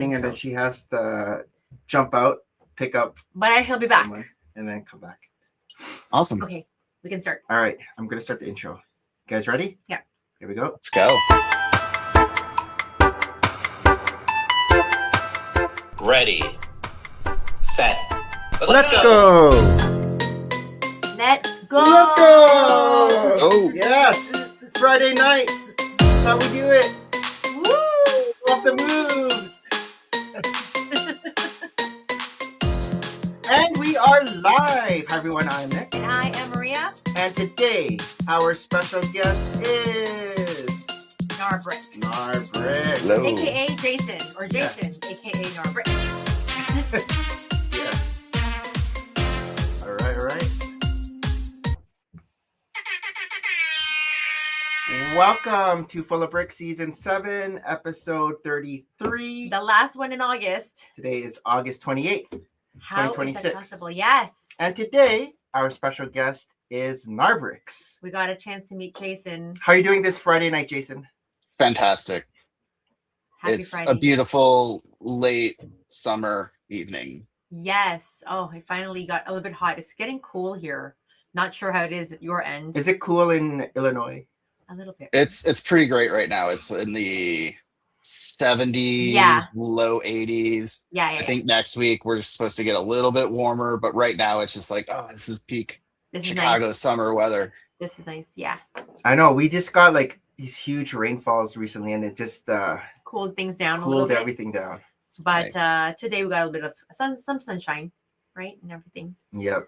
and then she has to jump out, pick up. But I shall be back. And then come back. Awesome. Okay, we can start. All right, I'm going to start the intro. You guys ready? Yeah. Here we go. Let's go. Ready. Set. Let's go. Let's go. Let's go. Oh. Yes. Friday night. That's how we do it. Woo! Off the moves. And we are live. Hi, everyone. I'm Nick. And I am Maria. And today, our special guest is Gnarbrix. Gnarbrix. Hello. AKA Jason. Or Jason, AKA Gnarbrix. Yeah. All right. Welcome to Full of Brick Season 7, Episode 33. The last one in August. Today is August 28th. How is 2026. that possible? Yes. And today, our special guest is Gnarbrix. We got a chance to meet Jason. How are you doing this Friday night, Jason? Fantastic. Happy It's Friday. a beautiful late summer evening. Yes. Oh, it finally got a little bit hot. It's getting cool here. Not sure how it is at your end. Is it cool in Illinois? A little bit. It's pretty great right now. It's in the 70s, Yeah. low 80s. Yeah. I think next week we're supposed to get a little bit warmer, but right now it's just like, oh, this is peak This Chicago is nice. summer weather. This is nice. Yeah. I know. We just got like these huge rainfalls recently, and it just Cooled things down a little cooled bit. everything down. But Nice. today we got a bit of some sunshine, right? And everything. Yep.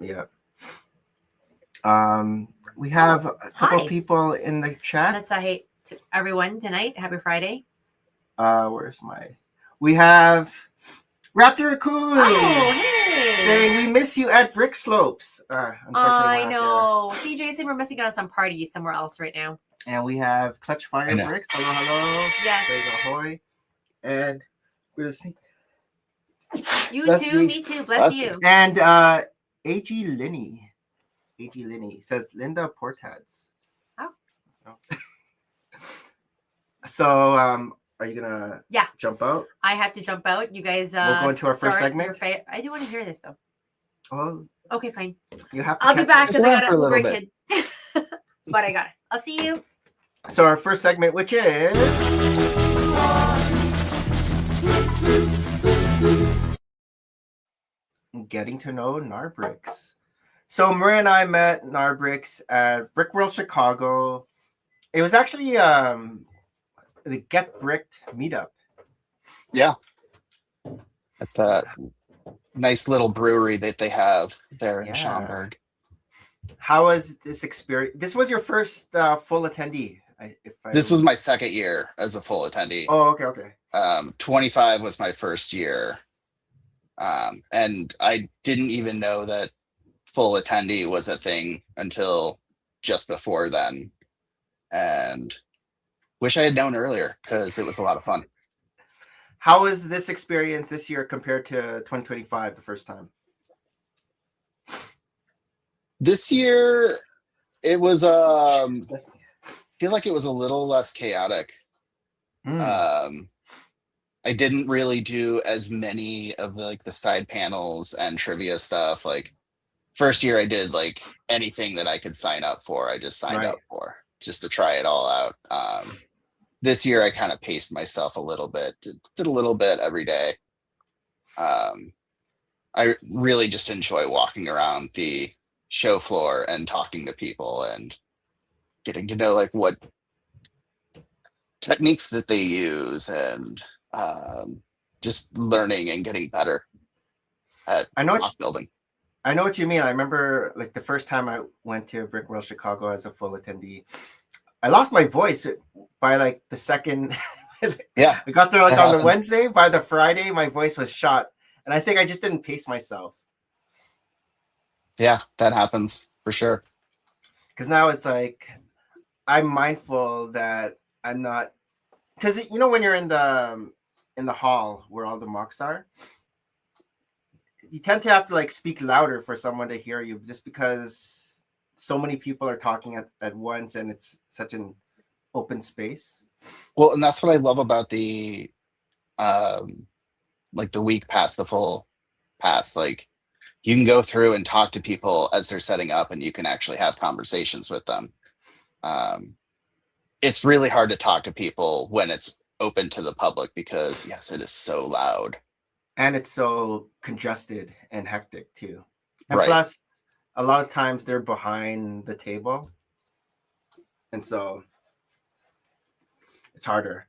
We have a couple Hi. people in the chat. Let's say to everyone tonight. Happy Friday. We have Raptor Raccoon Oh, hey. saying we miss you at Brick Slopes. Unfortunately, I we're not know. See, Jason, we're missing out on some party somewhere else right now. there. And we have Clutch Fire I know. Bricks. Hello. Yes. There's ahoy. And we're just You Bless too. you. Me too. Bless Bless you. you. and AG Linney. AG Linney says Linda Portads. Oh. So are you gonna Yeah. jump out? I have to jump out. You guys. We'll go into our first start segment? your I do want to hear this though. Oh, Okay, fine. you have to I'll be catch back it. because I Around got for a a little Uber kid. But I got it. I'll see you. So our first segment, which is getting to know Gnarbrix. So Maria and I met Gnarbrix at Brick World Chicago. It was actually the Get Bricked meetup. Yeah. At that nice little brewery that they have there in Yeah. Schaumburg. How was this experience? This was your first full attendee. This was my second year as a full attendee. Oh, okay. 25 was my first year. And I didn't even know that full attendee was a thing until just before then. And wish I had known earlier because it was a lot of fun. How was this experience this year compared to 2025, the first time? This year, it was, I feel like it was a little less chaotic. I didn't really do as many of the side panels and trivia stuff. Like first year I did like anything that I could sign up for. I just signed up for just to try it all out. This year I kind of paced myself a little bit, did a little bit every day. I really just enjoy walking around the show floor and talking to people and getting to know like what techniques that they use and just learning and getting better at block building. I know what you mean. I remember like the first time I went to Brick World Chicago as a full attendee, I lost my voice by like the second. Yeah, I got there like that on happens. the Wednesday. By the Friday, my voice was shot, and I think I just didn't pace myself. Yeah, that happens for sure. Because now it's like I'm mindful that I'm not, because you know when you're in the hall where all the mocks are, you tend to have to like speak louder for someone to hear you, just because so many people are talking at once and it's such an open space. Well, and that's what I love about the like the week past the full pass, like you can go through and talk to people as they're setting up, and you can actually have conversations with them. It's really hard to talk to people when it's open to the public because yes, it is so loud. And it's so congested and hectic too. And Right. plus, a lot of times they're behind the table, and so it's harder.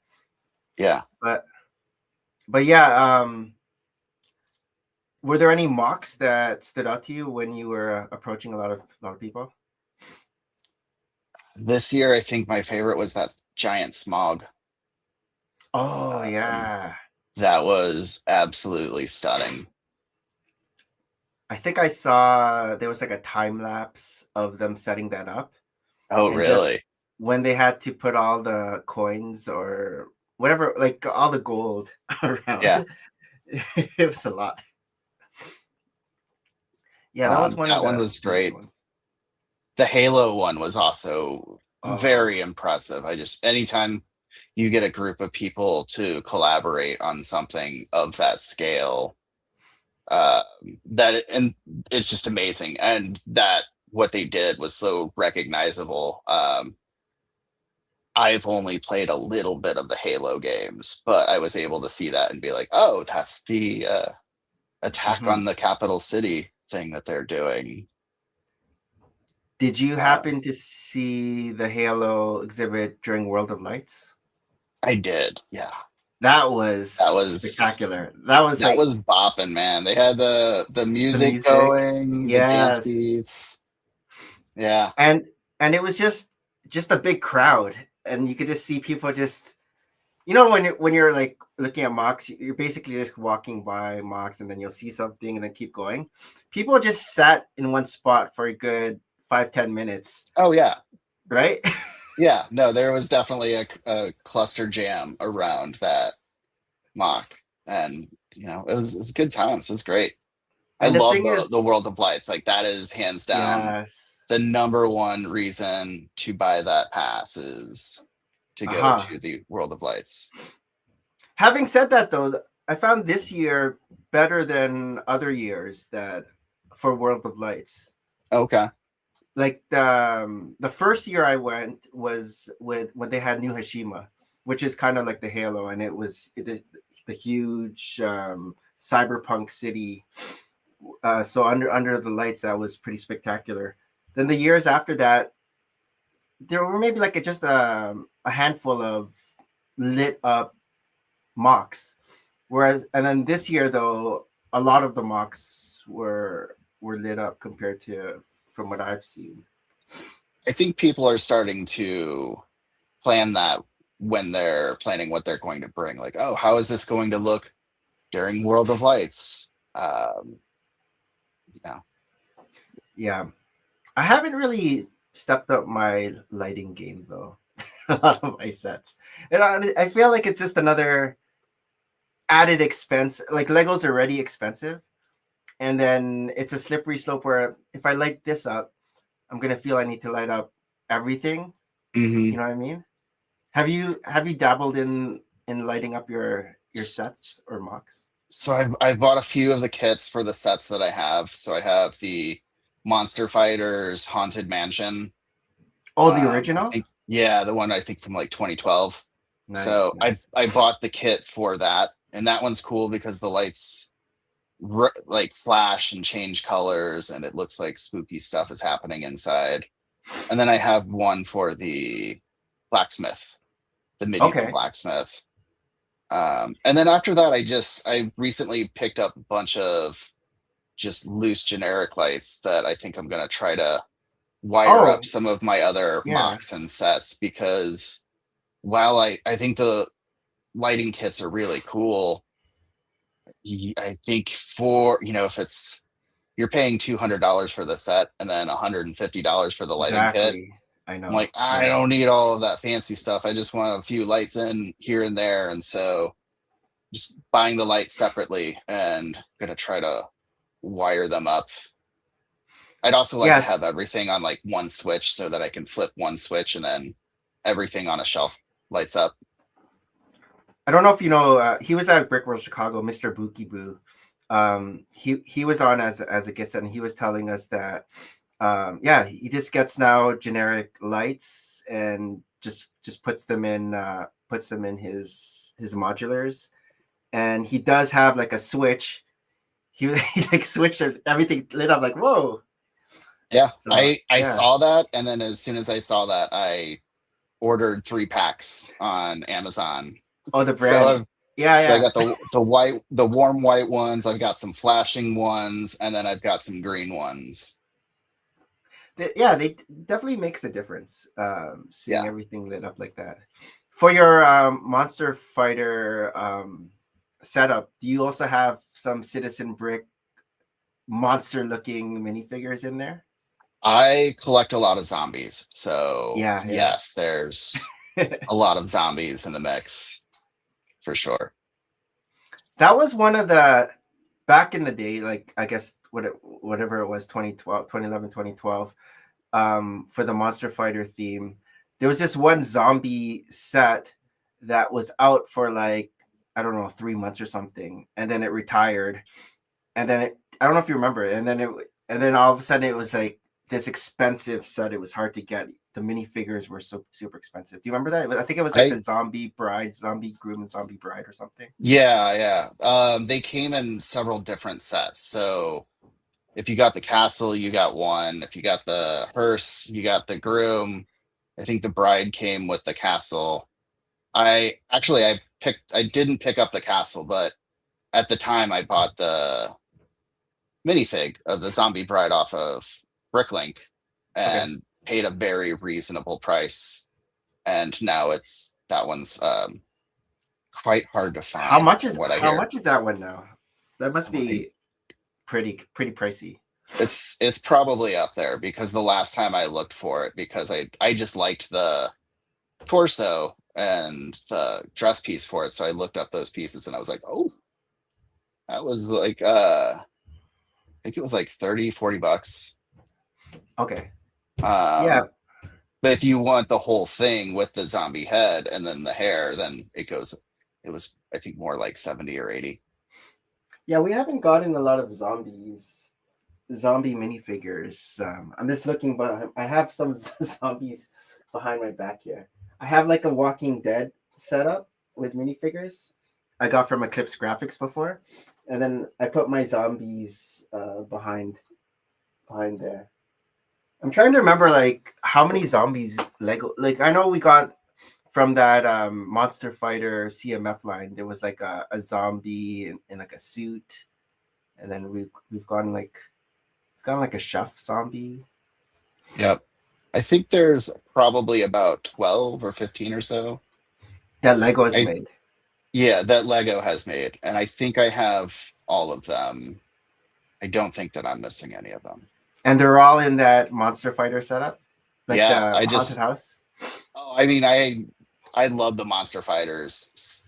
Yeah. But yeah, were there any mocks that stood out to you when you were approaching a lot of people? This year, I think my favorite was that giant smog. Oh Um, yeah, That was absolutely stunning. I think I saw there was like a time lapse of them setting that up, Oh, and just really? when they had to put all the coins or whatever, like all the gold Yeah. around. It was a lot. Yeah, that was one of That one the was really good great. ones. The Halo one was also Oh, very impressive. Anytime you get a group of people to collaborate on something of that scale, uh, and it's just amazing. And that what they did was so recognizable. I've only played a little bit of the Halo games, but I was able to see that and be like, oh, that's the attack mhm. on the capital city thing that they're doing. Did you Uh, happen to see the Halo exhibit during World of Lights? I did, yeah. That That was was spectacular. That was that like was bopping, man. They had the the music music. going, the dance Yes. beats. Yeah. And it was just a big crowd, and you could just see people just, when you're like looking at mocks, you're basically just walking by mocks, and then you'll see something and then keep going. People just sat in one spot for a good 5-10 minutes, Oh yeah. right? Yeah. No, there was definitely a cluster jam around that mock. And it was good times. It was great. I And the love thing the is, World of Lights. Like that is hands down yes, the number one reason to buy that pass is to go uh-huh. to the World of Lights. Having said that, though, I found this year better than other years that for World of Lights. Okay. Like the first year I went was when they had New Hashima, which is kind of like the Halo, and it was the huge cyberpunk city. So under the lights, that was pretty spectacular. Then the years after that, there were maybe like just a handful of lit up mocks. And then this year though, a lot of the mocks were lit up compared to from what I've seen. I think people are starting to plan that when they're planning what they're going to bring. Like, oh, how is this going to look during World of Lights? Yeah. Yeah. I haven't really stepped up my lighting game though. A lot of my sets. And I feel like it's just another added expense. Like Lego's already expensive. And then it's a slippery slope where if I light this up, I'm gonna feel I need to light up everything. Hmm. You know what I mean? Have you dabbled in lighting up your sets or mocks? So I've bought a few of the kits for the sets that I have. So I have the Monster Fighters Haunted Mansion. Oh, the I original? think yeah, the one I think from like 2012. Nice, So I nice. I bought the kit for that, and that one's cool because the lights like flash and change colors, and it looks like spooky stuff is happening inside. And then I have one for the blacksmith, the medieval Okay. blacksmith. And then after that, I recently picked up a bunch of just loose generic lights that I think I'm gonna try to wire up Oh, some of my other yeah. mocks and sets because while I think the lighting kits are really cool, I think for if it's you're paying $200 for the set and then $150 for the lighting kit. Exactly. I I'm know. like, I Yeah. don't need all of that fancy stuff. I just want a few lights in here and there. And so just buying the lights separately and gonna try to wire them up. I'd also like to Yes. have everything on like one switch so that I can flip one switch and then everything on a shelf lights up. I don't know if you know, he was at Brick World Chicago, Mr. Bookie Boo. He was on as a guest, and he was telling us that yeah, he just gets now generic lights and just puts them in his modulars, and he does have like a switch. He like switched everything lit up like whoa. Yeah, So, I yeah. saw that, and then as soon as I saw that, I ordered 3 packs on Amazon. Oh, the So brand. Yeah, I yeah. got the warm white ones. I've got some flashing ones, and then I've got some green ones. Yeah, they definitely makes a difference. Seeing Yeah. everything lit up like that. For your Monster Fighter setup, do you also have some Citizen Brick monster-looking minifigures in there? I collect a lot of zombies, so Yeah, yeah. yes, there's a lot of zombies in the mix for sure. That was one of the back in the day, like I guess whatever it was, 2012, 2011, 2012, for the Monster Fighter theme. There was this one zombie set that was out for like, I don't know, 3 months or something, and then it retired. And then I don't know if you remember it, and then all of a sudden it was like this expensive set. It was hard to get. The minifigures were so super expensive. Do you remember that? I think it was like the Zombie Bride, Zombie Groom, and Zombie Bride or something. Yeah. They came in several different sets. So if you got the castle, you got one. If you got the hearse, you got the groom. I think the bride came with the castle. I didn't pick up the castle, but at the time I bought the minifig of the zombie bride off of Bricklink and paid a very reasonable price. And now that one's quite hard to find. How much is that one now? That must be pretty pricey. It's probably up there because the last time I looked for it, because I just liked the torso and the dress piece for it, so I looked up those pieces and I was like, oh, that was like I think it was like $30-$40. Okay. Yeah. But if you want the whole thing with the zombie head and then the hair, then it was I think more like 70 or 80. Yeah, we haven't gotten a lot of zombie minifigures. I'm just looking, but I have some zombies behind my back here. I have like a Walking Dead setup with minifigures I got from Eclipse Graphics before, and then I put my zombies behind there. I'm trying to remember like how many zombies Lego. Like I know we got from that Monster Fighter CMF line. There was like a zombie in like a suit, and then we've gone like a chef zombie. Yep. I think there's probably about 12 or 15 or so that Lego has made. Yeah, that Lego has made. And I think I have all of them. I don't think that I'm missing any of them. And they're all in that Monster Fighter setup? Like yeah, the haunted house? Oh, I mean, I love the Monster Fighters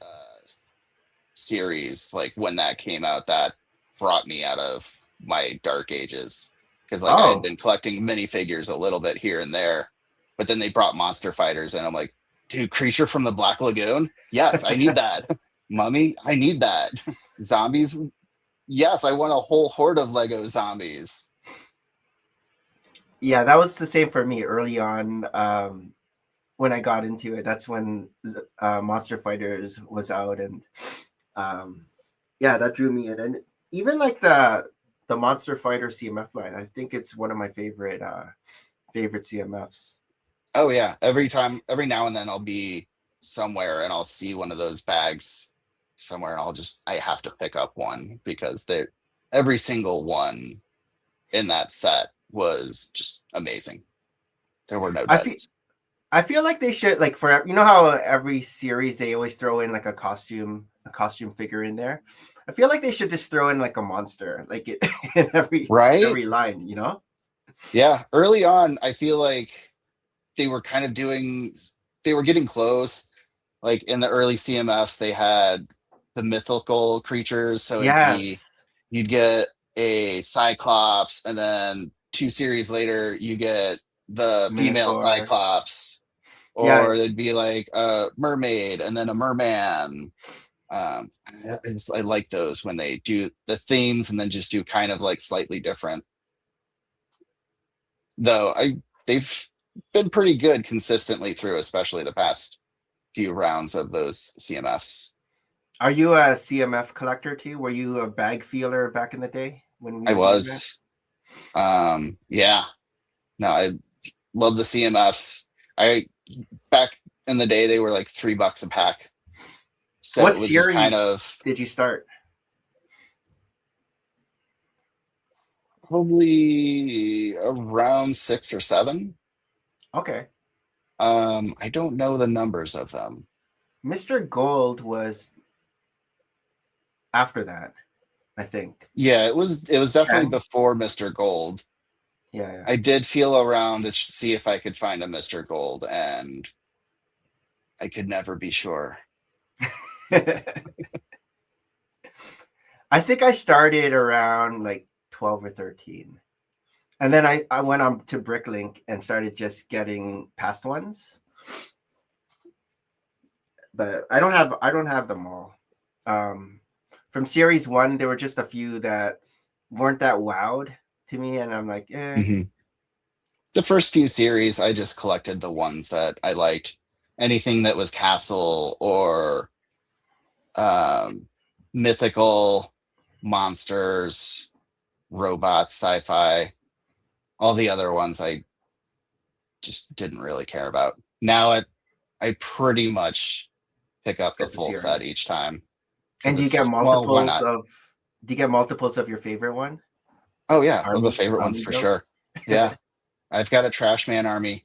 series. Like when that came out, that brought me out of my dark ages. Because like I had been collecting minifigures a little bit here and there, but then they brought Monster Fighters, and I'm like, dude, Creature from the Black Lagoon? Yes, I need that. Mummy, I need that. Zombies? Yes, I want a whole horde of Lego zombies. Yeah, that was the same for me early on. When I got into it, that's when Monster Fighters was out, and yeah, that drew me in. And even like the Monster Fighter CMF line, I think it's one of my favorite CMFs. Oh yeah, every now and then I'll be somewhere and I'll see one of those bags somewhere, and I have to pick up one because every single one in that set was just amazing. There were no deaths. I feel like they should, like, for how every series they always throw in like a costume figure in there. I feel like they should just throw in like a monster, like it in every line, Yeah, early on, I feel like they were kind of they were getting close. Like in the early CMFs, they had the mythical creatures, so you'd get a Cyclops, and then 2 series later, you get the female Cyclops. Yeah. or there'd be like a mermaid and then a merman. I like those when they do the themes and then just do kind of like slightly different. Though they've been pretty good consistently through, especially the past few rounds of those CMFs. Are you a CMF collector too? Were you a bag feeler back in the day when we I were doing that? was. Yeah. No, I love the CMFs. I back in the day they were like $3 a pack. So What it was just kind series of did you start? probably around 6 or 7. Okay. I don't know the numbers of them. Mr. Gold was after that, I think. Yeah, it was definitely 10? before Mr. Gold. Yeah, I did feel around to see if I could find a Mr. Gold, and I could never be sure. yeah. I think I started around like 12 or 13. And then I went on to Bricklink and started just getting past ones. But I don't have them all. From series 1, there were just a few that weren't that wowed to me, and I'm like, Mhm. The first few series, I just collected the ones that I liked. Anything that was castle or mythical, monsters, robots, sci-fi. All the other ones I just didn't really care about. Now I pretty much pick up the get the full set series. each time. And Because it's, well, why not? do you get multiples of your favorite one? Oh yeah, of the Army favorite ones army for build? sure. Yeah. I've got a trash man army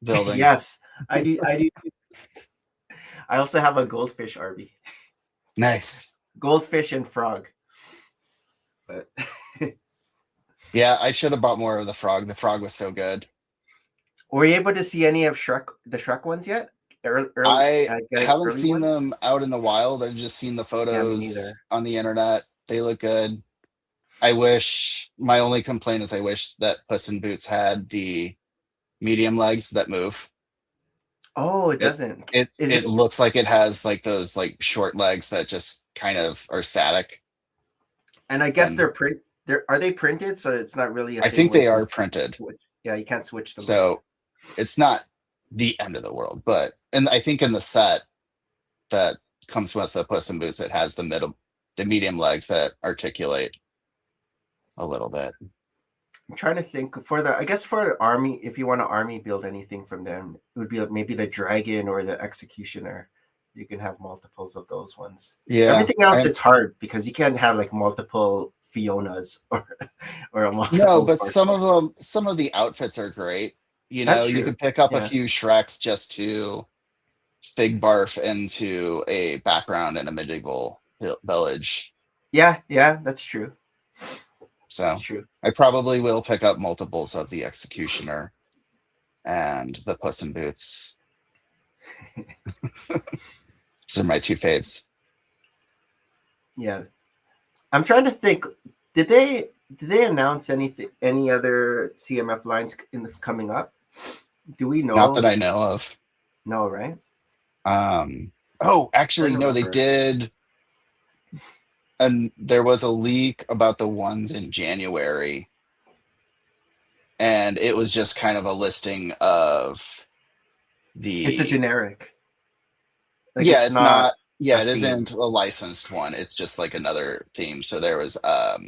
building. Yes, I do. I also have a goldfish army. Nice. Goldfish and frog. But Yeah, I should have bought more of the frog. The frog was so good. were you able to see any of the Shrek ones yet? I Getting haven't early seen ones? them out in the wild. I've just seen the Yeah, me photos neither. on the internet. They look good. My only complaint is I wish that Puss in Boots had the medium legs that move. Oh, it It doesn't. it Is it? it looks like it has like those like short legs that just kind of are static. And I guess And are they printed? So it's not really a I thing think where they you can are printed. switch. Yeah, you can't switch the leg. So it's not the end of the world. But and I think in the set that comes with the Puss in Boots, it has the medium legs that articulate a little bit. I'm trying to think I guess for army, if you want to army build anything from them, it would be like maybe the dragon or the executioner. You can have multiples of those ones. Yeah. Everything else it's hard because you can't have like multiple Fionas or a multiple. No, but some of the outfits are great. You know, That's you true. could pick up a Yeah. few Shreks just to fig barf into a background in a medieval village. Yeah, that's true. So That's true. I probably will pick up multiples of the Executioner and the Puss in Boots. Those are my two faves. Yeah. I'm trying to think. Did they announce any other CMF lines coming up? Do we know? Not that I know of. No, right? Oh, actually, I no, they remember. did. And there was a leak about the ones in January. And it was just kind of a listing of It's a generic. Like, yeah, it's not. Yeah, a it theme. isn't a licensed one. It's just like another theme. So there was I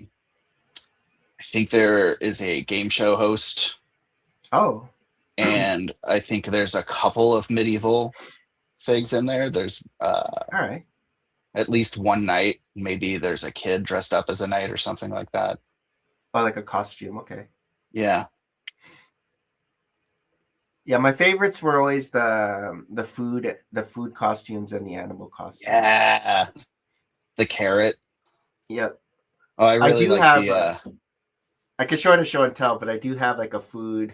think there is a game show host. Oh. And I think there's a couple of medieval figs in there. There's All right. at least one knight. Maybe there's a kid dressed up as a knight or something like that. Oh, like a costume. Okay. Yeah. Yeah, my favorites were always the food costumes and the animal costumes. Yeah. The carrot. Yep. Oh, I really do like have the I can show and tell, but I do have like a food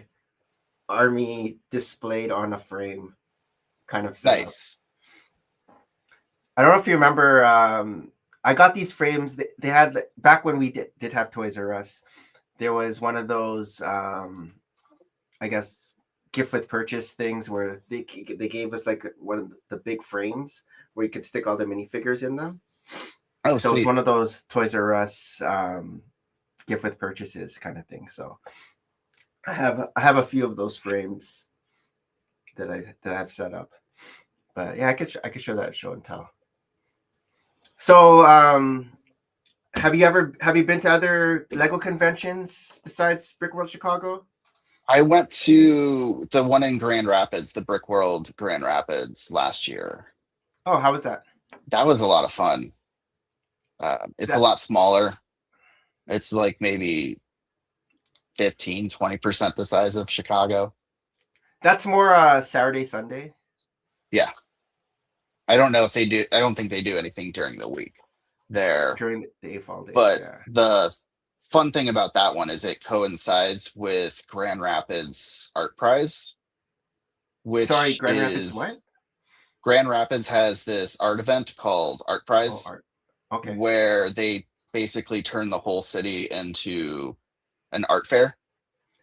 army displayed on a frame kind of setup. nice. I don't know if you remember. I got these frames. They had back when we did have Toys R Us. There was one of those, I guess, gift with purchase things where they gave us like one of the big frames where you could stick all the minifigures in them. Oh, So it's sweet. one of those Toys R Us gift with purchases kind of thing. So I have a few of those frames that I have set up. But yeah, I could show that at show and tell. So have you been to other Lego conventions besides Brick World Chicago? I went to the one in Grand Rapids, the Brick World Grand Rapids last year. Oh, how was that? That was a lot of fun. It's a lot smaller. It's like maybe 15-20% the size of Chicago. That's more Saturday, Sunday. Yeah. I don't know if they do. I don't think they do anything during the week there. During the AFOL days, But yeah. the fun thing about that one is it coincides with Grand Rapids Art Prize, which Sorry, Grand Rapids what? Grand Rapids has this art event called Art Oh, Prize, art. Okay. where they basically turn the whole city into an art fair.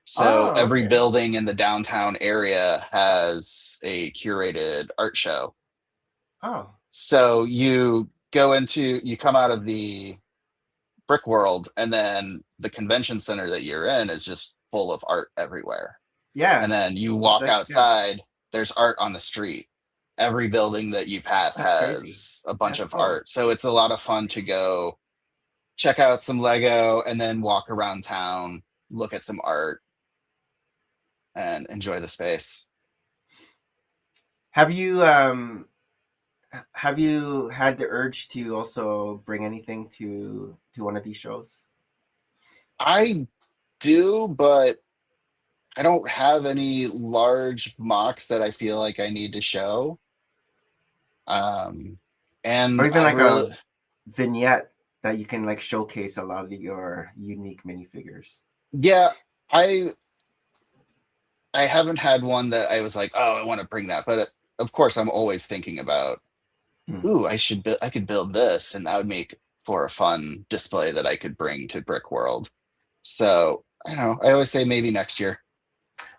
So Oh, every okay. building in the downtown area has a curated art show. Oh, So you come out of the Brick World, and then the convention center that you're in is just full of art everywhere. yeah. And then you It's walk like, yeah, outside, there's art on the street. Every building that you pass that's has crazy. a bunch That's of cool. art. So it's a lot of fun to go check out some Lego and then walk around town, look at some art, and enjoy the space. Have you had the urge to also bring anything to one of these shows? I do, but I don't have any large mocks that I feel like I need to show. And Or even I like really, a vignette that you can like showcase a lot of your unique minifigures. yeah, I haven't had one that I was like, oh, I want to bring that. But of course, I'm always thinking about, ooh, I could build this, and that would make for a fun display that I could bring to Brick World. So I don't know. I always say maybe next year.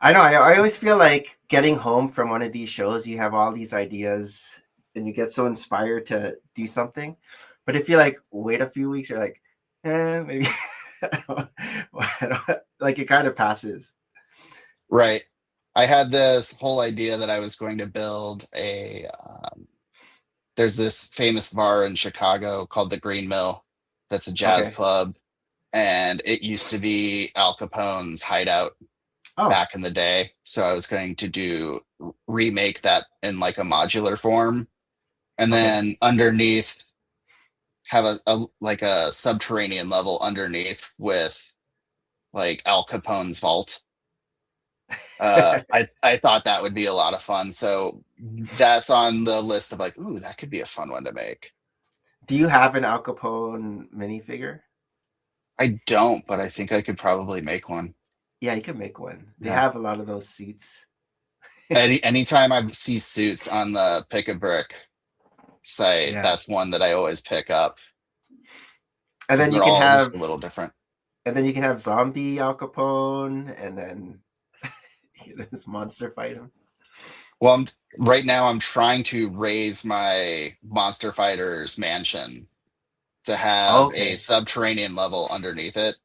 I know. I always feel like getting home from one of these shows, you have all these ideas and you get so inspired to do something. But if you like wait a few weeks, you're like, maybe like it kind of passes. Right. I had this whole idea that I was going to build there's this famous bar in Chicago called the Green Mill that's a jazz Okay. club. And it used to be Al Capone's hideout Oh, back in the day. So I was going to remake that in like a modular form. And okay. then underneath have a like a subterranean level underneath with like Al Capone's vault. I thought that would be a lot of fun. So that's on the list of like, ooh, that could be a fun one to make. Do you have an Al Capone minifigure? I don't, but I think I could probably make one. Yeah, you can make one. They Yeah. have a lot of those suits. Anytime I see suits on the Pick a Brick site, Yeah. that's one that I always pick up. And then you They're can all have just a little different. And then you can have zombie Al Capone, and then this monster fight him. Well, right now I'm trying to raise my Monster Fighters mansion to have a subterranean level underneath it.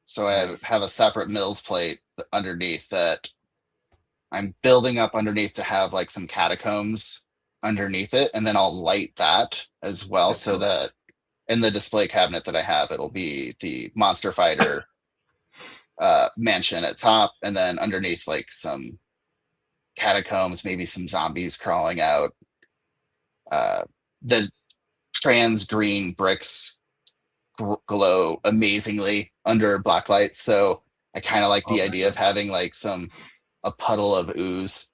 So Nice. I have a separate mills plate underneath that I'm building up underneath to have like some catacombs underneath it, and then I'll light that as well. That's So cool. that in the display cabinet that I have, it'll be the Monster Fighter mansion at top, and then underneath like some catacombs, maybe some zombies crawling out. The trans green bricks glow amazingly under black lights, so I kind of like the idea of having like a puddle of ooze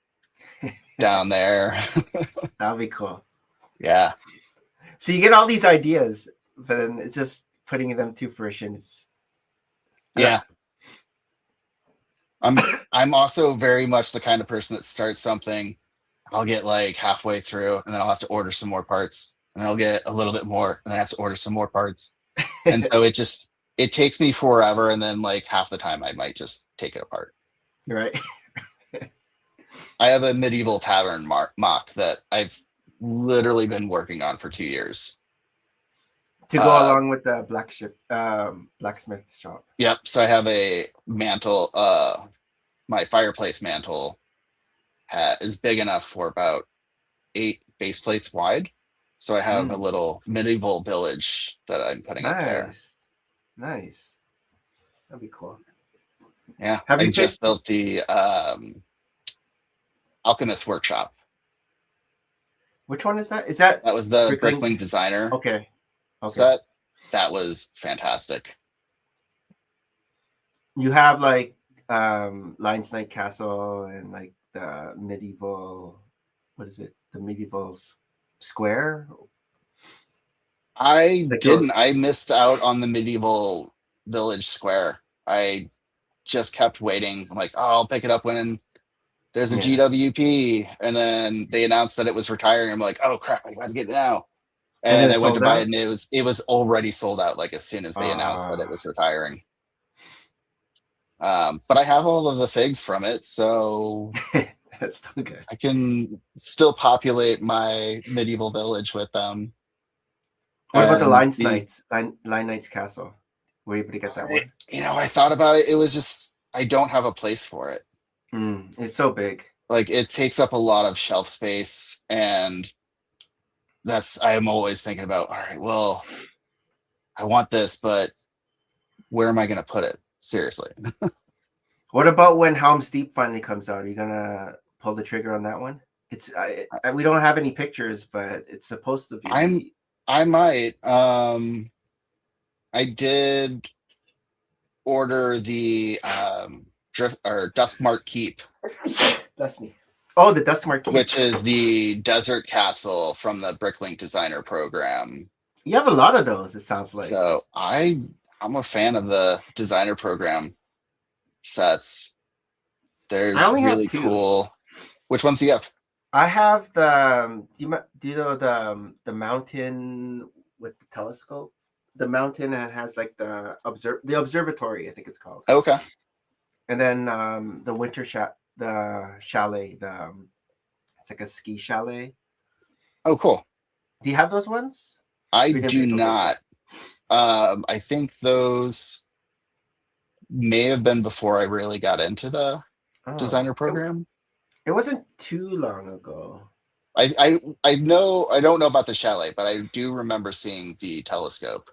down there. That'll be cool. Yeah. So you get all these ideas, but then it's just putting them to fruition. Yeah. I'm also very much the kind of person that starts something, I'll get like halfway through, and then I'll have to order some more parts, and then I'll get a little bit more, and then I have to order some more parts. And so it takes me forever, and then like half the time I might just take it apart. Right. I have a medieval tavern mock that I've literally been working on for 2 years. To go along with the blacksmith shop. Yep. So I have a mantle. My fireplace mantle is big enough for about 8 base plates wide. So I have a little medieval village that I'm putting up there. Nice. That'd be cool. Yeah. Have you just built the Alchemist Workshop. Which one is that? Is that was the Bricklink? Bricklink Designer Okay. set. That was fantastic. You have like Lion's Knight Castle and like the medieval, what is it? The medieval square? I Like didn't. those- I missed out on the medieval village square. I just kept waiting. I'm like, oh, I'll pick it up when there's a GWP. And then they announced that it was retiring. I'm like, oh crap, I gotta get it now. And then I it went to sold buy out? it, and it was already sold out like as soon as they announced that it was retiring. But I have all of the figs from it, so That's still good. I can still populate my medieval village with them. What about the And Lion's Knights? Lion Knight's Castle. Were you able to get that one? I thought about it. It was just I don't have a place for it. It's so big. Like it takes up a lot of shelf space, and I'm always thinking about, all right, well, I want this, but where am I going to put it? Seriously. What about when Helm's Deep finally comes out? Are you gonna pull the trigger on that one? It's we don't have any pictures, but it's supposed to be. I might. I did order the Duskmark Keep. That's me. Oh, the Duskmark Keep, which is the desert castle from the Bricklink Designer program. You have a lot of those. It sounds like. So I'm a fan of the designer program sets. There's really cool. Which ones do you have? I have the. Do you know the mountain with the telescope? The mountain that has like the observatory, I think it's called. Okay. And then the winter the chalet, it's like a ski chalet. Oh, cool. Do you have those ones? I do not. I think those may have been before I really got into the designer program. It wasn't too long ago. I know I don't know about the chalet, but I do remember seeing the telescope.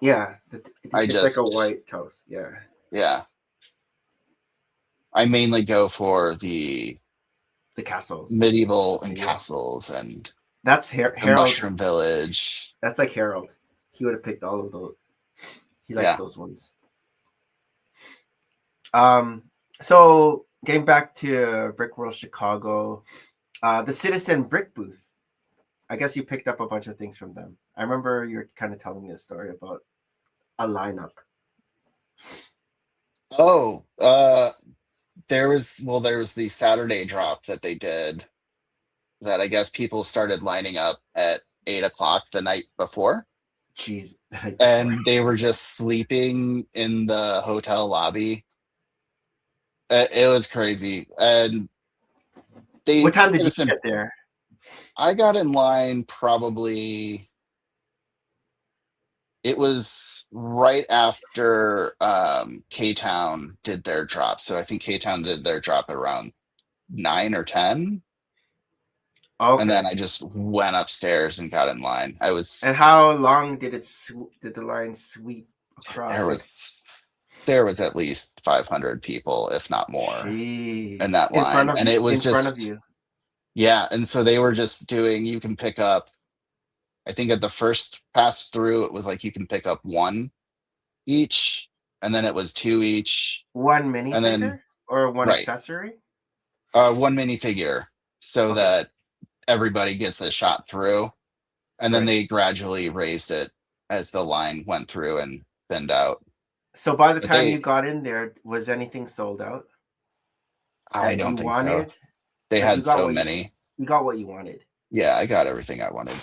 Yeah, it's like a white telescope. Yeah. Yeah. I mainly go for the castles, medieval and castles, and that's Harold. Mushroom Village. That's like Harold. He would have picked all of those. He likes those ones. So getting back to Brick World Chicago, the Citizen Brick booth. I guess you picked up a bunch of things from them. I remember you were kind of telling me a story about a lineup. Oh, there was the Saturday drop that they did that I guess people started lining up at 8:00 the night before. Jeez. And they were just sleeping in the hotel lobby. It was crazy. And what time did you get there? I got in line probably. It was right after K-Town did their drop. So I think K-Town did their drop at around 9 or 10. Okay. And then I just went upstairs and got in line. And how long did the line sweep across? There was at least 500 people, if not more, in that line. And it was in front of you. Yeah. And so they were just doing, you can pick up, I think at the first pass through, it was like you can pick up 1 each, and then it was 2 each. 1 minifigure or 1 accessory? 1 minifigure, so that everybody gets a shot through. And then they gradually raised it as the line went through and thinned out. So by the time you got in there, was anything sold out? I don't think so. They had so many. You got what you wanted. Yeah, I got everything I wanted.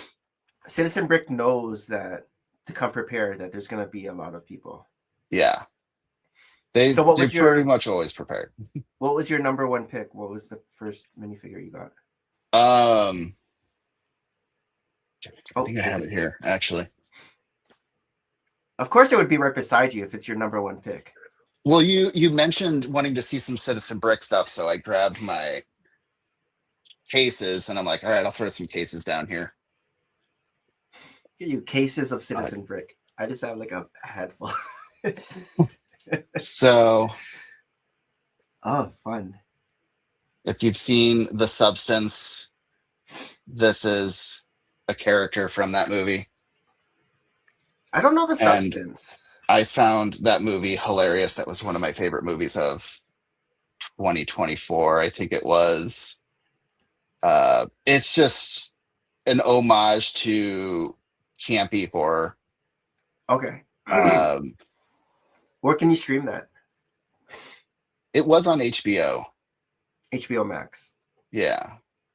Citizen Brick knows that to come prepared that there's going to be a lot of people. Yeah. So what they're was your- pretty much always prepared. What was your number one pick? What was the first minifigure you got? I Oh, think I is have it here actually. Of course, it would be right beside you if it's your number one pick. Well, you mentioned wanting to see some Citizen Brick stuff, so I grabbed my cases and I'm like, all right, I'll throw some cases down here. Give you cases of Citizen Brick. I just have like a head full. So, Oh, fun. if you've seen The Substance, this is a character from that movie. I don't know the And- substance. I found that movie hilarious. That was one of my favorite movies of 2024. I think it was. It's just an homage to campy horror. Okay. Um, Where can you stream that? it was on HBO. HBO Max. Yeah.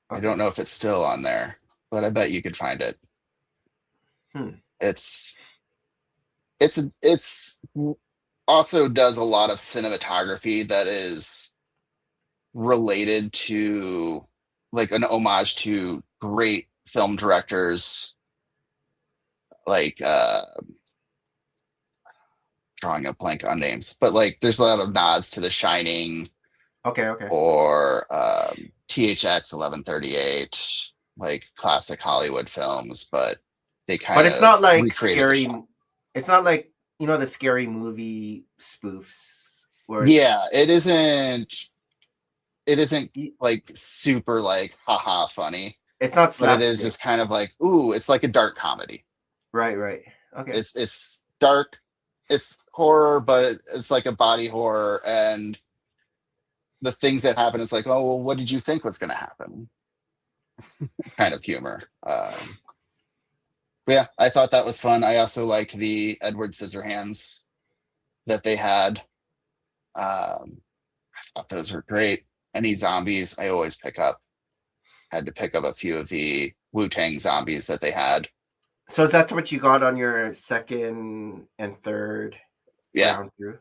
I Okay. don't know if it's still on there, but I bet you could find it. It's also does a lot of cinematography that is related to like an homage to great film directors like drawing a blank on names, but like there's a lot of nods to The Shining Okay. or THX 1138, like classic Hollywood films, but they kind of But it's not like recreated the scary. genre. It's not like, you know, the scary movie spoofs where Yeah, it isn't like super like haha funny, it's not but slapstick. it is just kind of like, ooh, it's like a dark comedy. Right. Okay. It's dark, it's horror, but it's like a body horror, and the things that happen is like, oh well, what did you think was gonna happen? Kind of humor. But yeah, I thought that was fun. I also liked the Edward Scissorhands that they had. I thought those were great. Any zombies, I always pick up. Had to pick up a few of the Wu-Tang zombies that they had. So is that what you got on your second and third Yeah, round through?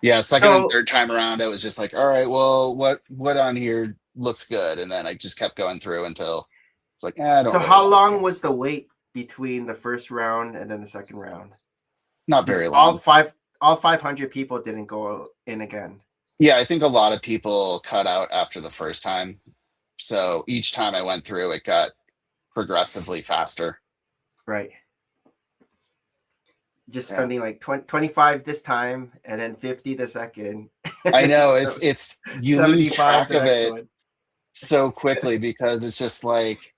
yeah. Second So- and third time around, I was just like, all right, well, what on here looks good, and then I just kept going through until it's like, I don't. So really how want long these. was the wait between the first round and then the second round? Not very All long. all 500 people didn't go in again. Yeah, I think a lot of people cut out after the first time. So each time I went through, it got progressively faster. Right. Just Yeah. spending like 25 this time and then 50 the second. I know it's you lose 75 track the of next it one. so quickly because it's just like,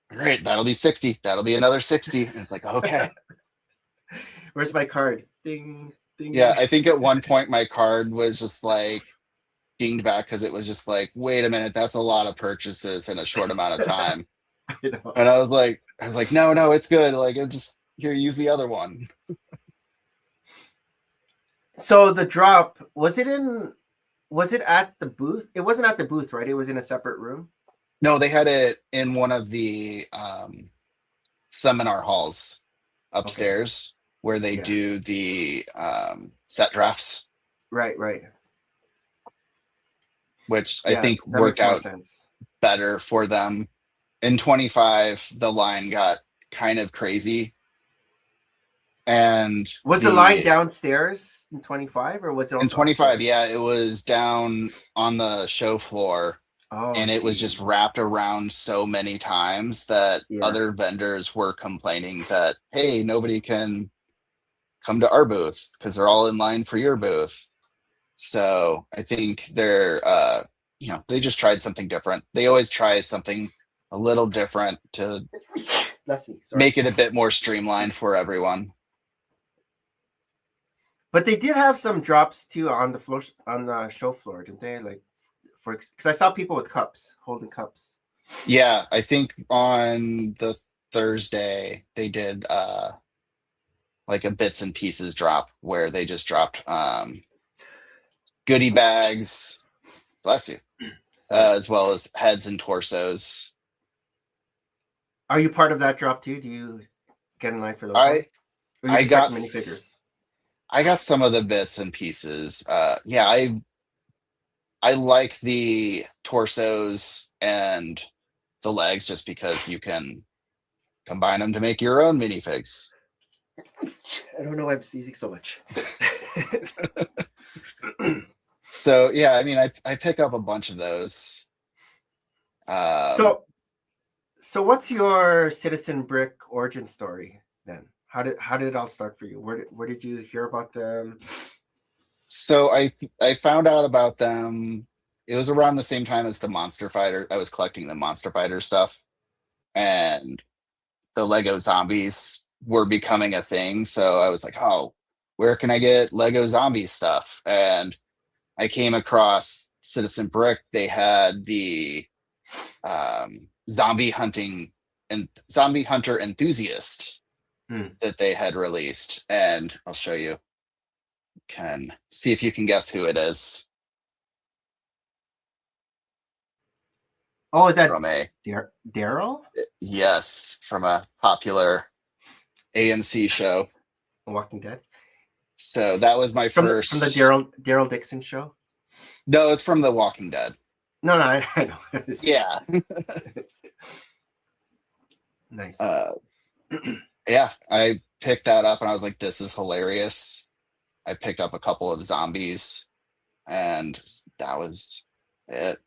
great, that'll be 60, that'll be another 60. And it's like, okay. Where's my card? Ding, ding. Yeah, I think at one point my card was just like dinged back because it was just like, wait a minute, that's a lot of purchases in a short amount of time. You know. And I was like, no, it's good. Like, it just here, use the other one. So the drop, was it at the booth? It wasn't at the booth, right? It was in a separate room. No, they had it in one of the seminar halls upstairs where they Yeah. do the set drafts, Right. which I Yeah, think that worked makes more out sense. better for them. In 25, the line got kind of crazy. And Was the line downstairs in 25 or was it also in 25? upstairs? Yeah, it was down on the show floor. Oh, And it was just geez. wrapped around so many times that Yeah. other vendors were complaining that, hey, nobody can come to our booth because they're all in line for your booth. So I think they're they just tried something different. They always try something a little different to Bless me. Sorry. make it a bit more streamlined for everyone. But they did have some drops too on the floor, on the show floor, didn't they? Like, because I saw people with cups, holding cups. Yeah, I think on the Thursday they did like a bits and pieces drop where they just dropped goodie bags, bless you, as well as heads and torsos. Are you part of that drop too? Do you get in line for those? I- ones? Or you I just got like minifigures. I got some of the bits and pieces. Yeah, I like the torsos and the legs just because you can combine them to make your own minifigs. I don't know why I'm sneezing so much. So yeah, I mean, I pick up a bunch of those. So what's your Citizen Brick origin story then? How did it all start for you? Where did you hear about them? So I found out about them. It was around the same time as the Monster Fighter. I was collecting the Monster Fighter stuff, and the Lego zombies were becoming a thing. So I was like, oh, where can I get Lego zombie stuff? And I came across Citizen Brick. They had the zombie hunting and zombie hunter enthusiast that they had released, and I'll show you. Can see if you can guess who it is. Oh, is that From a Daryl? yes, from a popular AMC show. Walking Dead? So that was my From first. the Daryl Dixon show? No, it's from The Walking Dead. No, I know. Yeah. Nice. Yeah, I picked that up and I was like, this is hilarious. I picked up a couple of zombies and that was it.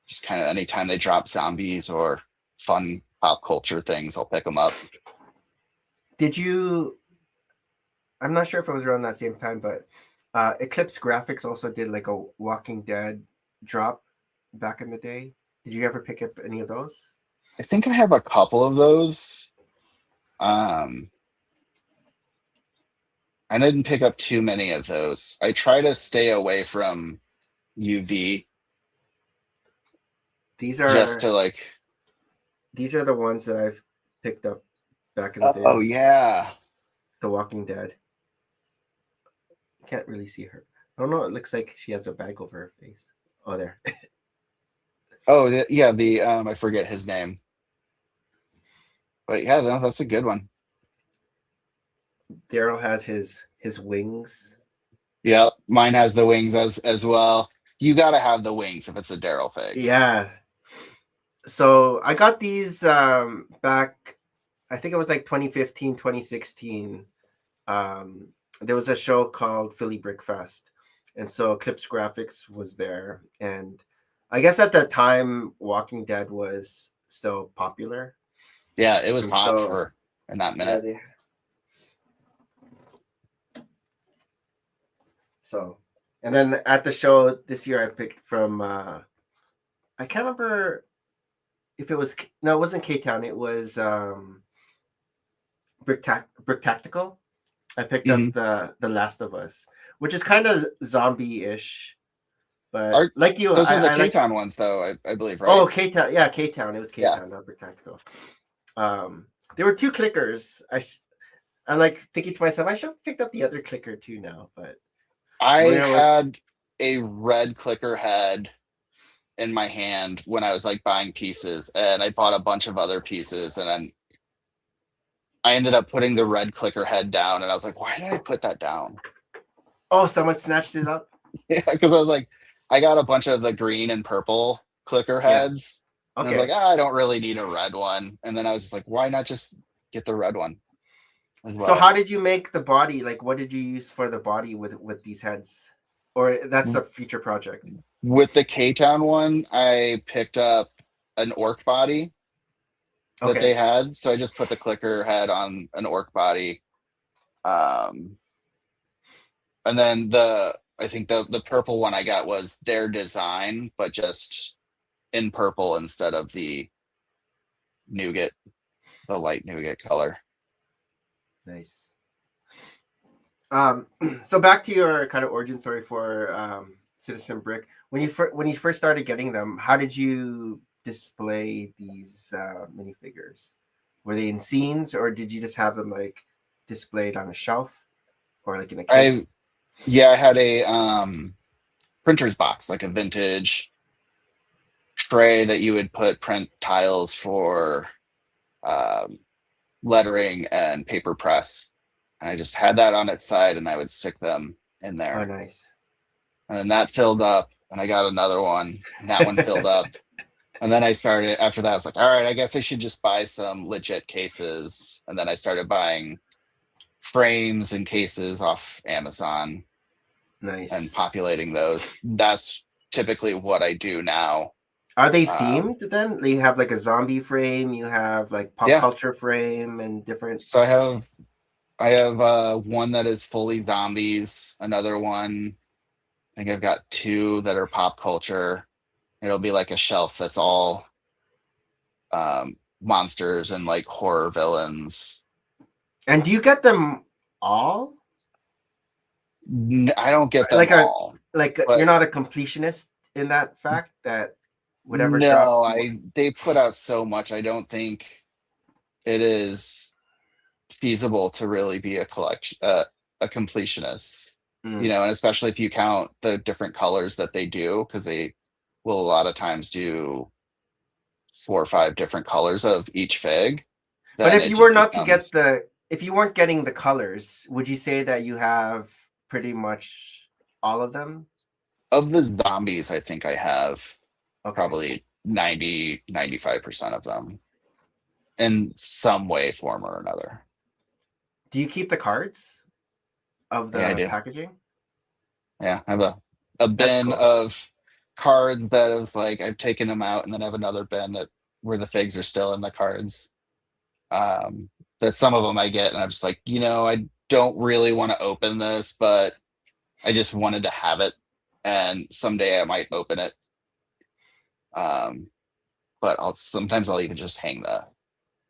Just kind of anytime they drop zombies or fun pop culture things, I'll pick them up. Did you? I'm not sure if it was around that same time, but Eclipse Graphics also did like a Walking Dead drop back in the day. Did you ever pick up any of those? I think I have a couple of those. I didn't pick up too many of those. I try to stay away from UV These are just to like. These are the ones that I've picked up back in the day. Oh yeah. The Walking Dead. Can't really see her. I don't know. It looks like she has a bag over her face. Oh, there. Oh yeah. The I forget his name, but yeah, no, that's a good one. Daryl has his wings. Yeah, mine has the wings as well. You got to have the wings if it's a Daryl fig. Yeah. So I got these back. I think it was like 2015, 2016. There was a show called Philly Brick Fest, and so Eclipse Graphics was there. And I guess at the time, Walking Dead was still popular. Yeah, it was And hot so- for in that minute. Yeah, So, and then at the show this year, I picked from, I can't remember if it was, no, it wasn't K-Town. It was Brick Tactical. I picked up the Last of Us, which is kind of zombie-ish. But like you, Those are the I like, K-Town ones, though, I believe, right? oh, K-Town. Yeah, K-Town. It was Yeah. K-Town, not Brick Tactical. There were two clickers. I'm like thinking to myself, I should have picked up the other clicker too now, but I Where was- had a red clicker head in my hand when I was like buying pieces, and I bought a bunch of other pieces, and then I ended up putting the red clicker head down, and I was like, why did I put that down? oh, someone snatched it up. Yeah, because I was like, I got a bunch of the green and purple clicker heads. And I was Okay. like, I don't really need a red one. And then I was just like, why not just get the red one as well? So how did you make the body? Like, what did you use for the body with these heads? Or that's a future project? With the K-Town one, I picked up an orc body that they had. So I just put the clicker head on an orc body. And then I think the purple one I got was their design, but just in purple instead of the nougat, the light nougat color. Nice. So back to your kind of origin story for Citizen Brick. When you first started getting them, how did you display these minifigures? Were they in scenes, or did you just have them like displayed on a shelf, or like in a case? I had a printer's box, like a vintage tray that you would put print tiles for lettering and paper press. And I just had that on its side, and I would stick them in there. Oh, nice. And then that filled up, and I got another one, and that one filled up. And then I started, after that, I was like, all right, I guess I should just buy some legit cases. And then I started buying frames and cases off Amazon and Nice. populating those. That's typically what I do now. Are they themed then? You have like a zombie frame, you have like pop Yeah. culture frame and different. So I have one that is fully zombies, another one, I think I've got two that are pop culture. It'll be like a shelf that's all monsters and like horror villains. And do you get them all? I don't get them Like all. Like But- you're not a completionist in that fact that whatever No, drops. they put out so much. I don't think it is feasible to really be a completionist. Mm. You know, and especially if you count the different colors that they do, because they will a lot of times do 4 or 5 different colors of each fig. But then if it you just were not to becomes- get if you weren't getting the colors, would you say that you have pretty much all of them? of the zombies, I think I have Okay. probably 95% of them in some way, form, or another. Do you keep the cards of the Yeah, I do. packaging? Yeah, I have a bin cool. of cards that is like I've taken them out, and then I have another bin that where the figs are still in the cards. That some of them I get, and I'm just like, I don't really want to open this, but I just wanted to have it, and someday I might open it. But sometimes I'll even just hang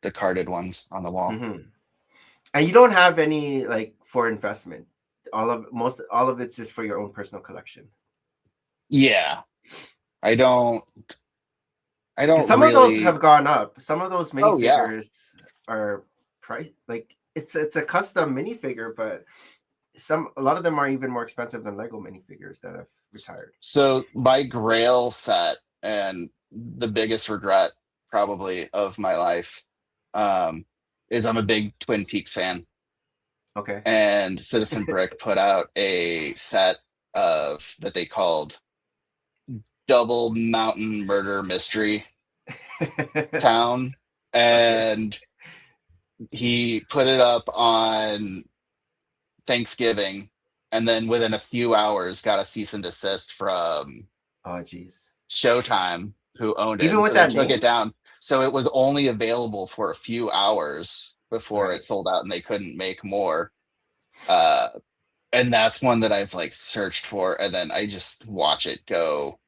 the carded ones on the wall. Mm-hmm. And you don't have any like for investment. All of it's just for your own personal collection. Yeah, I don't. 'Cause some really... of those have gone up. Some of those minifigures are price like it's a custom minifigure, but a lot of them are even more expensive than Lego minifigures that have retired. So my Grail set, and the biggest regret probably of my life, is I'm a big Twin Peaks fan. Okay. And Citizen Brick put out a set that they called Double Mountain Murder Mystery Town. And he put it up on Thanksgiving, and then within a few hours got a cease and desist from Oh geez. Showtime, who owned it. Even And with so that they took name? it down. So it was only available for a few hours before Right. it sold out, and they couldn't make more. And that's one that I've like searched for, and then I just watch it go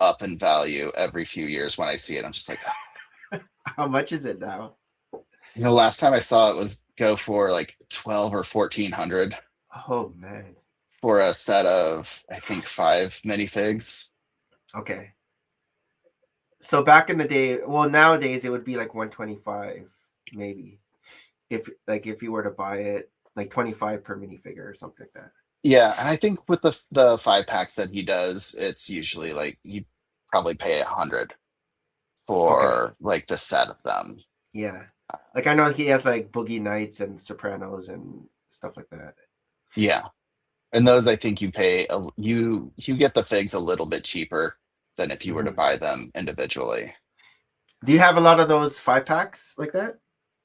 up in value every few years when I see it. I'm just like, How much is it now? the last time I saw it was go for like 12 or 1400 Oh man. for a set of, I think, 5 minifigs. Okay. So back in the day, well, nowadays it would be like 125 maybe. If you were to buy it, like 25 per minifigure or something like that. Yeah, and I think with the 5-packs that he does, it's usually like you probably pay 100 for like the set of them. Yeah. Like I know he has like Boogie Nights and Sopranos and stuff like that. Yeah, and those I think you pay you get the figs a little bit cheaper than if you were to buy them individually. Do you have a lot of those 5-packs like that?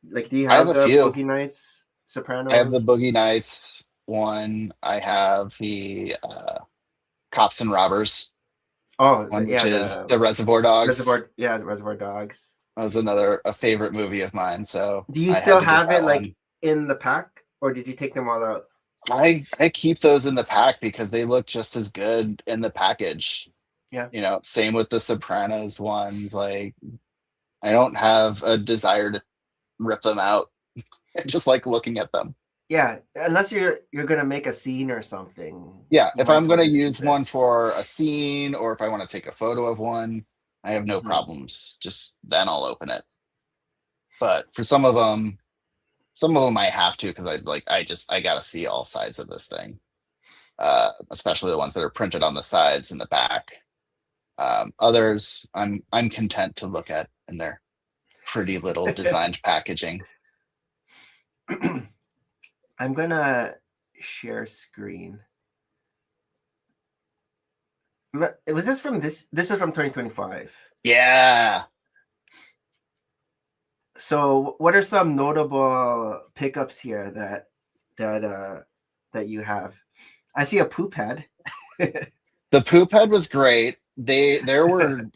Like do you have a the few. Boogie Nights, Sopranos? I have the Boogie Nights one. I have the Cops and Robbers Oh, one, yeah, which is the Reservoir Dogs. the Reservoir Dogs. That was a favorite movie of mine. So Do you I still had to get have it that like one. in the pack, or did you take them all out? I keep those in the pack because they look just as good in the package. Yeah. Same with the Sopranos ones. Like, I don't have a desire to rip them out. I just like looking at them. Yeah, unless you're gonna make a scene or something. Yeah, you if might I'm as well going to just use keep it. one for a scene, or if I want to take a photo of one, I have no Mhm. problems. Just then I'll open it. But for some of them I have to, because I gotta see all sides of this thing. Especially the ones that are printed on the sides and the back. Others I'm content to look at in their pretty little designed packaging. I I'm gonna share screen. Was this from this? This is from 2025. Yeah. So, what are some notable pickups here that you have? I see a poop head. The poop head was great. There were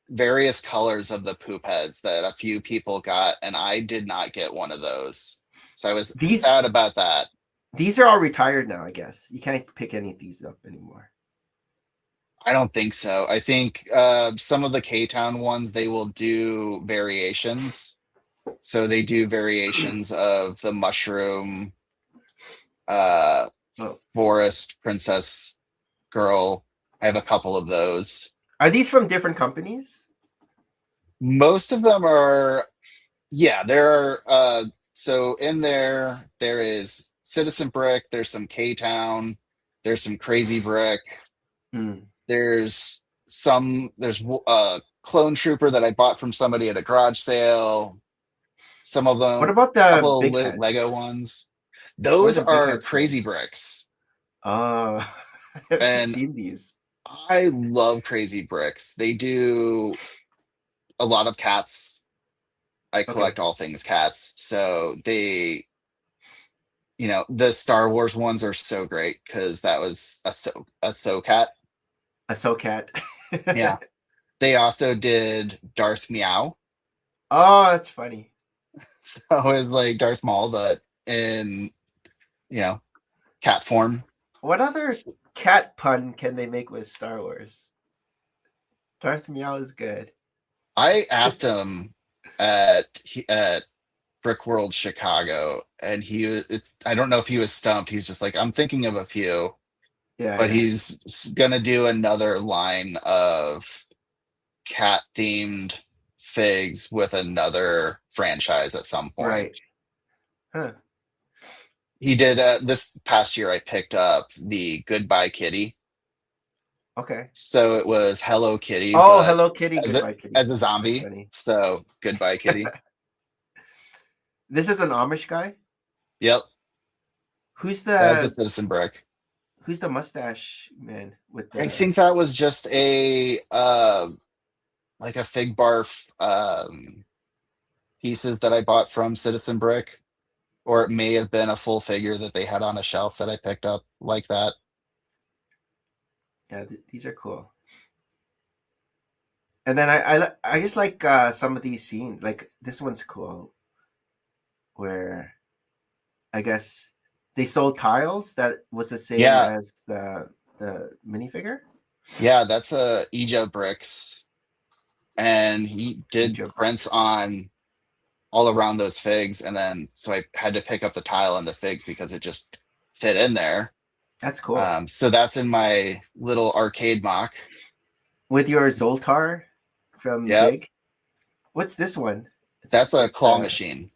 various colors of the poop heads that a few people got, and I did not get one of those. So I was sad about that. These are all retired now, I guess. You can't pick any of these up anymore. I don't think so. I think some of the K-Town ones, they will do variations. So they do variations of the mushroom forest princess girl. I have a couple of those. Are these from different companies? Most of them are, yeah, there are. So in there is Citizen Brick, there's some K-Town, there's some Crazy Brick. There's Clone Trooper that I bought from somebody at a garage sale. Some of them. What about the big heads? Lego ones? Those are Crazy Bricks. Oh, I haven't seen these. I love Crazy Bricks. They do a lot of cats. I collect all things cats. So they, the Star Wars ones are so great because that was a SoCat. A SoCat. Yeah. They also did Darth Meow. Oh, that's funny. So it's like Darth Maul, but in, cat form. What other cat pun can they make with Star Wars? Darth Meow is good. I asked him at Brick World Chicago, and I don't know if he was stumped. He's just like, I'm thinking of a few. Yeah. But he's gonna do another line of cat themed figs with another franchise at some point. Right. Huh. He did this past year. I picked up the Goodbye Kitty. Okay. So it was Hello Kitty. Oh, Hello Kitty, Goodbye Kitty. As a zombie. So Goodbye Kitty. This is an Amish guy? Yep. That's a Citizen Brick. Who's the mustache man with the... I think that was just a like a fig barf pieces that I bought from Citizen Brick. Or it may have been a full figure that they had on a shelf that I picked up like that. Yeah, these are cool. And then I just like some of these scenes. Like this one's cool, where I guess they sold tiles that was the same as the minifigure. Yeah, that's a Gnarbrix, and he did prints on all around those figs, and then so I had to pick up the tile and the figs because it just fit in there. That's cool. So that's in my little arcade mock with your Zoltar from Big. What's this one? That's a claw machine.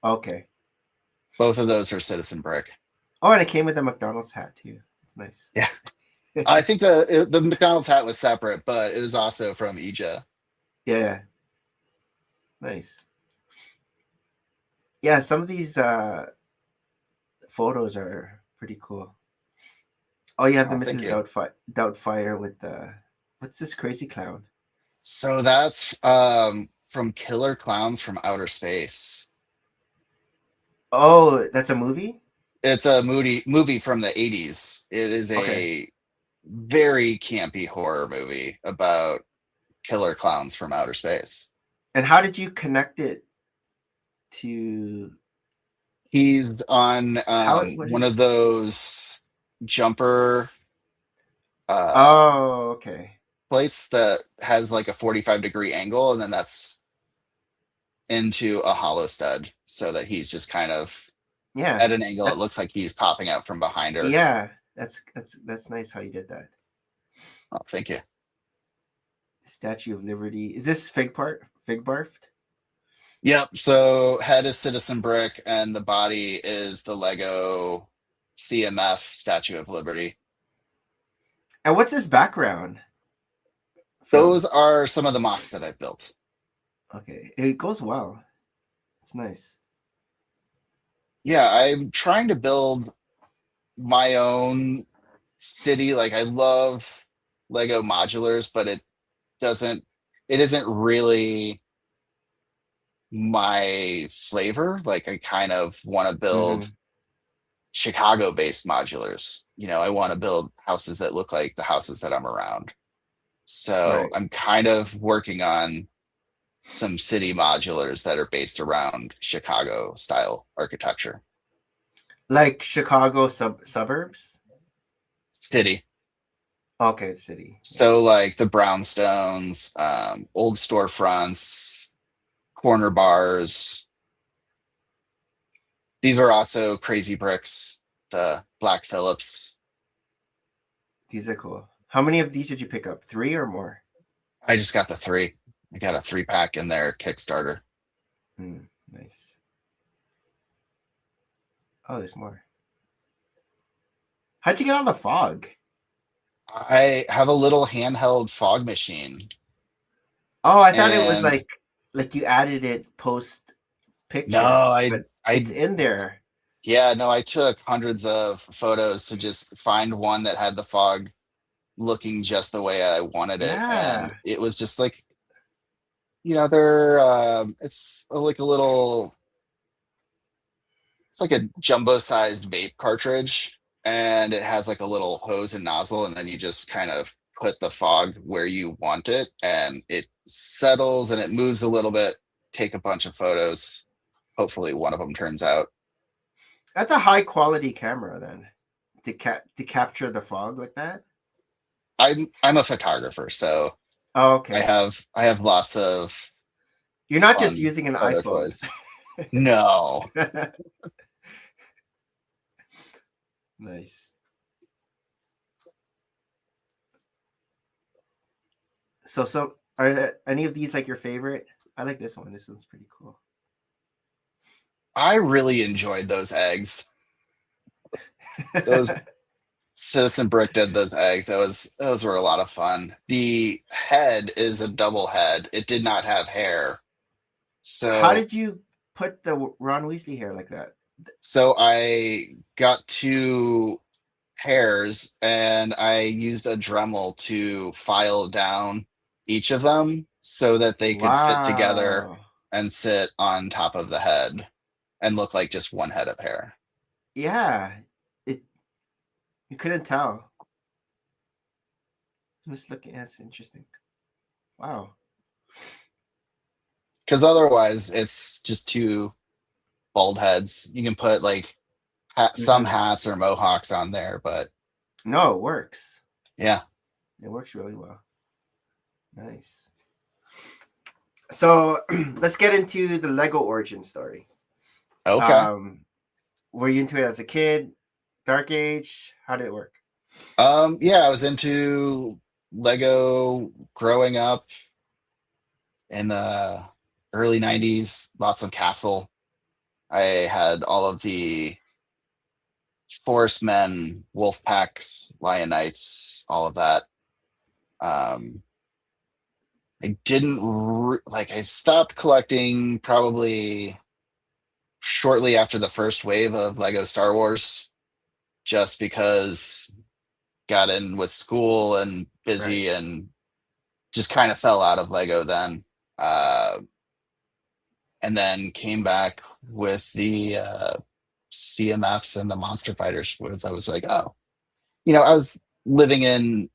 Okay. Both of those are Citizen Brick. Oh, and it came with a McDonald's hat too. It's nice. Yeah. I think the McDonald's hat was separate, but it was also from Ija. Yeah. Nice. Yeah, some of these photos are pretty cool. Oh, you have the Mrs. Doubtfire with the... What's this crazy clown? So that's from Killer Clowns from Outer Space. Oh, that's a movie? It's a movie from the 80s. It is a very campy horror movie about killer clowns from outer space. And how did you connect it to... He's on one of those jumper plates that has like a 45-degree angle, and then that's into a hollow stud so that he's just kind of at an angle. It looks like he's popping out from behind her. Yeah, that's nice how you did that. Oh, thank you. Statue of Liberty. Is this fig barfed? Yep. So head is Citizen Brick, and the body is the Lego CMF Statue of Liberty. And what's this background? Those are some of the mocks that I've built. Okay, it goes well. It's nice. Yeah, I'm trying to build my own city. Like I love Lego modulars, but doesn't it isn't really my flavor. Like I kind of want to build Hmm. Chicago-based modulars. I want to build houses that look like the houses that I'm around. So Right. I'm kind of working on some city modulars that are based around Chicago style architecture. Like Chicago suburbs. City. Okay, city. Yeah. So like the brownstones, old storefronts, corner bars. These are also crazy bricks, the Black Phillips. These are cool. How many of these did you pick up? 3 or more? I just got the three. I got a 3-pack in there, Kickstarter. Nice. Oh, there's more. How'd you get all the fog? I have a little handheld fog machine. Oh, I thought it was And like you added it post no, picture, but it's in there. yeah, no, I took hundreds of photos to just find one that had the fog looking just the way I wanted it. And Yeah. it was just like, it's like a little, it's like a jumbo-sized vape cartridge, and it has like a little hose and nozzle, and then you just kind of put the fog where you want it, and it settles and it moves a little bit. Take a bunch of photos. Hopefully, one of them turns out. That's a high quality camera then. To capture the fog like that. I'm a photographer, so Oh, I okay. have lots of You're not just fun using an photo iPhone. toys. No, Nice. So are any of these like your favorite? I like this one. This one's pretty cool. I really enjoyed those eggs. Those Citizen Brick did those eggs. Those were a lot of fun. The head is a double head. It did not have hair. How So did you put the Ron Weasley hair like that? so I got 2 hairs and I used a Dremel to file down each of them so that they could fit together Wow. and sit on top of the head and look like just one head of hair. Yeah. It you couldn't tell. I'm just looking. That's interesting. Wow. Because otherwise, it's just 2 bald heads. You can put like some Mhm. hats or mohawks on there, but No, it works. yeah. It works really well. Nice. So let's get into the Lego origin story. Okay. Were you into it as a kid? Dark Age? How did it work? Yeah, I was into Lego growing up in the early 90s, lots of Castle. I had all of the Forest Men, Wolf Packs, Lion Knights, all of that. Um, I didn't like, I stopped collecting probably shortly after the first wave of Lego Star Wars, just because got in with school and Right. busy and just kind of fell out of Lego then. Uh, and then came back with the CMFs and the Monster Fighters was I was like, oh, I was living in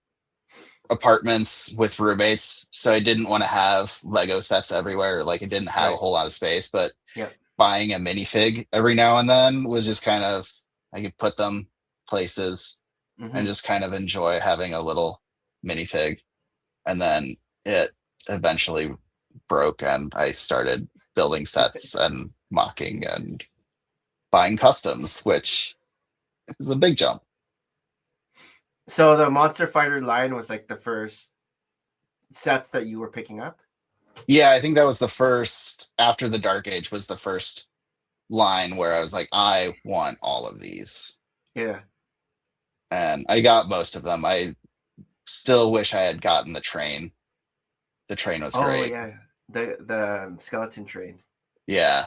apartments with roommates, so I didn't want to have Lego sets everywhere. Like I didn't have a Right. whole lot of space, but Yep. buying a minifig every now and then was just kind of I could put them places and Hmm. just kind of enjoy having a little minifig. And then it eventually broke and I started building sets and mocking and buying customs, which is a big jump. So the Monster Fighter line was like the first sets that you were picking up? Yeah, I think that was the first, after the Dark Age was the first line where I was like, I want all of these. Yeah. And I got most of them. I still wish I had gotten the train. The train was Oh great. yeah. The skeleton train. Yeah.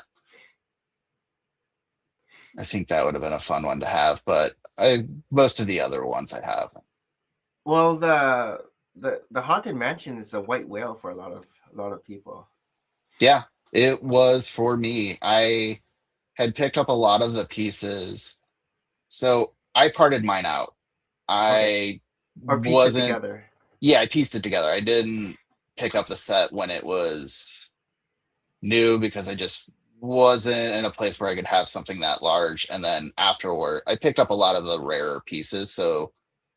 I think that would have been a fun one to have, but most of the other ones I have. Well, the Haunted Mansion is a white whale for a lot of people. Yeah, it was for me. I had picked up a lot of the pieces. So I parted mine out. Okay. I Or pieced it wasn't, together. yeah, I pieced it together. I didn't pick up the set when it was new because I just wasn't in a place where I could have something that large. And then afterward, I picked up a lot of the rarer pieces. So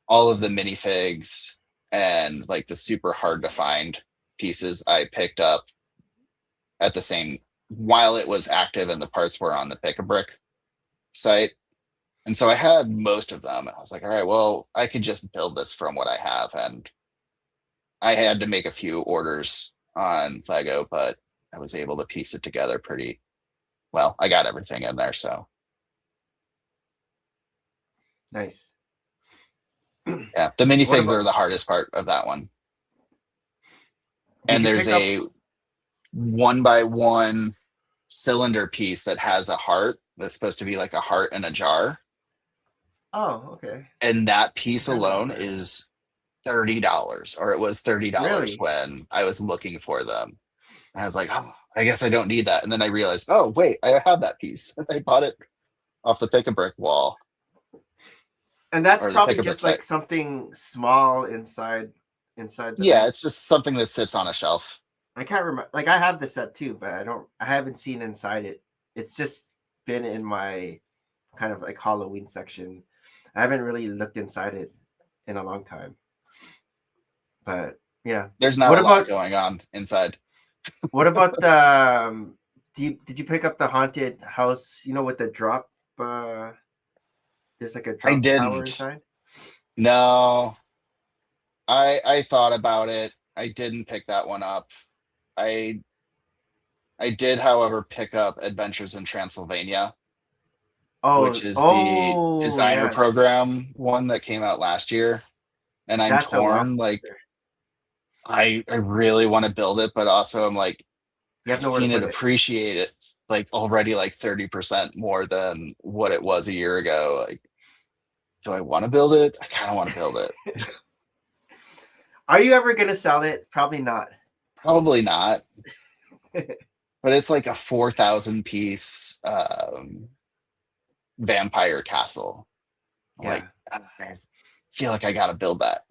all of the minifigs and like the super hard to find pieces I picked up at the same while it was active and the parts were on the Pick-a-Brick site. And so I had most of them. And I was like, all right, well, I could just build this from what I have. And I had to make a few orders on Lego, but I was able to piece it together pretty well. I got everything in there. So Nice. yeah, the What minifigs about are the hardest part of that one. did And you there's pick up? a 1x1 cylinder piece that has a heart that's supposed to be like a heart in a jar. Oh, okay. And that piece I remember. alone is $30, or it was $30 Really? when I was looking for them. And I was like, oh, I guess I don't need that. And then I realized, oh, wait, I have that piece. I bought it off the Pick-a-Brick wall And that's or the probably Pick-a-Brick just like site. something small inside the Yeah, thing. it's just something that sits on a shelf. I can't remember. Like I have the set too, but I haven't seen inside it. It's just been in my kind of like Halloween section. I haven't really looked inside it in a long time. But yeah. There's not What a lot about going on inside. what about the did you pick up the haunted house, with the drop there's like a I drop tower didn't. inside? No, I thought about it. I didn't pick that one up. I did, however, pick up Adventures in Transylvania, which is the Oh designer yes. program one that came out last year. And I'm That's a wow. torn. Like, I really want to build it, but also I'm like, You have I've nowhere to seen it put it. appreciate it like already like 30% more than what it was a year ago. Like, do I want to build it? I kind of want to build it. Are you ever gonna sell it? Probably not. Probably not. But it's like a 4,000 piece vampire castle. I'm Yeah. like, I feel like I gotta build that.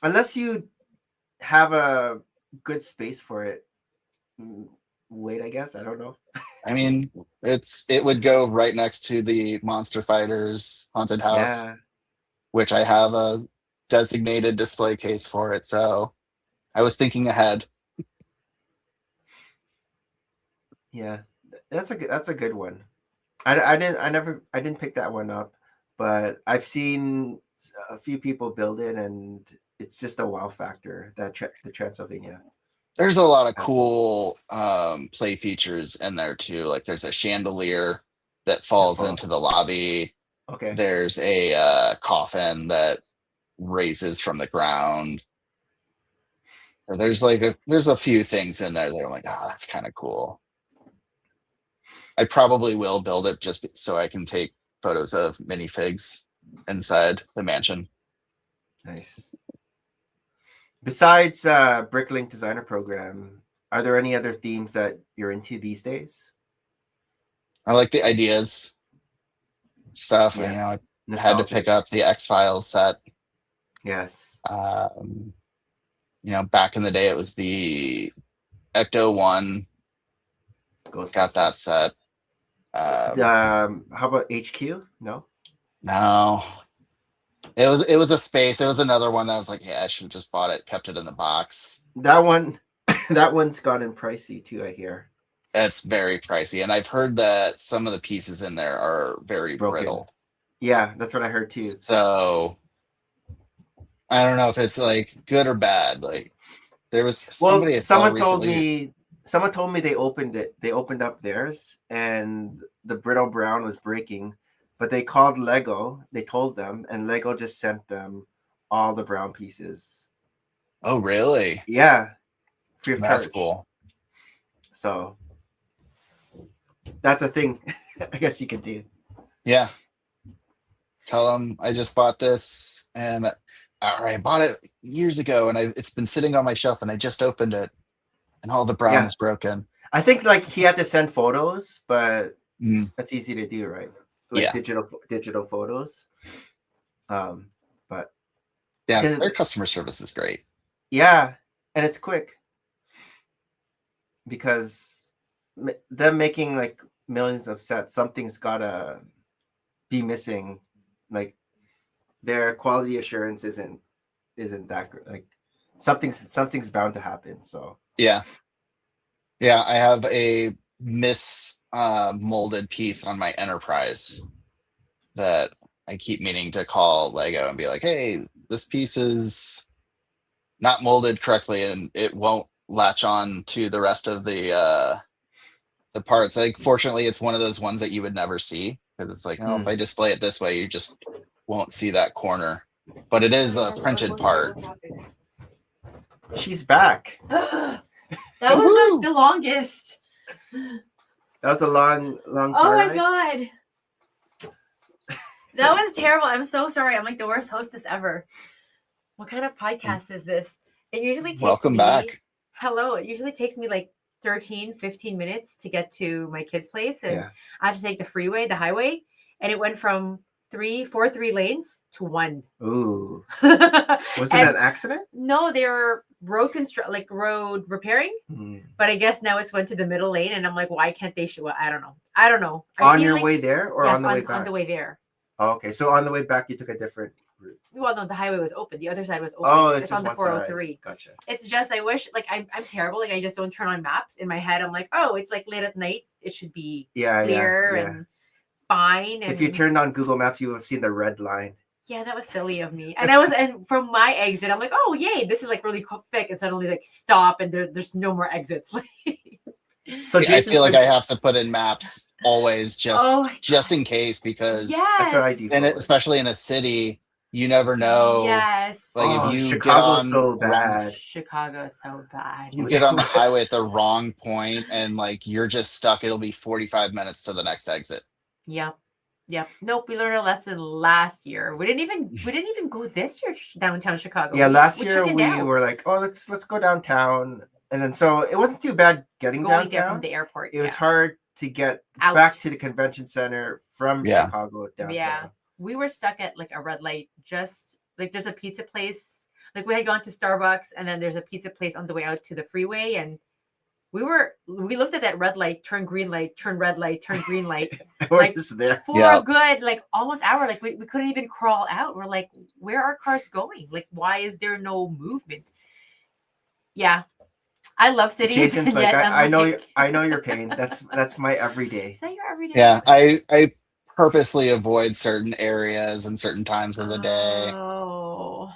Unless you have a good space for it. Wait, I guess. I don't know. I mean, it would go right next to the Monster Fighters haunted house, Yeah. which I have a designated display case for it. So I was thinking ahead. Yeah. That's a good one. I didn't pick that one up, but I've seen a few people build it, and it's just a wow factor. The Transylvania. There's a lot of cool play features in there too. Like there's a chandelier that falls into the lobby. Okay. There's a coffin that raises from the ground. There's there's a few things in there that are like, oh, that's kind of cool. I probably will build it just so I can take photos of minifigs inside the mansion. Nice. Besides Bricklink Designer Program, are there any other themes that you're into these days? I like the ideas stuff. Yeah. I had to pick up the X-Files set. Yes. Back in the day, it was the Ecto 1. Got that set. How about HQ? No. No. It was a space. It was another one that I was like, yeah, I should have just bought it, kept it in the box. That one's gotten pricey too, I hear. It's very pricey. And I've heard that some of the pieces in there are very brittle. Yeah, that's what I heard too. So I don't know if it's like good or bad. Like there was somebody someone told me they opened up theirs and the brittle brown was breaking, but they called Lego, they told them, and Lego just sent them all the brown pieces. Oh really? Yeah. Free of charge. That's cool. So that's a thing. I guess you could do. Yeah. Tell them I just bought this, and I bought it years ago, and it's been sitting on my shelf, and I just opened it, and all the brown is broken. I think like he had to send photos, but Mm. that's easy to do, right? Like Yeah. digital photos. But Yeah, their customer service is great. yeah, and it's quick because them making like millions of sets, something's gotta be missing. Like their quality assurance isn't that good. Like something's bound to happen. So Yeah. I have a molded piece on my Enterprise that I keep meaning to call Lego and be like, hey, this piece is not molded correctly and it won't latch on to the rest of the parts. Like, fortunately, it's one of those ones that you would never see because it's like, oh, if I display it this way, you just won't see that corner. But it is a printed part. she's back. That was like the longest. That was a long Oh car my ride. god. That was terrible. I'm so sorry. I'm like the worst hostess ever. What kind of podcast is this? It usually takes Welcome me, back. Hello. It usually takes me like 13-15 minutes to get to my kid's place. And I have to take the freeway, the highway. And it went from 3 lanes to 1. Ooh. Was it an accident? No, they're road repairing. But I guess now it's went to the middle lane. And I'm like, why can't they show? I don't know. On your way there or on the way back? On the way there. Oh, okay. So on the way back, you took a different route. Well, no, the highway was open. The other side was open. Oh, it's on the 403. Side. Gotcha. It's just I wish I'm terrible. Like I just don't turn on maps. In my head, I'm like, oh, it's like late at night. It should be clear and fine. And if you turned on Google Maps, you would have seen the red line. Yeah, that was silly of me. And and from my exit, I'm like, oh yay, this is like really quick. And suddenly like stop and there's no more exits. So I feel like I have to put in maps always just in case, because that's what I do. And especially in a city, you never know. Yes. Like if you Chicago's so bad. Chicago's so bad. You get on the highway at the wrong point and like you're just stuck. It'll be 45 minutes to the next exit. Yep. Nope. We learned a lesson last year. We didn't even go this year downtown Chicago. Yeah, last year we were like, oh, let's go downtown. And then so it wasn't too bad going downtown from the airport. It was hard to get back to the convention center from Chicago downtown. Yeah. We were stuck at like a red light, just like there's a pizza place. Like we had gone to Starbucks and then there's a pizza place on the way out to the freeway. And we looked at that red light, turn green light, turn red light, turn green light. We're just there for a good like almost hour. Like we couldn't even crawl out. We're like, where are cars going? Like, why is there no movement? Yeah. I love cities. Jason's like, I know your pain. That's my everyday. Is that your everyday? Yeah, I purposely avoid certain areas and certain times of the day. Oh.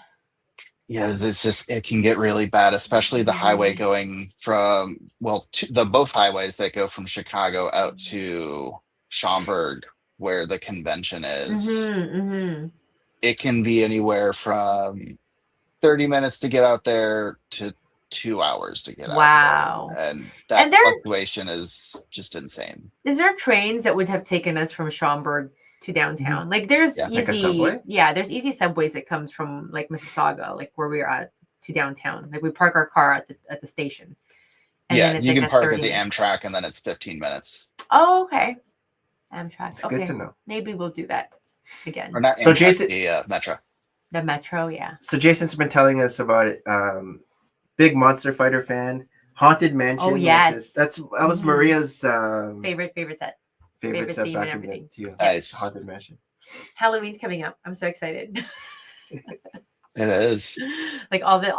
Yes, it can get really bad, especially the highway going from both highways that go from Chicago out to Schaumburg, where the convention is. It can be anywhere from 30 minutes to get out there to 2 hours to get out. Wow. And that fluctuation is just insane. Is there trains that would have taken us from Schaumburg to downtown? Like there's there's easy subways that comes from like Mississauga, like where we are at, to downtown. Like we park our car at the station. And then it's you like can park at the Amtrak and then it's 15 minutes. Oh, okay. Amtrak. It's good to know. Maybe we'll do that again. Or not Amtrak, so Jason, the Metro. The Metro, yeah. So Jason's been telling us about it. Big Monster Fighter fan. Haunted Mansion. Oh yes, that was Maria's favorite set. Favorite set theme back and in everything. Too. Nice. Haunted Mansion. Halloween's coming up. I'm so excited. It is. Like all the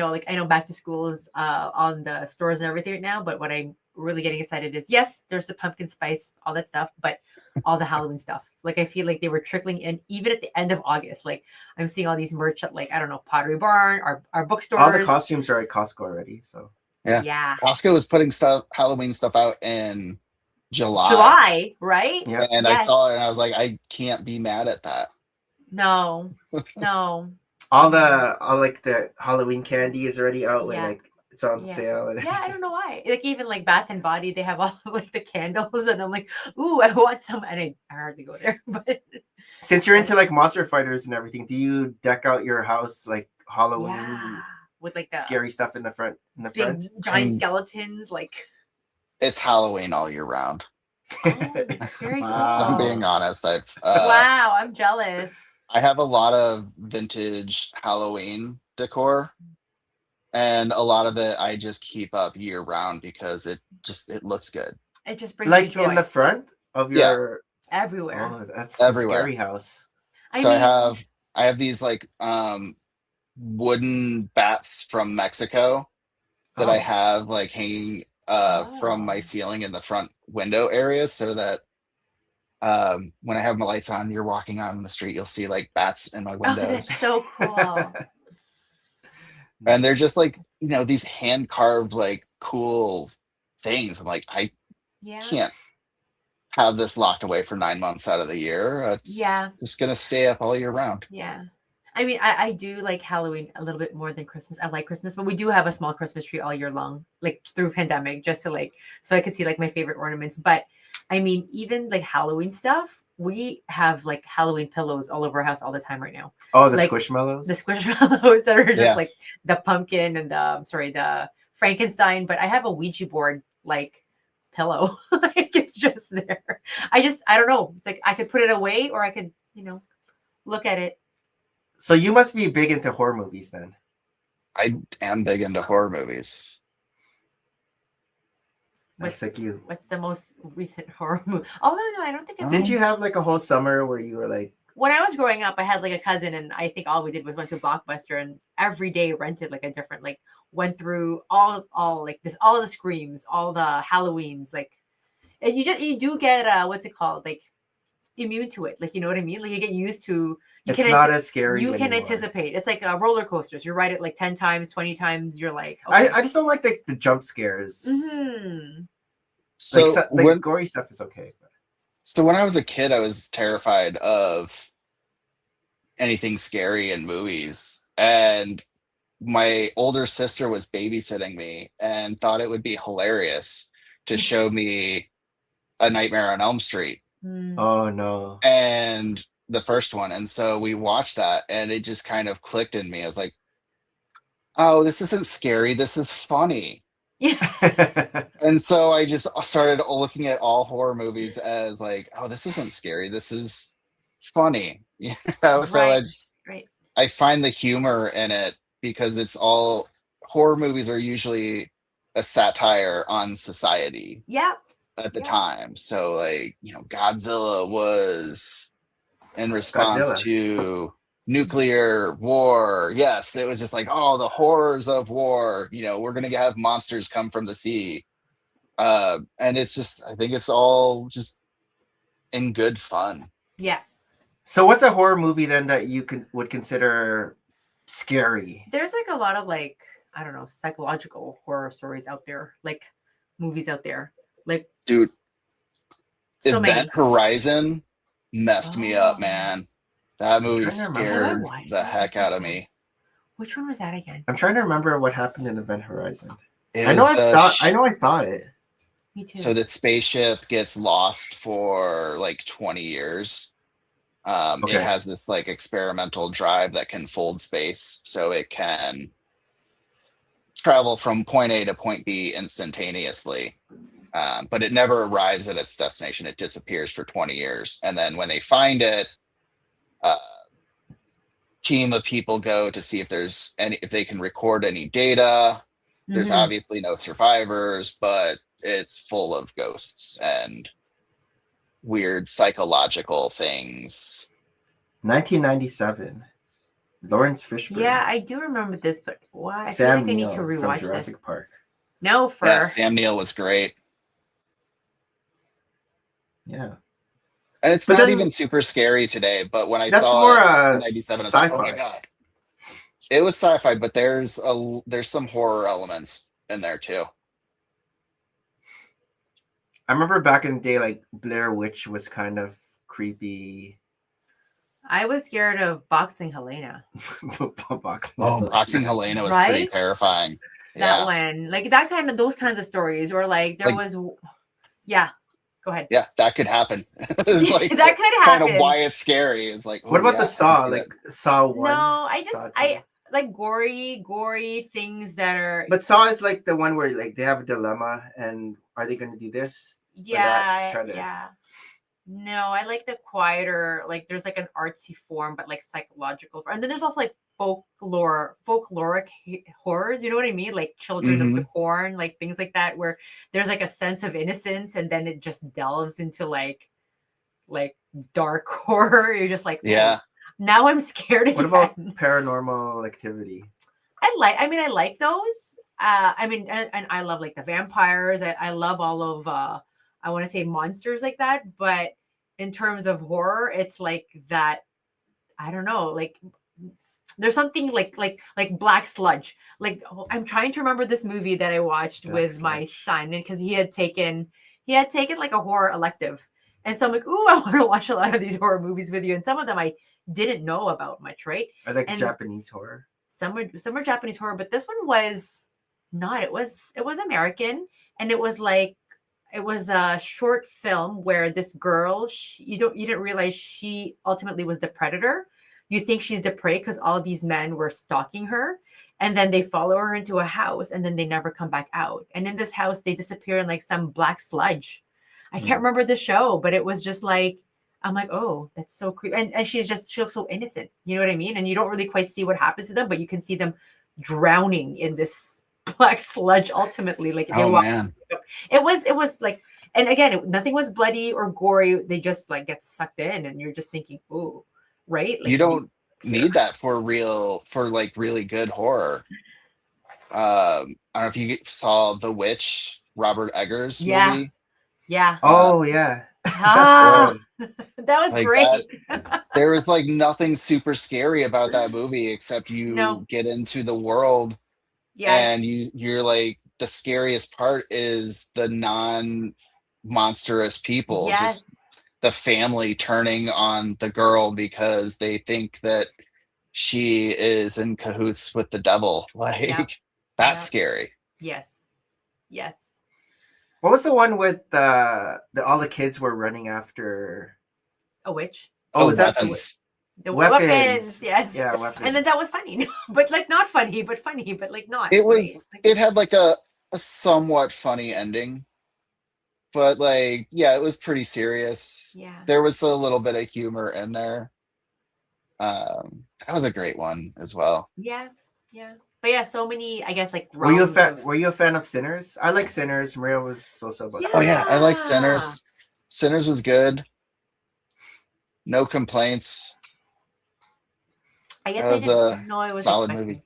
like I know back to school is on the stores and everything right now, but what I'm really getting excited is yes, there's the pumpkin spice, all that stuff, but all the Halloween stuff. Like I feel like they were trickling in even at the end of August. Like I'm seeing all these merch at like I don't know, Pottery Barn, our bookstores. All the costumes are at Costco already, so yeah. Costco is putting Halloween stuff out in July, right? Yeah. And I saw it and I was like, I can't be mad at that. No. all the Halloween candy is already out with like It's on Yeah. sale. And Yeah, I don't know why. Like even like Bath and Body, they have all like the candles, and I'm like, ooh, I want some, and I hardly go there. But Since you're into like monster fighters and everything, do you deck out your house like Halloween yeah, with like the scary stuff in the front? big giant Mm. skeletons, like It's Halloween all year round. oh, very Wow. I'm being cool. honest. Wow, I'm jealous. I have a lot of vintage Halloween decor, and a lot of it I just keep up year round because it looks good. It just brings you Like joy in the front of Yeah. your everywhere. oh, that's a Everywhere. scary house. I So mean, I have these like wooden bats from Mexico that I Oh. have like hanging from my Oh. ceiling in the front window area, so that when I have my lights on, you're walking on the street, you'll see like bats in my oh, windows. that's so cool. And they're Nice. just like, these hand carved like cool things. I'm like, I Yeah. can't have this locked away for 9 months out of the year. It's Yeah. just gonna stay up all year round. Yeah. I mean, I do like Halloween a little bit more than Christmas. I like Christmas, but we do have a small Christmas tree all year long, like through pandemic, just to like, so I could see like my favorite ornaments. But I mean, even like Halloween stuff, we have like Halloween pillows all over our house all the time right now. Oh, the like, Squishmallows. The Squishmallows that are just Yeah. like the pumpkin and the Frankenstein. But I have a Ouija board like pillow. Like it's just there. I don't know. It's like I could put it away or I could, look at it. So you must be big into horror movies then. I am big into horror movies. That's like you. What's the most recent horror movie? Oh no, I don't think I've Didn't seen. you have like a whole summer where you were like, When I was growing up, I had like a cousin, and I think all we did was went to Blockbuster and every day rented like a different, like went through all like this, all the Screams, all the Halloweens, like, and you do get what's it called, like immune to it, like you know what I mean, like you get used to. it's not as scary. You can anymore. anticipate. It's like roller coasters. You ride it like 10 times, 20 times. You're like, okay. I just don't like the jump scares. Mm-hmm. So like gory stuff is okay. So when I was a kid, I was terrified of anything scary in movies. And my older sister was babysitting me and thought it would be hilarious to show me A Nightmare on Elm Street. Oh no. And the first one. And so we watched that and it just kind of clicked in me. I was like, oh, this isn't scary. This is funny. Yeah. And so I just started looking at all horror movies as like, oh, this isn't scary. This is funny. So I find the humor in it because it's all horror movies are usually a satire on society. Yeah. At the time. So like, Godzilla was in response to nuclear war. Yes, it was just like, oh, the horrors of war. We're going to have monsters come from the sea. And it's just, I think it's all just in good fun. Yeah. So what's a horror movie then that you would consider scary? There's like a lot of like, I don't know, psychological horror stories out there, like movies out there. Like, dude, so Event Horizon messed me up, Oh. man. That movie scared watched the that? heck out of me. Which one was that again? I'm trying to remember what happened in Event Horizon. It I know was I saw it. Me too. So the spaceship gets lost for like 20 years. Okay. It has this like experimental drive that can fold space, so it can travel from point A to point B instantaneously. But it never arrives at its destination. It disappears for 20 years. And then when they find it, team of people go to see if they can record any data. There's Mhm. obviously no survivors, but it's full of ghosts and weird psychological things. 1997. Lawrence Fishburne. Yeah, I do remember this, but why? I feel Sam like I need Neill to from rewatch Jurassic this. Park. No, for Yeah, Sam Neill was great. Yeah. And it's But not then- even super scary today, but when I That's saw more it in 97, I was like, oh my sci-fi. God. It was sci-fi, but there's some horror elements in there too. I remember back in the day, like Blair Witch was kind of creepy. I was scared of Boxing Helena. Boxing. Boxing Helena was pretty Right? terrifying. That one, like that kind of those kinds of stories, or like there was, yeah. Go ahead. Yeah, that could happen. It's like that could kind of happen. why it's scary. It's like, What oh, about yeah, the I can Saw? see Like that. Saw 1? No, Saw 2? I like gory things that are. But Saw is like the one where like they have a dilemma, and are they going to do this or that to try to? Yeah. No, I like the quieter, like there's like an artsy form, but like psychological. And then there's also like folkloric horrors. You know what I mean? Like Children of the Corn, like things like that, where there's like a sense of innocence, and then it just delves into like dark horror. You're just like, Yeah. Now I'm scared again. What about Paranormal Activity? I like those. And I love like the vampires. I love all of I want to say monsters like that, but in terms of horror, it's like that. I don't know, like there's something like Black Sludge. Like I'm trying to remember this movie that I watched with my son, and because he had taken like a horror elective, and so I'm like, ooh, I want to watch a lot of these horror movies with you, and some of them I didn't know about much, right? I like Japanese horror. Some were Japanese horror, but this one was not. It was American, and it was a short film where this girl, you didn't realize she ultimately was the predator. You think she's the prey because all these men were stalking her, and then they follow her into a house, and then they never come back out. And in this house, they disappear in like some black sludge. I can't remember the show, but it was just like, I'm like, oh, that's so creepy. And she looks so innocent. You know what I mean? And you don't really quite see what happens to them, but you can see them drowning in this black sludge ultimately. Like man. It was like, and again, nothing was bloody or gory. They just like get sucked in, and you're just thinking, ooh, right? Like, You don't need that for like really good horror. I don't know if you saw The Witch, Robert Eggers movie. Yeah. Oh yeah. That was like great. There was like nothing super scary about that movie except you get into the world, and you're like, the scariest part is the non-monstrous people, just the family turning on the girl because they think that she is in cahoots with the devil. Like that's scary. Yes. What was the one with all the kids were running after a witch? Oh, was that Weapons? The weapons, yes. Yeah, weapons. And then that was funny, but like not funny, but funny, but like not. It was. Right? Like, it had like a somewhat funny ending, but like, yeah, it was pretty serious. Yeah. There was a little bit of humor in there. That was a great one as well. Yeah. But yeah, so many, I guess, like. Were you a fan of Sinners? I like Sinners. Maria was so about. Oh yeah, I like Sinners. Sinners was good. No complaints. I guess That was a solid expecting. movie.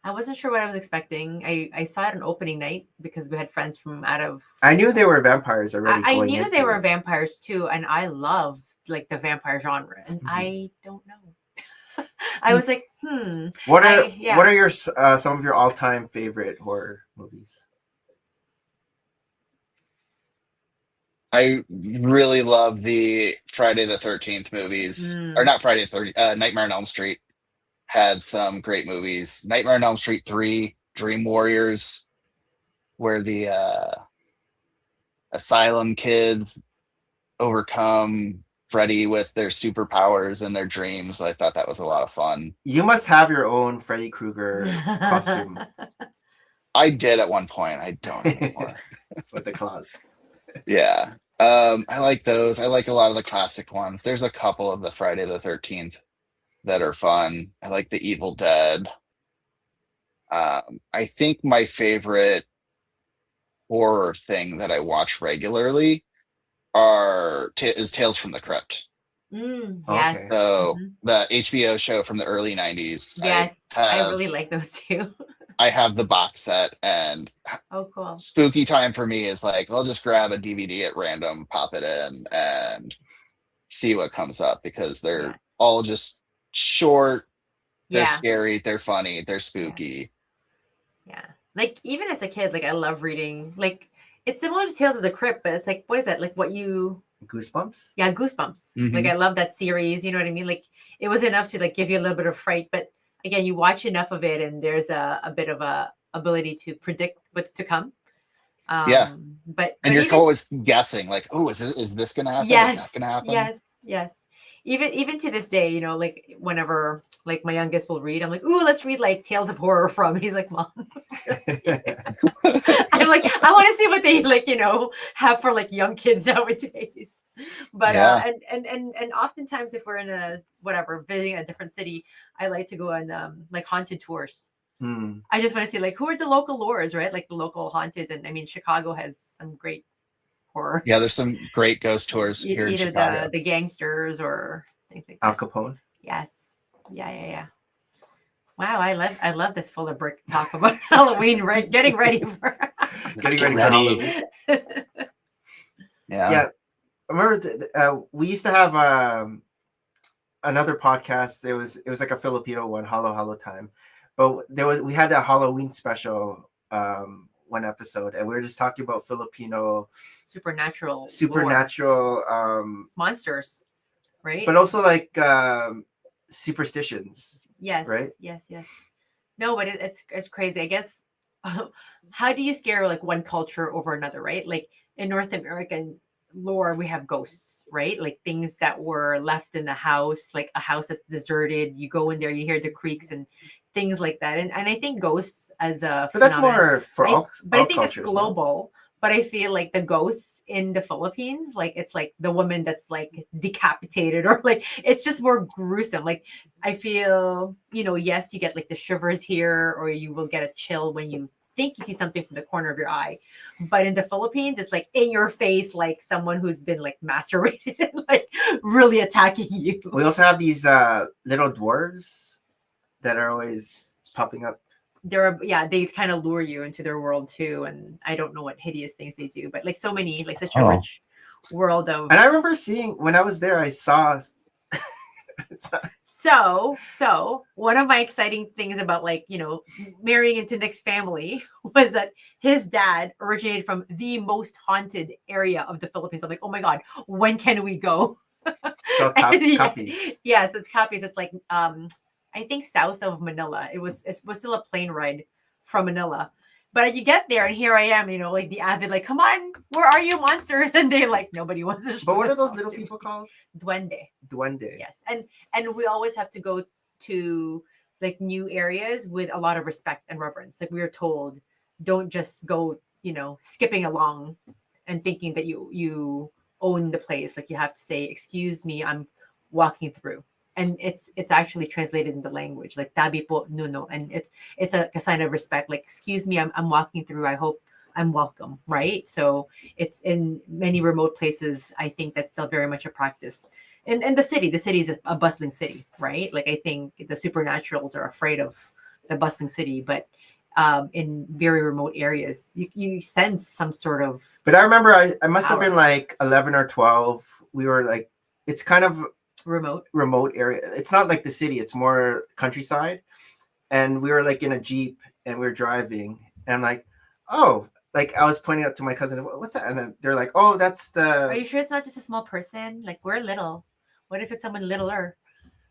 I wasn't sure what I was expecting. I saw it on opening night because we had friends from out of. I knew they were vampires already. I knew they were vampires too, and I love like the vampire genre, and I don't know. I was like, What are your some of your all-time favorite horror movies? I really love the Friday the 13th movies, or not Friday the 13th. Nightmare on Elm Street had some great movies. Nightmare on Elm Street 3, Dream Warriors, where the asylum kids overcome Freddy with their superpowers and their dreams. I thought that was a lot of fun. You must have your own Freddy Krueger costume. I did at one point. I don't anymore. With the claws. Yeah. I like those. I like a lot of the classic ones. There's a couple of the Friday the 13th that are fun. I like the Evil Dead. I think my favorite horror thing that I watch regularly is Tales from the Crypt. Yes. Okay. So the HBO show from the early 90s. Yes, I really like those too. I have the box set, and cool. Spooky time for me is like, I'll just grab a DVD at random, pop it in, and see what comes up, because they're all just short. They're scary. They're funny. They're spooky. Yeah. Like even as a kid, like I love reading. Like it's similar to Tales of the Crypt, but it's like, what is that? Like what you Goosebumps? Yeah, Goosebumps. Mhm. Like I love that series. You know what I mean? Like it was enough to like give you a little bit of fright, but again, you watch enough of it, and there's a bit of a ability to predict what's to come. Yeah. But And you're even, always guessing, like, oh, is this gonna happen? Is yes, that gonna happen? yes. Even to this day, like whenever like my youngest will read, I'm like, ooh, let's read like Tales of Horror from. He's like, Mom. I'm like, I want to see what they like, have for like young kids nowadays. But Yeah. and oftentimes if we're in a whatever visiting a different city, I like to go on like haunted tours. I just want to see like who are the local lores, right? Like the local haunted, and I mean Chicago has some great horror. Yeah, there's some great ghost tours here in Either Chicago. the gangsters or things like Al that. Capone. Yes. Yeah. Wow, I love this full of brick talk about Halloween, right? Getting ready for Getting Get ready for ready. Halloween. Yeah. Yeah. I remember we used to have another podcast. It was like a Filipino one, Halo Time. But we had a Halloween special one episode, and we were just talking about Filipino supernatural monsters, right? but also like superstitions. Yes. Right? Yes. No, but it's crazy. I guess how do you scare like one culture over another, right? Like in North American lore, we have ghosts, right? Like things that were left in the house, like a house that's deserted. You go in there, you hear the creaks and things like that. And I think ghosts as a But that's more for all but I think cultures, it's global. But I feel like the ghosts in the Philippines, like it's like the woman that's like decapitated, or like it's just more gruesome. Like I feel, yes, you get like the shivers here, or you will get a chill when you think you see something from the corner of your eye. But in the Philippines, it's like in your face, like someone who's been like macerated, like really attacking you. We also have these little dwarves that are always popping up. They kind of lure you into their world too, and I don't know what hideous things they do, but like so many, like such a rich world of. And I remember seeing when I was there, I saw. So one of my exciting things about like marrying into Nick's family was that his dad originated from the most haunted area of the Philippines. I'm like, oh my god, when can we go? So Capiz. Yes, it's Capiz. It's like I think south of Manila. It was still a plane ride from Manila. But you get there and here I am, like the avid, like, come on, where are you monsters? And they like, nobody wants to show. But what are those little people called? Duende. Yes. And we always have to go to like new areas with a lot of respect and reverence. Like we are told, don't just go, skipping along and thinking that you own the place. Like you have to say, excuse me, I'm walking through. And it's actually translated in the language, like tabi po nuno, and it's a sign of respect. Like, excuse me, I'm walking through. I hope I'm welcome, right? So it's in many remote places. I think that's still very much a practice. And the city is a bustling city, right? Like I think the supernaturals are afraid of the bustling city, but in very remote areas, you sense some sort of. But I remember I must have been like 11 or 12. We were like, it's kind of remote area. It's not like the city, it's more countryside, and we were like in a Jeep and we were driving, and I'm like, oh, like I was pointing out to my cousin, what's that? And then they're like, oh, that's the. Are you sure it's not just a small person? Like we're little. What if it's someone littler?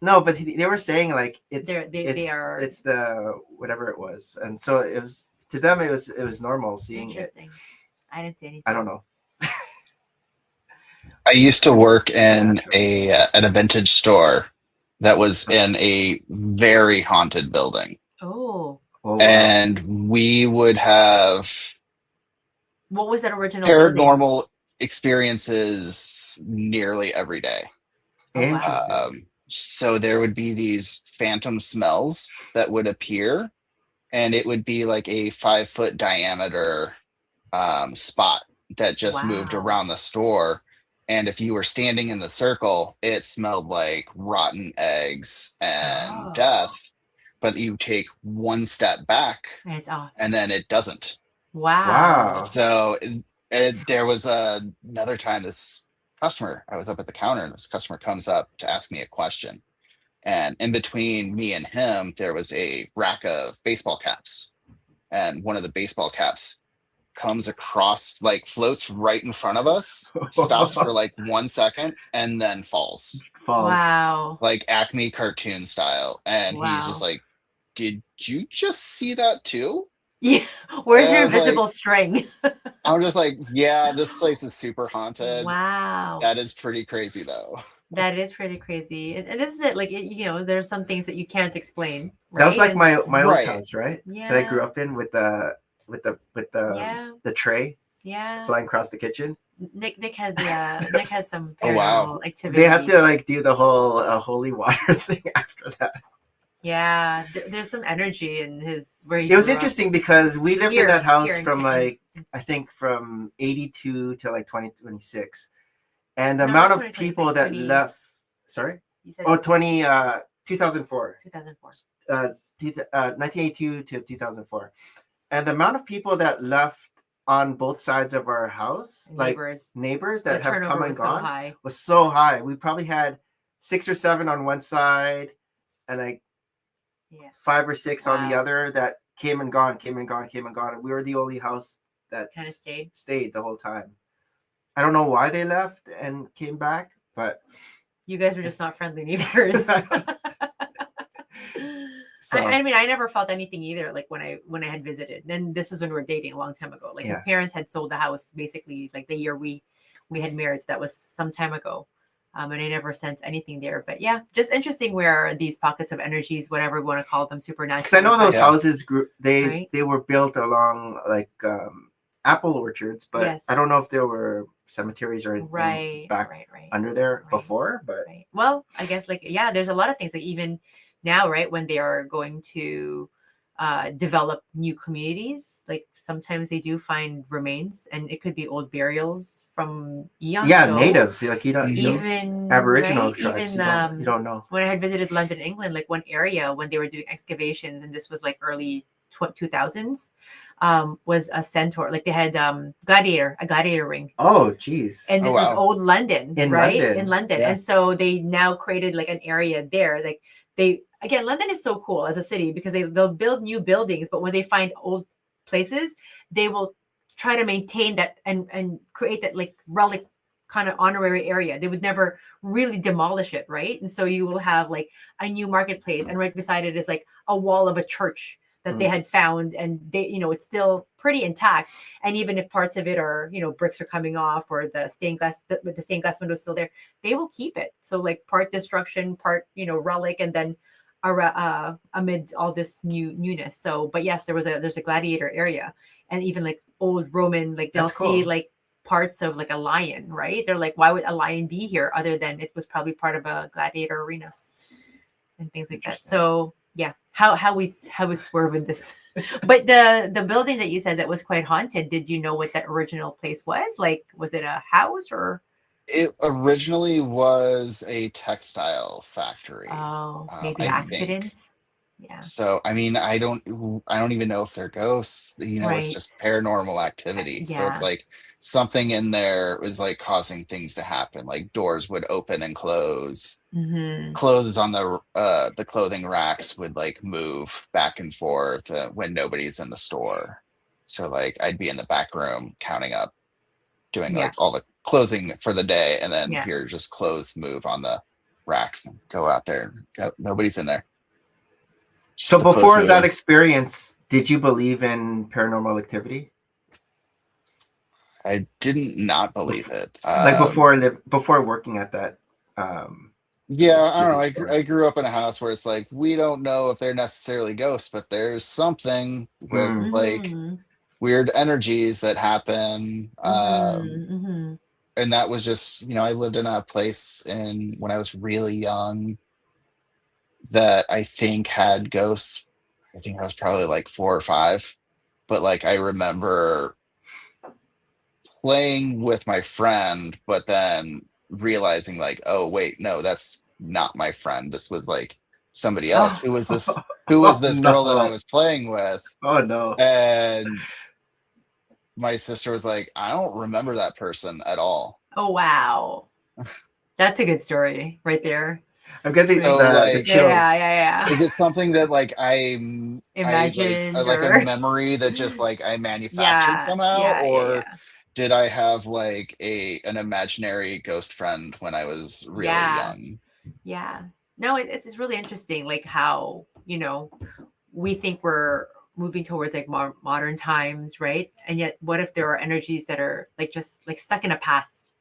No, but they were saying like it's the whatever it was, and so it was to them it was normal seeing it. I didn't see anything. I don't know. I used to work in at a vintage store that was in a very haunted building. Oh. And we would have what was that original paranormal building? Experiences nearly every day. Interesting. So there would be these phantom smells that would appear, and it would be like a 5-foot diameter spot that just moved around the store. And if you were standing in the circle, it smelled like rotten eggs and death. But you take one step back, and it's off, and then it doesn't. Wow. So there was another time this customer, I was up at the counter, and this customer comes up to ask me a question. And in between me and him, there was a rack of baseball caps. And one of the baseball caps comes across, like floats right in front of us, stops for like 1 second, and then falls. Wow. Like Acme cartoon style. And he's just like, did you just see that too? Yeah. Where's And I your was like- invisible string? I'm just like, yeah, this place is super haunted. Wow. That is pretty crazy though. That is pretty crazy. And this is it. Like, there's some things that you can't explain. That was right? like my old Right. house, right? Yeah. That I grew up in with the Yeah. the tray Yeah. flying across the kitchen. Nick has some Oh, wow. paranormal activity. They had to like do the whole holy water thing after that. Yeah, there's some energy in his where he It was grew up. interesting because we lived Here- in that house here in from Canada. like I think from 82 to like 2026, and the No, amount of 2026, people that 20 left. Sorry. You said 2004. 2004. 1982 to 2004, and the amount of people that left on both sides of our house, like neighbors that The have turnover come and was so gone, high. was so high. We probably had 6 or 7 on one side, and like Yeah. 5 or 6 on the Wow. other that came and gone. And we were the only house that Kind of stayed the whole time. I don't know why they left and came back, but You guys were just not friendly neighbors. so I mean, I never felt anything either. Like when I had visited, then this was when we were dating a long time ago. Like his Yeah. parents had sold the house basically like the year we had married. So that was some time ago. And I never sensed anything there. But yeah, just interesting where these pockets of energies, whatever we want to call them, supernatural. because I know those Yeah. houses grew. Right. They were built along like apple orchards, but Yes. I don't know if there were cemeteries or anything Right, back right. under there Right. before. But Right. Well, I guess like yeah, there's a lot of things like even now, right, when they are going to develop new communities, like sometimes they do find remains, and it could be old burials from eons yeah, ago. natives like you don't Even Aboriginal right? tribes. Even You don't know. when I had visited London, England, like one area when they were doing excavations, and this was like early 2000s, was a centaur. Like they had a gladiator ring. Oh, geez. And this Oh, was wow. old London, In right? London. In London. Yeah. And so they now created like an area there. Like again, London is so cool as a city because they'll build new buildings, but when they find old places, they will try to maintain that and create that like relic kind of honorary area. They would never really demolish it, right? And so you will have like a new marketplace, and right beside it is like a wall of a church that they had found, and they, it's still pretty intact. And even if parts of it are, bricks are coming off, or the stained glass window is still there, they will keep it. So like part destruction, part, relic, and then amid all this newness. So, but yes, there's a gladiator area, and even like old Roman, like they'll That's cool. see like parts of like a lion, right? They're like, why would a lion be here other than it was probably part of a gladiator arena and things like that. So yeah, how we swerve in this. But the building that you said that was quite haunted, did you know what that original place was? Like, was it a house or? It originally was a textile factory. Oh, maybe I accident. think. Yeah. So I mean, I don't even know if they're ghosts. It's Right. just paranormal activity. So Yeah. it's like something in there was like causing things to happen. Like doors would open and close. Mm-hmm. Clothes on the clothing racks would like move back and forth when nobody's in the store. So like I'd be in the back room counting up, doing Yeah. like all the closing for the day, and then Yeah. hear just clothes move on the racks and go out there. Nobody's in there. Just So the clothes before that moving. experience, did you believe in paranormal activity? I didn't not believe it. Like before working at that. Yeah, I don't know. Movie store. I grew up in a house where it's like we don't know if they're necessarily ghosts, but there's something with like Mm-hmm. weird energies that happen. Mm-hmm. And that was just, I lived in a place when I was really young that I think had ghosts. I think I was probably like 4 or 5, but like I remember playing with my friend, but then realizing like, oh wait, no, that's not my friend. This was like somebody else. Who was this girl that I was playing with? Oh no. And my sister was like, I don't remember that person at all. Oh wow, that's a good story right there. I'm getting So, the like- chills. Yeah. Is it something that like Imagined like or- a memory that just like I manufactured somehow, or did I have like an imaginary ghost friend when I was really young? Yeah. No, it's really interesting, like how we think we're moving towards like more modern times, right? And yet, what if there are energies that are like just like stuck in a past?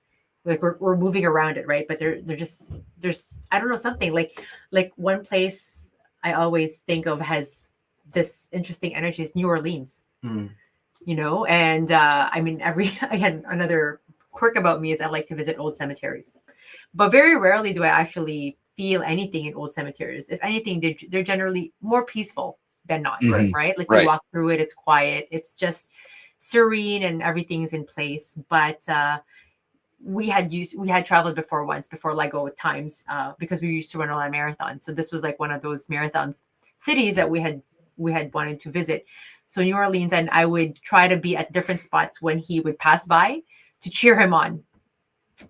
Like we're moving around it, right? But they're just there's I don't know something like one place I always think of has this interesting energy is New Orleans. Mm. You know, and I mean again another quirk about me is I like to visit old cemeteries, but very rarely do I actually feel anything in old cemeteries. If anything, they're generally more peaceful than not, Mhm. right? Like Right. you walk through it, it's quiet, it's just serene, and everything's in place. But we had traveled before once before Lego times because we used to run a lot of marathons. So this was like one of those marathon cities that we had wanted to visit. So New Orleans, and I would try to be at different spots when he would pass by to cheer him on.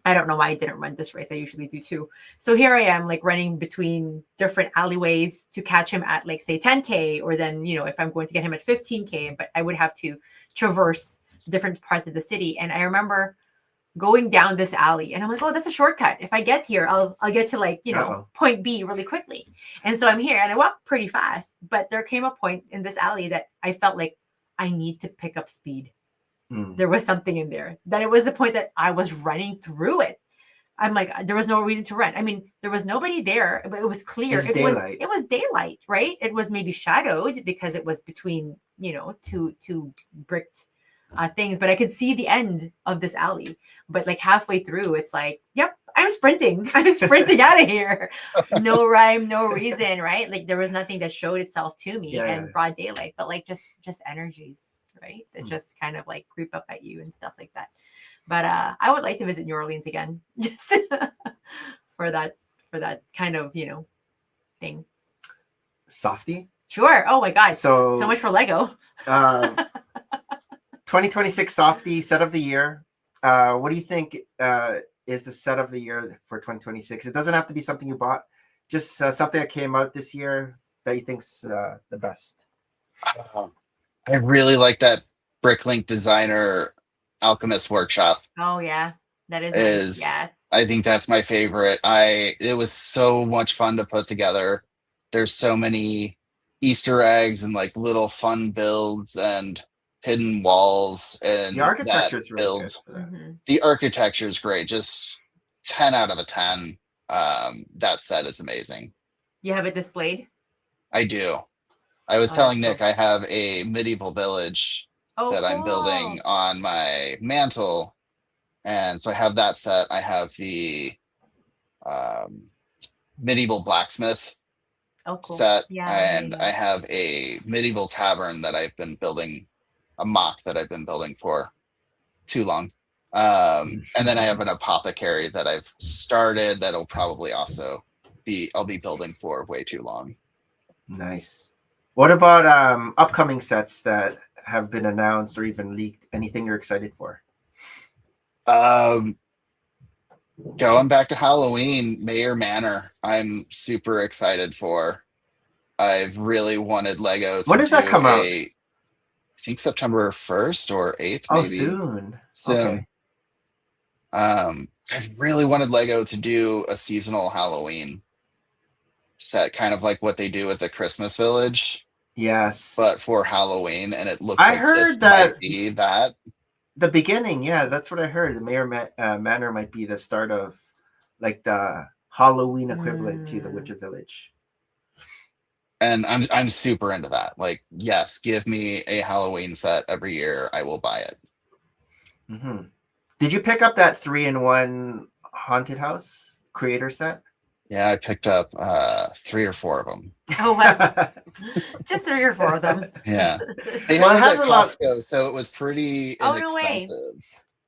I don't know why I didn't run this race. I usually do too. So here I am, like running between different alleyways to catch him at like say 10K, or then if I'm going to get him at 15K, but I would have to traverse different parts of the city. And I remember going down this alley and I'm like, oh, that's a shortcut. If I get here, I'll get to like point B really quickly. And so I'm here and I walk pretty fast, but there came a point in this alley that I felt like I need to pick up speed. There was something in there that it was the point that I was running through it. I'm like, there was no reason to run. I mean, there was nobody there, but it was clear. It was daylight, right? It was maybe shadowed because it was between, two bricked things, but I could see the end of this alley. But like halfway through, it's like, yep, I'm sprinting. I'm sprinting out of here. No rhyme, no reason, right? Like there was nothing that showed itself to me in broad daylight, but like just energies, right? That just kind of like creep up at you and stuff like that. But I would like to visit New Orleans again, just for that kind of thing. Softy. Sure. Oh my God. So much for Lego. 2026 Softy set of the year. What do you think is the set of the year for 2026? It doesn't have to be something you bought, just something that came out this year that you think's the best. I really like that Bricklink Designer Alchemist Workshop. Oh yeah, that is nice. Yeah. I think that's my favorite. It was so much fun to put together. There's so many Easter eggs and like little fun builds and hidden walls, and the architecture is really good for that. Mm-hmm. The architecture is great. Just 10 out of 10. That set is amazing. You have it displayed? I do. I was telling Nick I have a medieval village that I'm building on my mantle, and so I have that set. I have the medieval blacksmith set, and I have a medieval tavern that I've been building, a mock that I've been building for too long. And then I have an apothecary that I've started that'll probably also I'll be building for way too long. Nice. What about upcoming sets that have been announced or even leaked? Anything you're excited for? Going back to Halloween, Mayor Manor, I'm super excited for. I've really wanted Lego to when does that come out? I think September 1st or 8th, maybe. Oh, soon. Okay. I've really wanted Lego to do a seasonal Halloween set, kind of like what they do with the Christmas Village. Yes. But for Halloween, and it looks I like heard this that might be that. The beginning, yeah, that's what I heard. The Mayor Manor might be the start of like the Halloween equivalent to the Winter Village. And I'm super into that. Like, yes, give me a Halloween set every year. I will buy it. Mm-hmm. Did you pick up that 3-in-1 haunted house creator set? Yeah, I picked up 3 or 4 of them. Oh, wow. Just 3 or 4 of them. Yeah. They had it at Costco, so it was pretty inexpensive. No way.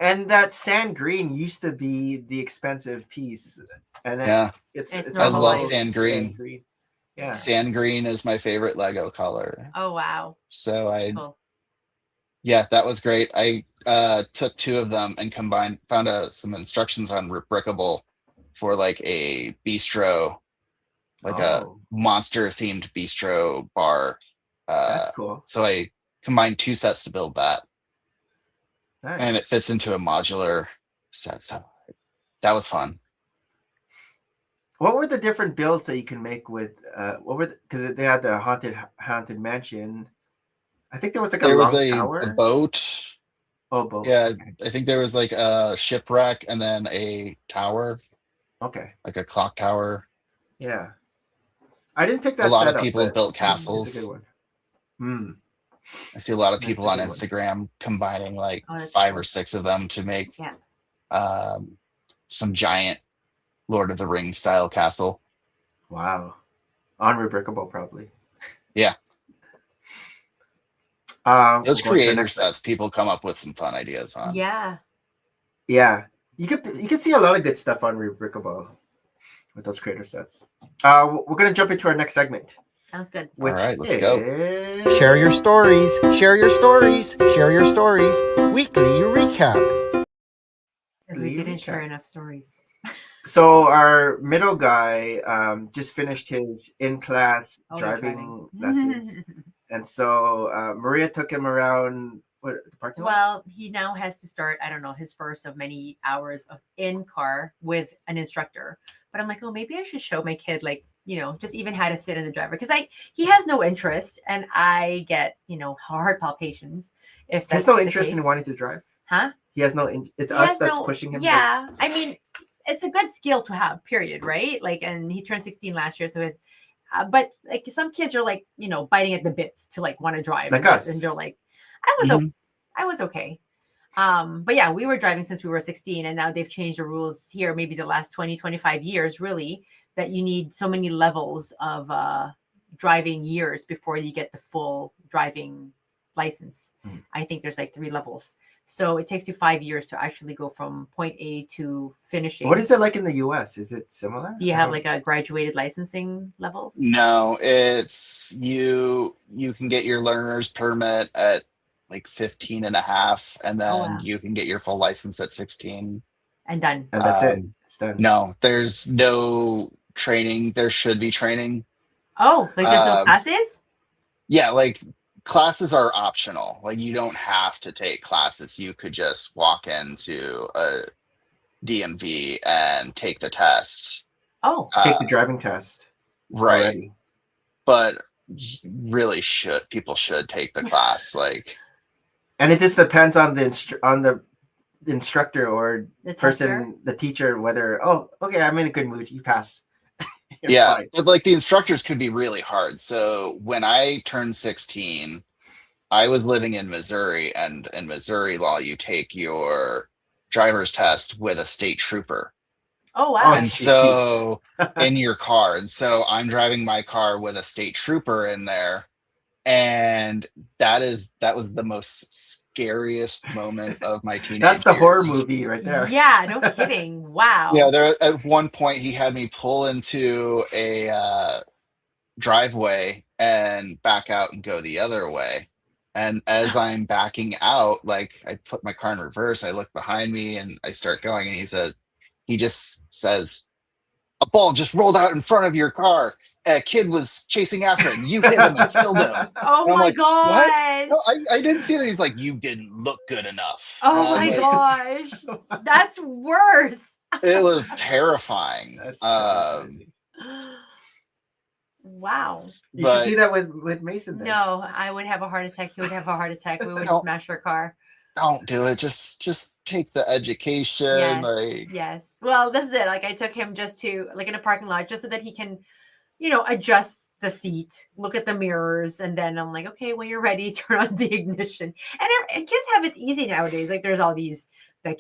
And that sand green used to be the expensive piece. And it's I love sand green. Yeah. Sand green is my favorite Lego color. Oh, wow. So yeah, that was great. I took 2 of them and found some instructions on Brickable for like a bistro, like a monster themed bistro bar. That's cool. So I combined 2 sets to build that. Nice. And it fits into a modular set. So that was fun. What were the different builds that you can make with because they had the haunted mansion, I think there was like There a was long a tower. boat. Oh, boat. Yeah, Okay. I think there was like a shipwreck and then a tower, Okay. like a clock tower. Yeah. I didn't pick A that lot of set up, people but built it's a good castles. one. Hmm. I see a lot of That's people a on good one. Instagram combining like Oh, that's 5 cool. or 6 of them to make Yeah. some giant Lord of the Rings style castle. Wow. Unrebrickable, probably. Yeah. Those We'll go on to our creator next slide. sets, people come up with some fun ideas on. Yeah. Yeah. You could see a lot of good stuff on Rebrickable with those creator sets. We're gonna jump into our next segment. Sounds good. Which right, let's go. is... Share your stories, share your stories, share your stories. Weekly recap. Because we Leave didn't recap. share enough stories. So our middle guy just finished his in-class Oh, driving lessons, and so Maria took him around the parking lot. Well, he now has to start, I don't know, his first of many hours of in car with an instructor. But I'm like, oh, maybe I should show my kid, like, you know, just even how to sit in the driver. Because he has no interest, and I get, you know, heart palpitations if He that's has no the interest in case. wanting to drive. Huh? He has no. It's He us has that's no- pushing him. to- Yeah. I mean, it's a good skill to have, period, right? Like, and he turned 16 last year, so his but like some kids are like, you know, biting at the bit to like want to drive. Like and us. and they're like, I was okay. But yeah, we were driving since we were 16, and now they've changed the rules here, maybe the last 20, 25 years, really, that you need so many levels of driving years before you get the full driving license. I think there's like 3 levels. So it takes you 5 years to actually go from point A to finishing. What is it like in the U.S.? Is it similar? Do you I have don't- like a graduated licensing levels? No, it's you can get your learner's permit at like 15 and a half, and then wow. you can get your full license at 16. And done. And that's it. Um, It's done. No, there's no training. There should be training. Oh, like there's no Um, classes? Yeah, like classes are optional. Like you don't have to take classes. You could just walk into a DMV and take the test. Oh, Take the driving test. Right. Already. But really people should take the class. Like, And it just depends on the instructor or the person, tester? the teacher, whether okay, I'm in a good mood. You pass. You're yeah, fine. but like the instructors could be really hard. So when I turned 16, I was living in Missouri, and in Missouri law, you take your driver's test with a state trooper. Oh, wow. Oh, And jeez. so in your car. And so I'm driving my car with a state trooper in there. And that was the most scariest moment of my teenage That's the horror years. movie right there. Yeah, no kidding. Wow. Yeah, there at one point he had me pull into a driveway and back out and go the other way. And as I'm backing out, like I put my car in reverse, I look behind me and I start going, and he just says, "A ball just rolled out in front of your car. A kid was chasing after it, and you hit him and killed him." Oh And I'm my like, god. "What? No, I didn't see that." He's like, "You didn't look good enough." And Oh I was my like, gosh. That's worse. It was terrifying. That's crazy. Wow. You but should do that with Mason then. No, I would have a heart attack. He would have a heart attack. We would Don't- smash our car. don't do it. Just take the education. Yes. Like, Yes. Well, this is it. Like I took him just to like in a parking lot just so that he can, you know, adjust the seat, look at the mirrors, and then I'm like, okay, when you're ready, turn on the ignition. And kids have it easy nowadays. Like there's all the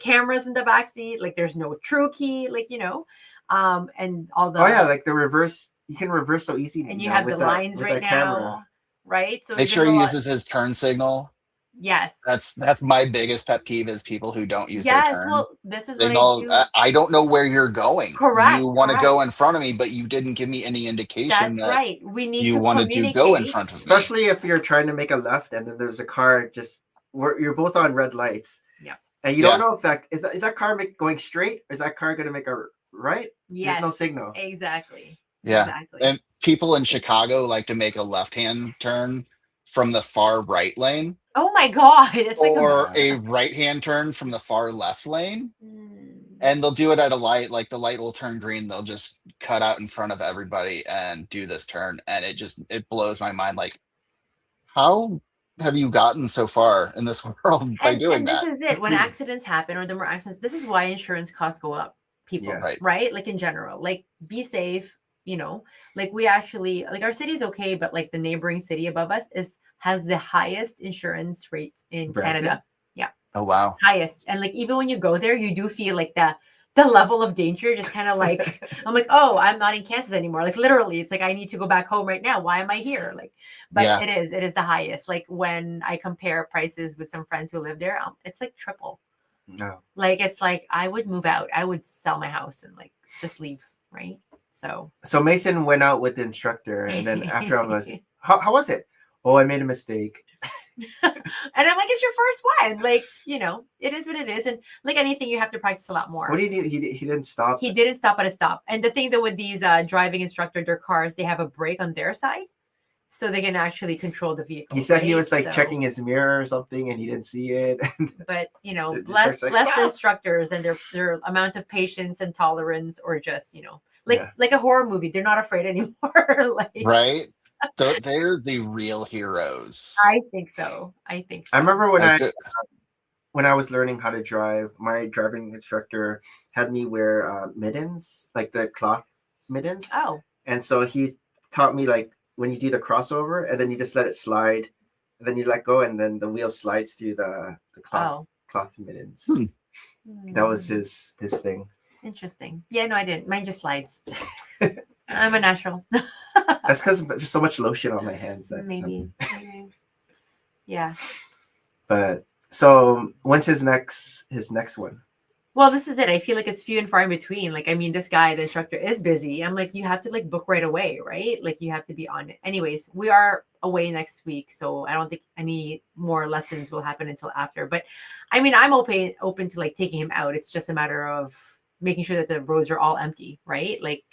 cameras in the back seat. Like there's no true key. Like and all the Oh yeah, like the reverse. You can reverse so easy. and you now have the with lines with right that now, camera. right? So make it's sure just he a lot- uses his turn signal. Yes. That's my biggest pet peeve is people who don't use Yes. their turn Well, this is what I signal. do. I don't know where you're going. Correct, You want to correct. go in front of me, but you didn't give me any indication That's that right. We need you to wanted to communicate. go in front of me. Especially if you're trying to make a left and then there's a car just where you're both on red lights. Yeah. And you don't know if that is that car going straight or is that car going to make a right? Yes. There's no signal. Exactly. Yeah. Exactly. And people in Chicago like to make a left-hand turn from the far right lane Oh my god, it's like or a right-hand turn from the far left lane. And they'll do it at a light, like the light will turn green. They'll just cut out in front of everybody and do this turn. And it blows my mind. Like, how have you gotten so far in this world by doing And this that? is it. When accidents happen or the more accidents, this is why insurance costs go up. People, Yeah. right? Like in general, like be safe. Like we actually like our city's okay, but like the neighboring city above us has the highest insurance rates in Brampton? Canada. Yeah, Oh wow. highest. And like even when you go there, you do feel like the level of danger just kind of like I'm like, oh, I'm not in Kansas anymore. Like literally, it's like I need to go back home right now. Why am I here? Like, but Yeah. it is the highest. Like when I compare prices with some friends who live there, it's like triple. No. Like it's like I would move out. I would sell my house and like just leave, right? So Mason went out with the instructor, and then after I was, how was it? Oh, I made a mistake. And I'm like, it's your first one. Like, it is what it is. And like anything, you have to practice a lot more. What did he do? He didn't stop. He didn't stop at a stop. And the thing that with these driving instructor, their cars, they have a brake on their side, so they can actually control the vehicle. He said he right? was like So- checking his mirror or something, and he didn't see it. But The bless instructor's like, the "Stop!" instructors and their amount of patience and tolerance, or just like Yeah. like a horror movie. They're not afraid anymore. Like Right? They're the real heroes. I think so. I remember when Like, when I was learning how to drive, my driving instructor had me wear mittens, like the cloth mittens. Oh, And so he taught me like when you do the crossover, and then you just let it slide, and then you let go, and then the wheel slides through the cloth mittens. That was his thing. Interesting. Yeah, no, I didn't. Mine just slides. I'm a natural. That's because there's so much lotion on my hands that Maybe. Yeah. But so when's his next one? Well, this is it. I feel like it's few and far in between. Like, I mean, this guy, the instructor, is busy. I'm like, you have to like book right away, right? Like, you have to be on it. Anyways, we are away next week, so I don't think any more lessons will happen until after. But I mean, I'm open to like taking him out. It's just a matter of making sure that the roads are all empty, right? Like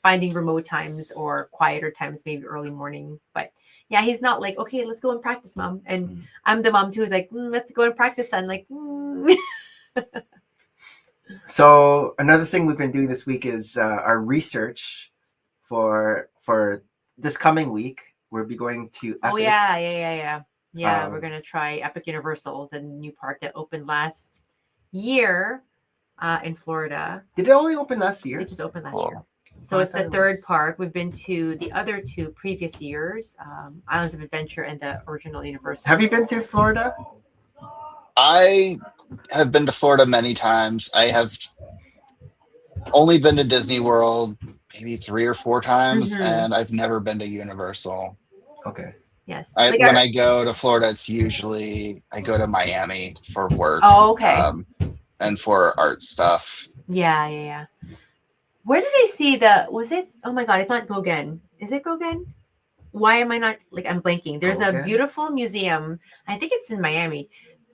finding remote times or quieter times, maybe early morning. But yeah, he's not like, okay, let's go and practice, mom. And I'm the mom too, who's like, let's go and practice, son. Like, So another thing we've been doing this week is our research for this coming week. We'll be going to Epic. Oh yeah. We're Um, gonna try Epic Universal, the new park that opened last year in Florida. Did it only open last year? It just opened last Cool. year. So I it's thought the it third was- park. We've been to the other two previous years, Islands of Adventure and the original Universal. Have you been to Florida? I have been to Florida many times. I have only been to Disney World maybe 3 or 4 times, Mhm. and I've never been to Universal. Okay. Yes. When I go to Florida, it's usually I go to Miami for work. Oh, okay. And for art stuff. Yeah. Where did I see was it? Oh my God, it's not Gauguin. Is it Gauguin? Why am I not like I'm blanking? There's a Gauguin? beautiful museum. I think it's in Miami.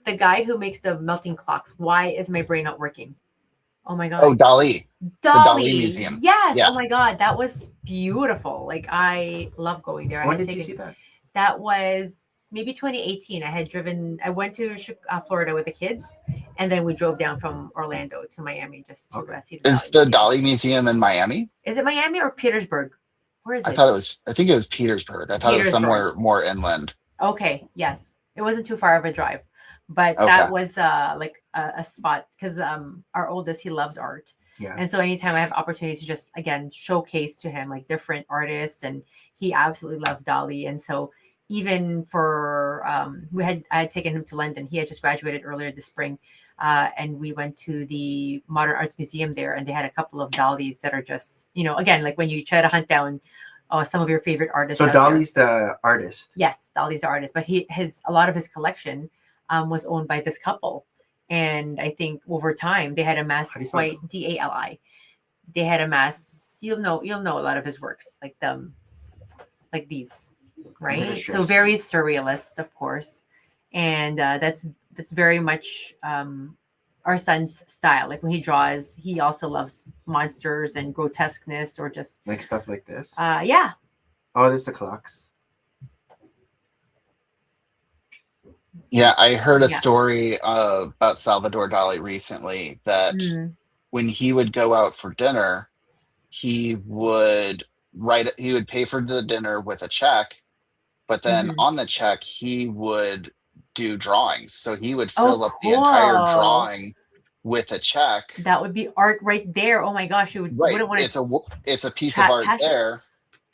The guy who makes the melting clocks. Why is my brain not working? Oh my God. Oh, Dali. Dali Museum. Yes. Yeah. Oh my God, that was beautiful. Like I love going there. When did you see that? That was maybe 2018. I went to Florida with the kids, and then we drove down from Orlando to Miami just to see the Is the Museum. Dali Museum in Miami? Is it Miami or Petersburg? Where is it? I think it was Petersburg. I thought it was somewhere more inland. Okay, yes. It wasn't too far of a drive. But Okay. that was like a spot because our oldest, he loves art. Yeah. And so anytime I have opportunities to just, again, showcase to him like different artists, and he absolutely loved Dali. And so even for, I had taken him to London. He had just graduated earlier this spring. And we went to the Modern Arts Museum there, and they had a couple of Dalis that are just, again, like when you try to hunt down some of your favorite artists. So out there. Dali's the artist. Yes, Dali's the artist, but a lot of his collection was owned by this couple. And I think over time they had amassed How do you spell quite Dali. They had amassed, you'll know a lot of his works, like these, right? sure So very surrealist, of course. And that's very much our son's style. Like when he draws, he also loves monsters and grotesqueness, or just Like stuff like this. yeah. Oh, there's the clocks. Yeah, I heard a Yeah. story about Salvador Dali recently that when he would go out for dinner, he would pay for the dinner with a check, But then Mhm. on the check, he would do drawings. So he would Oh, fill up the entire cool. drawing with a check. That would be art right there. Oh my gosh, you Right. wouldn't want It's a to piece of art cash it. there.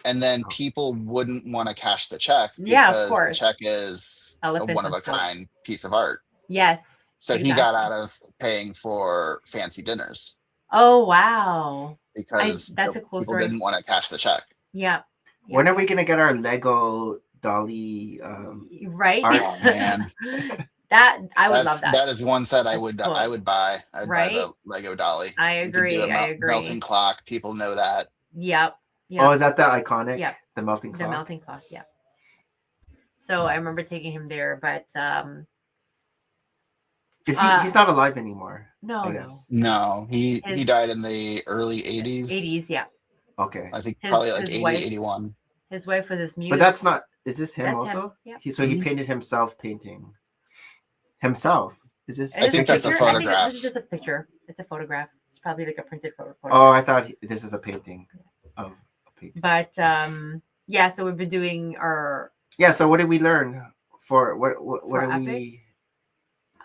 And then Oh. people wouldn't want to cash the check Yeah, of because the course. check is a Elephants one of on a kind stilts. piece of art. Yes. So he got out of paying for fancy dinners Oh wow. because That's a cool people story. didn't want to cash the check. Yeah. When are we gonna get our Lego Dolly? Right? art? Oh man, that I would love that. That is one set I That's would cool. I would buy. I'd buy Right? the Lego Dolly. I We could do agree. a I agree. melting clock. People know that. Yep. Oh, is that the iconic? Yeah. The melting The clock. melting clock, yeah. So I remember taking him there, but Is he's not alive anymore? no, I no. guess. No, he His- died in the early 80s. 80s, yeah. Okay. I think His- probably like his 80, wife- 81. His wife was this muse. But that's not. Is this him That's also? him, yeah. So he Mhm. painted himself painting. Himself. Is this? I think that's a picture. I think photograph. this is just a picture. It's a photograph. It's probably like a printed photo. Oh, I thought this is a painting. Of a painting. But yeah, so we've been doing our Yeah. So what did we learn for what For are Epic? we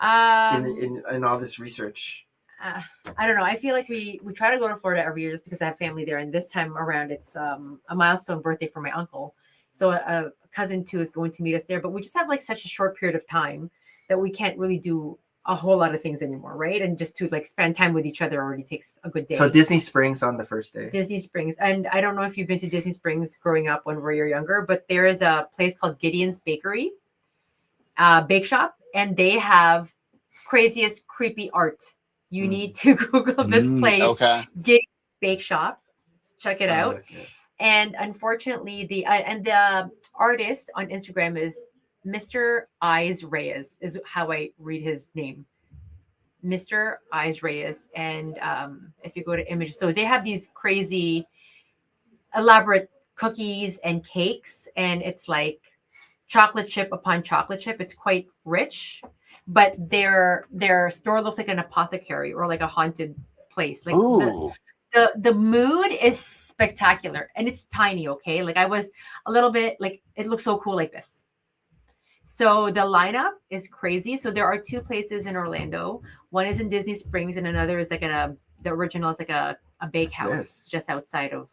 um in all this research? I don't know. I feel like we try to go to Florida every year just because I have family there, and this time around it's a milestone birthday for my uncle. So a cousin too is going to meet us there, but we just have like such a short period of time that we can't really do a whole lot of things anymore, right? And just to like spend time with each other already takes a good day. So Disney Springs on the first day. Disney Springs. And I don't know if you've been to Disney Springs growing up when we were younger, but there is a place called Gideon's Bakery, bake shop, and they have craziest creepy art. You need to Google this place, Okay. Gideon's Bake Shop. Check it Oh, out. okay. And unfortunately, the artist on Instagram is Mr. Eyes Reyes, is how I read his name. Mr. Eyes Reyes. And if you go to images, so they have these crazy, elaborate cookies and cakes, and it's like chocolate chip upon chocolate chip. It's quite rich, but their store looks like an apothecary or like a haunted place. Like Ooh. the mood is spectacular, and it's tiny. Okay, like I was a little bit like, it looks so cool like this. So the lineup is crazy. So there are two places in Orlando. One is in Disney Springs, and another is like the original is like a bakehouse this? just outside of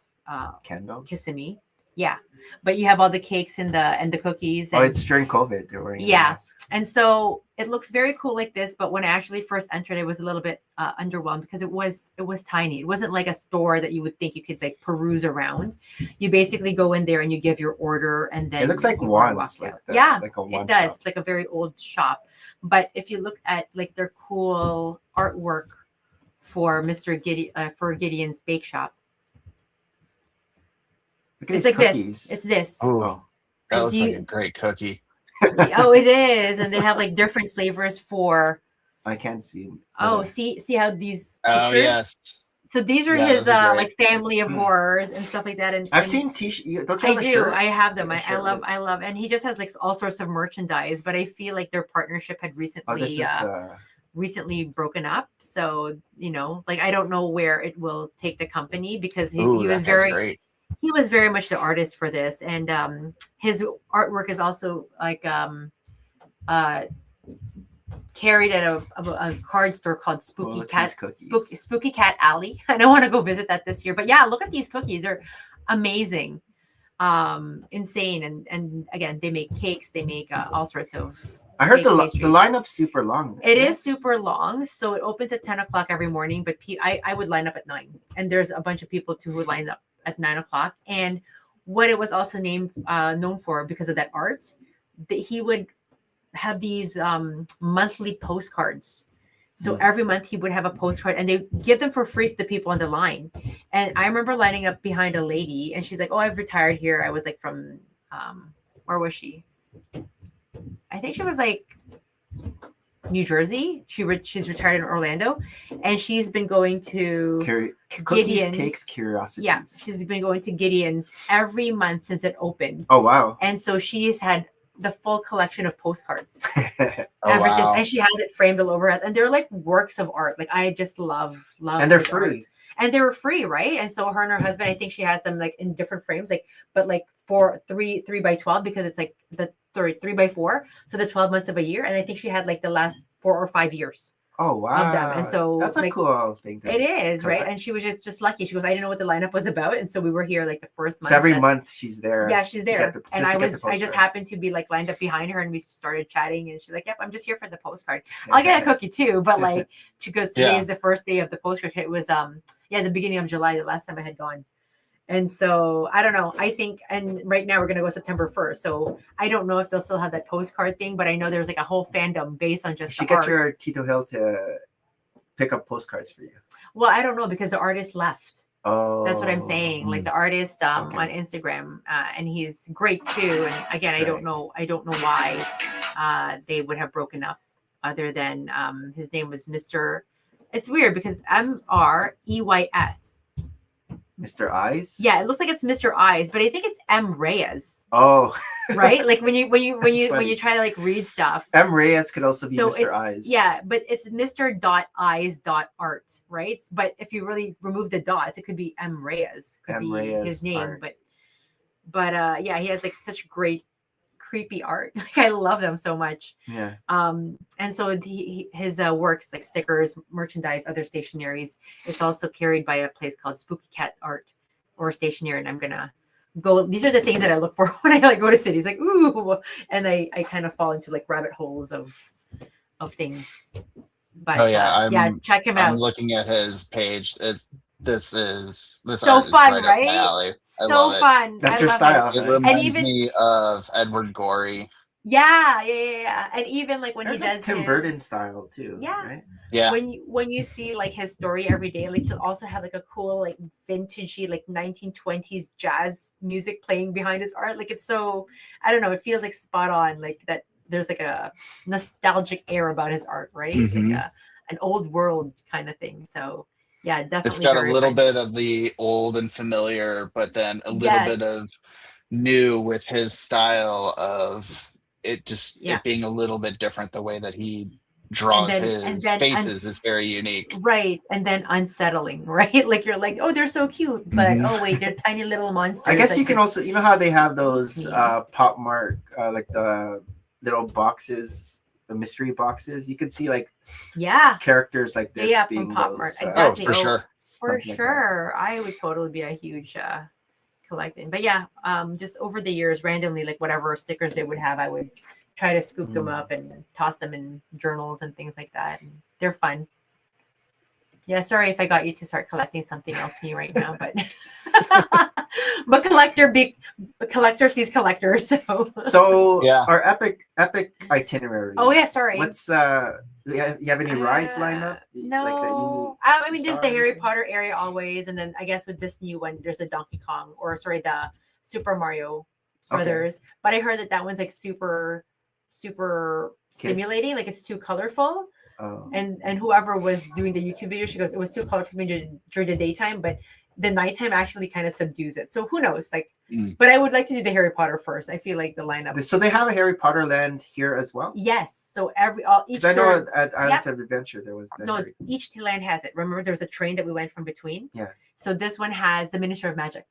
Candles. Kissimmee. Yeah, but you have all the cakes and the cookies. Oh, And, it's during COVID. They're wearing Yeah. masks. and so it looks very cool like this. But when I actually first entered, I was a little bit underwhelmed because it was tiny. It wasn't like a store that you would think you could like peruse around. You basically go in there and you give your order, and then It looks like you walk Wands, out. like that, Yeah, like a it one does. shop. It's like a very old shop. But if you look at like their cool artwork for Gideon's Bake Shop, Look at it's these like cookies. this. It's this. Ooh, Oh, that And looks do like you- a great cookie. Oh, it is, and they have like different flavors for. I can't see. Oh, whether- see how these Oh pictures. yes. So these are Yeah, his those are great. like family of horrors and stuff like that. And I've and seen t-shirt. Don't you I have a do. shirt? I have them. Like a I shirt love, with- and he just has like all sorts of merchandise. But I feel like their partnership had Oh, this recently is the. recently broken up. So like I don't know where it will take the company, because he Ooh, was that sounds very great. he was very much the artist for this, and his artwork is also like carried at a card store called Spooky look at Cat these cookies. Spooky Cat Alley. I don't want to go visit that this year, but yeah, look at these cookies. They're amazing, insane, and again, they make cakes, they make all sorts of. I heard bake the pastries. lineup's super long. It is super long, so it opens at 10 o'clock every morning. But I would line up at 9, and there's a bunch of people too who line up at 9 o'clock. And what it was also known for, because of that art, that he would have these monthly postcards. So every month he would have a postcard, and they give them for free to the people on the line. And I remember lining up behind a lady, and she's like, "Oh, I've retired here. I was like from where was she? I think she was like New Jersey. She's retired in Orlando, and she's been going to Cookies, Gideon's. Cakes, Curiosities. Yeah, she's been going to Gideon's every month since it opened. Oh wow. And so she's had the full collection of postcards Oh, ever since, wow. and she has it framed all over us. And they're like works of art. Like I just love. And they're his free. art. And they were free, right? And so her and her husband, I think she has them like in different frames, but like three by 12 because it's like the 3 by 4, so the 12 months of a year, and I think she had like the last 4 or 5 years Oh wow. of them, and so that's a like, cool thing. it is, right? collect. And she was just lucky. She goes, I didn't know what the lineup was about, and so we were here like the first month. So every month she's there. Yeah, she's to get there, the- and just to get the I just postcard. happened to be like lined up behind her, and we started chatting, and she's like, "Yep, I'm just here for the postcard. I'll get a cookie too." But like, because today Yeah. is the first day of the postcard. It was the beginning of July, the last time I had gone. And so I don't know. I think, and right now we're gonna go September 1st. So I don't know if they'll still have that postcard thing, but I know there's like a whole fandom based on You just should the get art. your Tito Hill to pick up postcards for you. Well, I don't know because the artist left. Oh, That's what I'm saying. Like the artist Okay. on Instagram, and he's great too. And again, I don't know why they would have broken up, other than his name was Mr. It's weird because Mreys. Mr. Eyes. Yeah, it looks like it's Mr. Eyes, but I think it's M Reyes, Oh, right? Like when you That's funny. try to like read stuff. M. Reyes could also be So Mr. it's Eyes. yeah, but it's Mr.Eyes.art, right? But if you really remove the dots, it could be M Reyes, could M. be Reyes his name. art. But yeah, he has like such great creepy art. Like I love them so much. Yeah. And so his works like stickers, merchandise, other stationaries. It's also carried by a place called Spooky Cat Art or Stationery, and I'm gonna go. These are the things that I look for when I like go to cities. Like ooh, and I kind of fall into like rabbit holes of things. But Oh yeah, yeah, check him I'm out. looking at his page. This So art is fun, right up right? my alley. I So love it. fun. That's I your love style. It right? reminds even- me of Edward Gorey. Yeah. And even like when There's he like does Tim his, Burton style too. Yeah. Right? Yeah, when you see like his story every day, like to also have like a cool like vintagey like 1920s jazz music playing behind his art, like it's so, I don't know, it feels like spot on, like that there's like a nostalgic air about his art, right? It's like an old world kind of thing. So yeah, definitely. it's got a very little fun. bit of the old and familiar, but then a little Yes. bit of new with his style of it. Just Yeah. it being a little bit different. The way that he draws his faces is very unique. Right. And then unsettling, right? Like you're like, oh, they're so cute, but oh wait, they're tiny little monsters. I guess like you can also, you know how they have those Yeah. Pop Mart, like the little boxes, the mystery boxes. You could see like yeah, characters like this yeah, being from Pop those, Mart. Oh, Exactly. for sure. For something like that. sure. I would totally be a huge collecting. But yeah, just over the years, randomly, like whatever stickers they would have, I would try to scoop them up and toss them in journals and things like that. And they're fun. Yeah, sorry if I got you to start collecting something else new right now, but but collector sees collector. So Yeah. our epic itinerary. Oh yeah, sorry. What's you have any rides lined up? No, Like that you I mean there's saw the Harry anything? Potter area always, and then I guess with this new one there's a Donkey Kong, or sorry, the Super Mario Okay. Brothers. But I heard that one's like super stimulating, like it's too colorful. Oh. And whoever was doing the YouTube video, she goes, it was too colorful for me during the daytime, but the nighttime actually kind of subdues it. So who knows? Like, but I would like to do the Harry Potter first. I feel like the lineup. So they have a Harry Potter land here as well? Yes. So each. Because I know at Islands of Adventure there was the No, Harry... each land has it. Remember, there's a train that we went from between. Yeah. So this one has the Minister of Magic.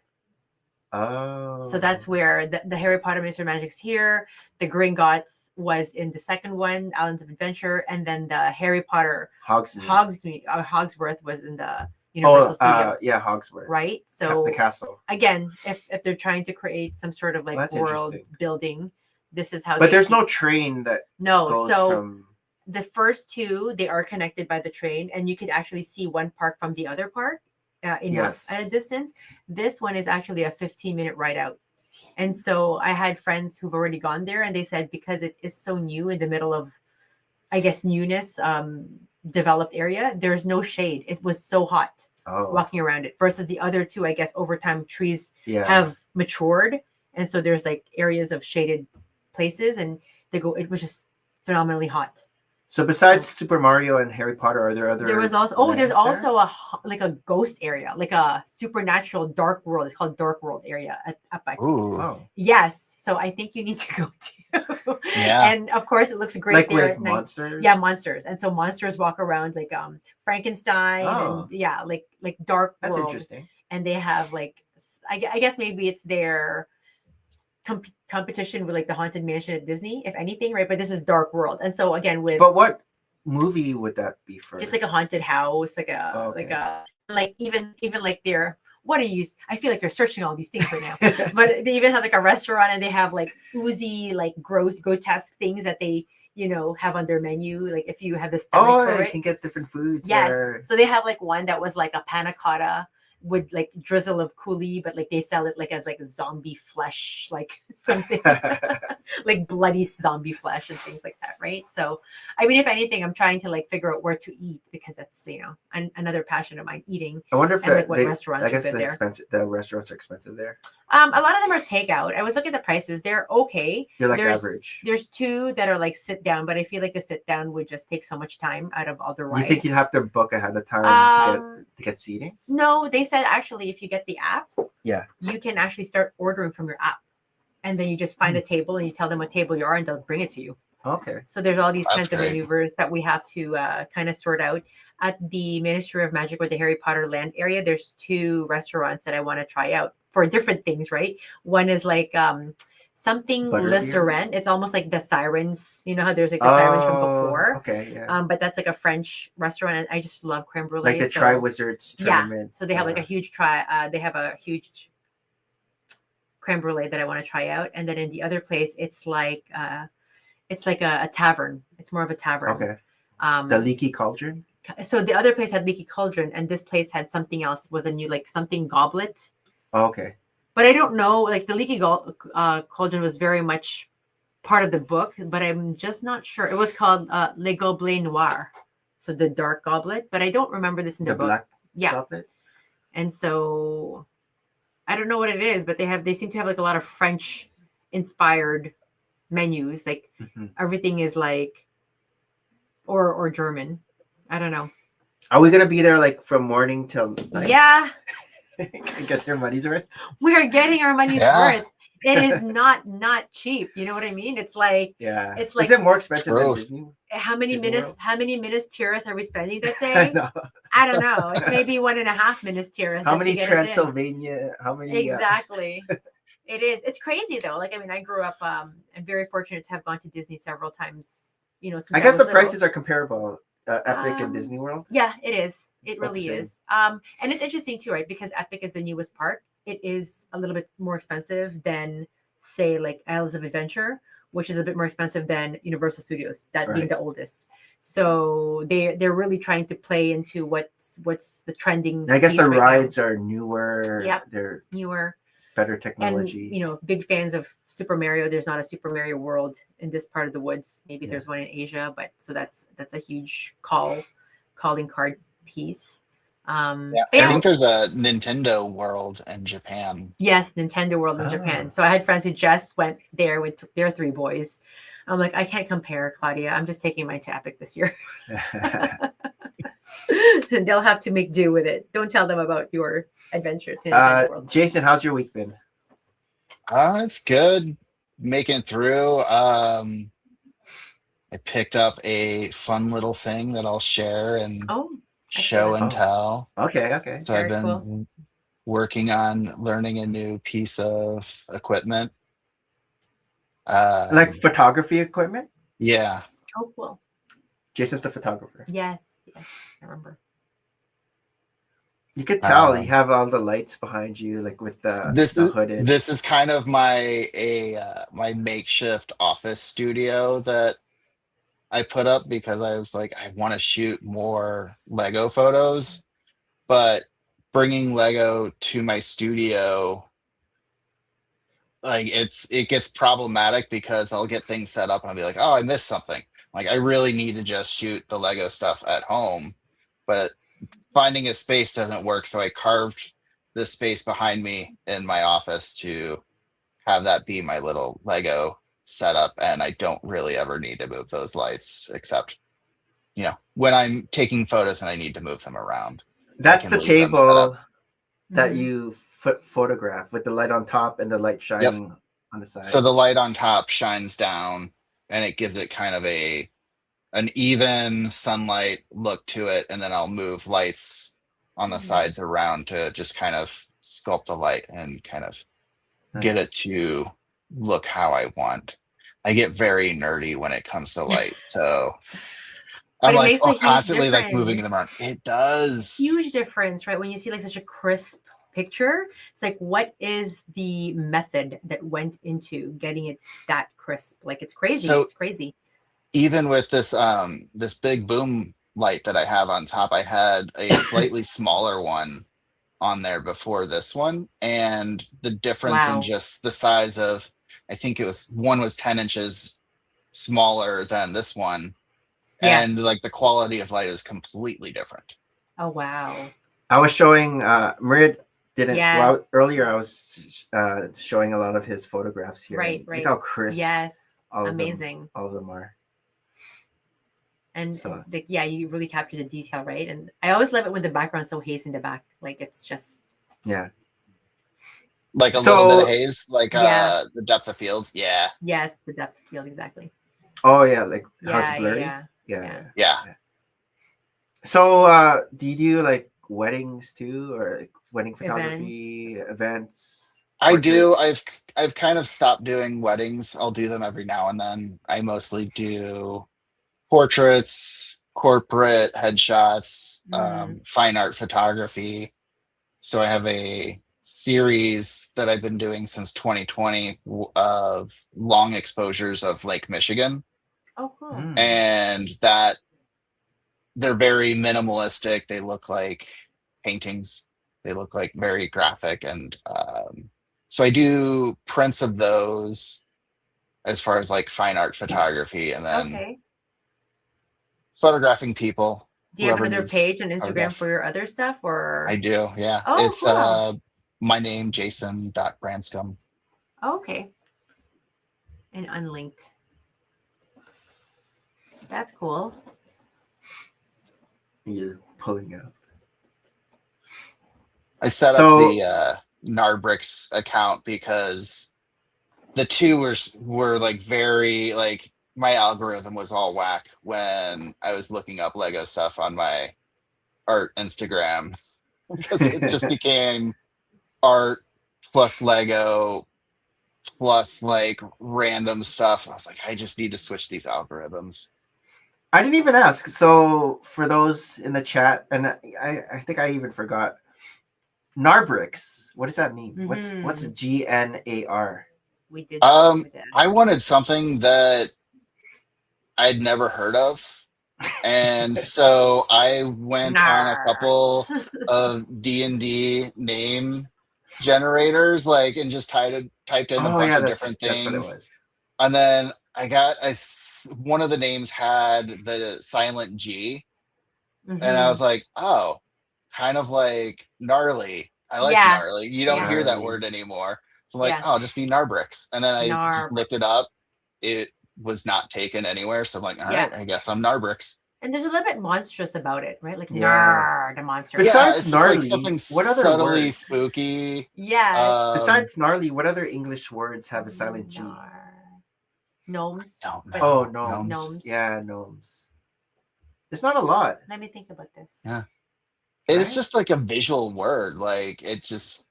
Oh. So that's where the Harry Potter Minister of Magic's here. The Gringotts was in the second one, Islands of Adventure, and then the Harry Potter Hogsworth was in the Universal Studios. Yeah, Hogsworth. Right. So the castle. Again, if they're trying to create some sort of like That's world interesting. building, this is how. But there's no train that goes So from... the first two, they are connected by the train, and you could actually see one park from the other park at a distance. This one is actually a 15-minute ride out. And so I had friends who've already gone there, and they said because it is so new in the middle of, I guess, newness, developed area, there's no shade. It was so hot walking around it versus the other two. I guess over time trees have matured, and so there's like areas of shaded places, and it was just phenomenally hot. So besides Super Mario and Harry Potter, are there other... There was also there's also a ghost area, like a supernatural dark world. It's called Dark World area at Epic. Ooh. Oh. Yes, so I think you need to go to. Yeah. And of course, it looks great Like there with at night. monsters? Yeah, monsters, and so monsters walk around like Frankenstein, and like dark That's world. interesting. And they have like I guess maybe it's their competition with like the Haunted Mansion at Disney, if anything, right? But this is Dark World, and so again with But what movie would that be for? just like a haunted house, like a like even like their what are you? I feel like you're searching all these things right now, but they even have like a restaurant and they have like oozy, like gross, grotesque things that they have on their menu. Like if you have the stomach for you it, can get different foods. yes. There. So they have like one that was like a panna cotta with like drizzle of coulis, but like they sell it like as like zombie flesh, like something like bloody zombie flesh and things like that, right? So I mean, if anything, I'm trying to like figure out where to eat because that's another passion of mine, eating. I wonder if and like what restaurants I guess are good there. the restaurants are expensive there. A lot of them are takeout. I was looking at the prices; they're okay. They're like there's, average. There's two that are like sit down, but I feel like the sit down would just take so much time out of all the rides. You think you'd have to book ahead of time to get seating? No, they said actually if you get the app, yeah, you can actually start ordering from your app, and then you just find a table and you tell them what table you are, and they'll bring it to you. Okay. So there's all these That's kinds great. of maneuvers that we have to kind of sort out. At the Ministry of Magic or the Harry Potter land area, there's two restaurants that I want to try out for different things, right? One is like something Le Siren. It's almost like the Sirens. You know how there's like the Sirens from book 4? Okay, yeah. But that's like a French restaurant, and I just love creme brulee. Like the Tri-Wizards tournament. Yeah. So they have like a huge they have a huge creme brulee that I want to try out. And then in the other place, it's like a tavern. It's more of a tavern. Okay. The Leaky Cauldron. So the other place had Leaky Cauldron, and this place had something else. Was a new like something goblet. Oh, okay. But I don't know. Like the Leaky Cauldron was very much part of the book, but I'm just not sure. It was called Le Gobelet Noir, so the dark goblet. But I don't remember this in the book. Black yeah. goblet. And so I don't know what it is, but they seem to have like a lot of French inspired menus. Like everything is like or German. I don't know. Are we gonna be there like from morning till night? Yeah. Get your money's worth. We're getting our money's worth. It is not cheap. You know what I mean? It's like It's like, is it more expensive than Disney? How many Disney minutes? World? How many minutes Tirith are we spending that day? No. I don't know. It's maybe 1.5 minutes Tirith. How many Transylvania? How many? Exactly. It is. It's crazy though. Like I mean, I grew up. I'm very fortunate to have gone to Disney several times. Since I guess the was prices are comparable. Epic and Disney World. Yeah, it is. It really is. And it's interesting too, right? Because Epic is the newest park. It is a little bit more expensive than, say, like Islands of Adventure, which is a bit more expensive than Universal Studios, that being the oldest. So they're really trying to play into what's the trending. I guess the rides are newer. Yeah, they're newer. Better technology. And big fans of Super Mario. There's not a Super Mario World in this part of the woods. Maybe there's one in Asia, but so that's a huge calling card piece. I think there's a Nintendo World in Japan. Yes, Nintendo World in Japan. So I had friends who just went there with their 3 boys. I'm like, I can't compare, Claudia. I'm just taking mine to Epic this year. And they'll have to make do with it. Don't tell them about your adventure to Nintendo World. Jason, how's your week been? It's good. Making it through. I picked up a fun little thing that I'll share and show and tell. Okay. So I've been working on learning a new piece of equipment. Like photography equipment? Yeah. Oh, cool. Jason's a photographer. Yes, I remember. You could tell you have all the lights behind you, like with the hooded. This is kind of my makeshift office studio that I put up because I was like, I want to shoot more Lego photos, but bringing Lego to my studio, like it gets problematic because I'll get things set up and I'll be like, oh, I missed something. Like I really need to just shoot the Lego stuff at home, but finding a space doesn't work. So I carved this space behind me in my office to have that be my little Lego setup. And I don't really ever need to move those lights except, when I'm taking photos and I need to move them around. That's the table that you photograph with the light on top and the light shining on the side. So the light on top shines down and it gives it kind of an even sunlight look to it, and then I'll move lights on the sides around to just kind of sculpt the light and kind of get it to look how I want. I get very nerdy when it comes to light. So But I'm it like, makes a huge constantly like moving difference. them around. It does. Huge difference, right? When you see like such a crisp picture, it's like, what is the method that went into getting it that crisp? Like, it's crazy. So It's crazy. even with this big boom light that I have on top, I had a slightly smaller one on there before this one, and the difference in Wow. just the size of, I think it was 10 inches smaller than this one, Yeah. and like the quality of light is completely different. Oh, wow. I was showing Maria didn't Yes. well earlier. I was showing a lot of his photographs here. Right, and right. Look how crisp Yes. all Amazing. of them are. And So- yeah, you really capture the detail, right? And I always love it when the background's so hazy in the back. Like, it's just, Yeah. Like a So- little bit of haze, like Yeah. the depth of field. Yeah. yes, the depth of field, exactly. Oh yeah, like how Yeah, it's blurry. yeah. Yeah. Yeah. So do you do like weddings too, or like wedding photography events? I do. portraits? I've kind of stopped doing weddings. I'll do them every now and then. I mostly do portraits, corporate headshots, fine art photography. So I have a series that I've been doing since 2020 of long exposures of Lake Michigan, Oh, cool. Mm. and that they're very minimalistic. They look like paintings. They look like very graphic, and so I do prints of those as far as like fine art photography, and then Okay. photographing people. Do you have whoever another needs page on Instagram photograph. for your other stuff, or? I do, yeah. Oh, It's cool. my name, Jason.Branscombe. Oh, okay. And unlinked. That's cool. You're pulling out. I set up So- the Gnarbrix account because the two were like very like, my algorithm was all whack when I was looking up Lego stuff on my art Instagram, because it just became art plus Lego plus like random stuff. I was like, I just need to switch these algorithms. I didn't even ask. So for those in the chat, and I think I even forgot. Gnarbrix. What does that mean? What's Mhm. GNAR? We did. I wanted something that I'd never heard of, and so I went on a Nar. couple of D&D name generators, like, and just typed in a Oh bunch yeah, of that's different what it things. was. And then I got one of the names had the silent G, and I was like, oh, kind of like gnarly. I like Yeah. gnarly. You don't Yeah. hear that Gnarly. word anymore. So I'm like, Yeah. oh, I'll just be Gnarbrix. And then I just Gnarbrix. looked it up. It was not taken anywhere. So I'm like, all Yeah. right, I guess I'm Gnarbrix. And there's a little bit monstrous about it, right? Like, Yeah. Nar, the monster. Besides Yeah, it's just gnarly, like something what other subtly words? spooky. Yeah. Besides gnarly, what other English words have a silent G? Gnomes. Don't know. But- Oh, gnomes. Gnomes. Yeah, gnomes. There's not a lot. Let me think about this. Yeah. It's Right? just like a visual word. Like, it's just,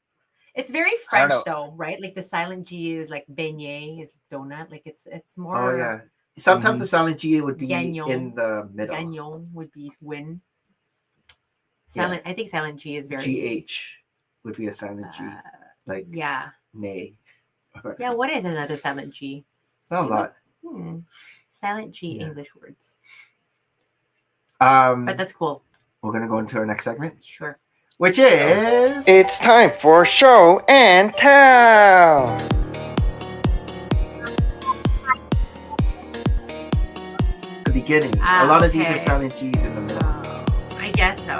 It's very I don't French know. though, right? Like the silent G is like beignet, is donut. Like it's more. Oh yeah. Sometimes Mhm. the silent G would be Gagnon. in the middle. Gagnon would be win. Yeah. Silent. I think silent G is very. GH would be a silent G. Like Yeah. nay. Yeah. What is another silent G? It's not a lot. Silent G Yeah. English words. But But that's cool. we're gonna go into our next segment, Sure. which is It's time for show and tell. the beginning. A lot of these are okay. silent G's in the middle. I guess so.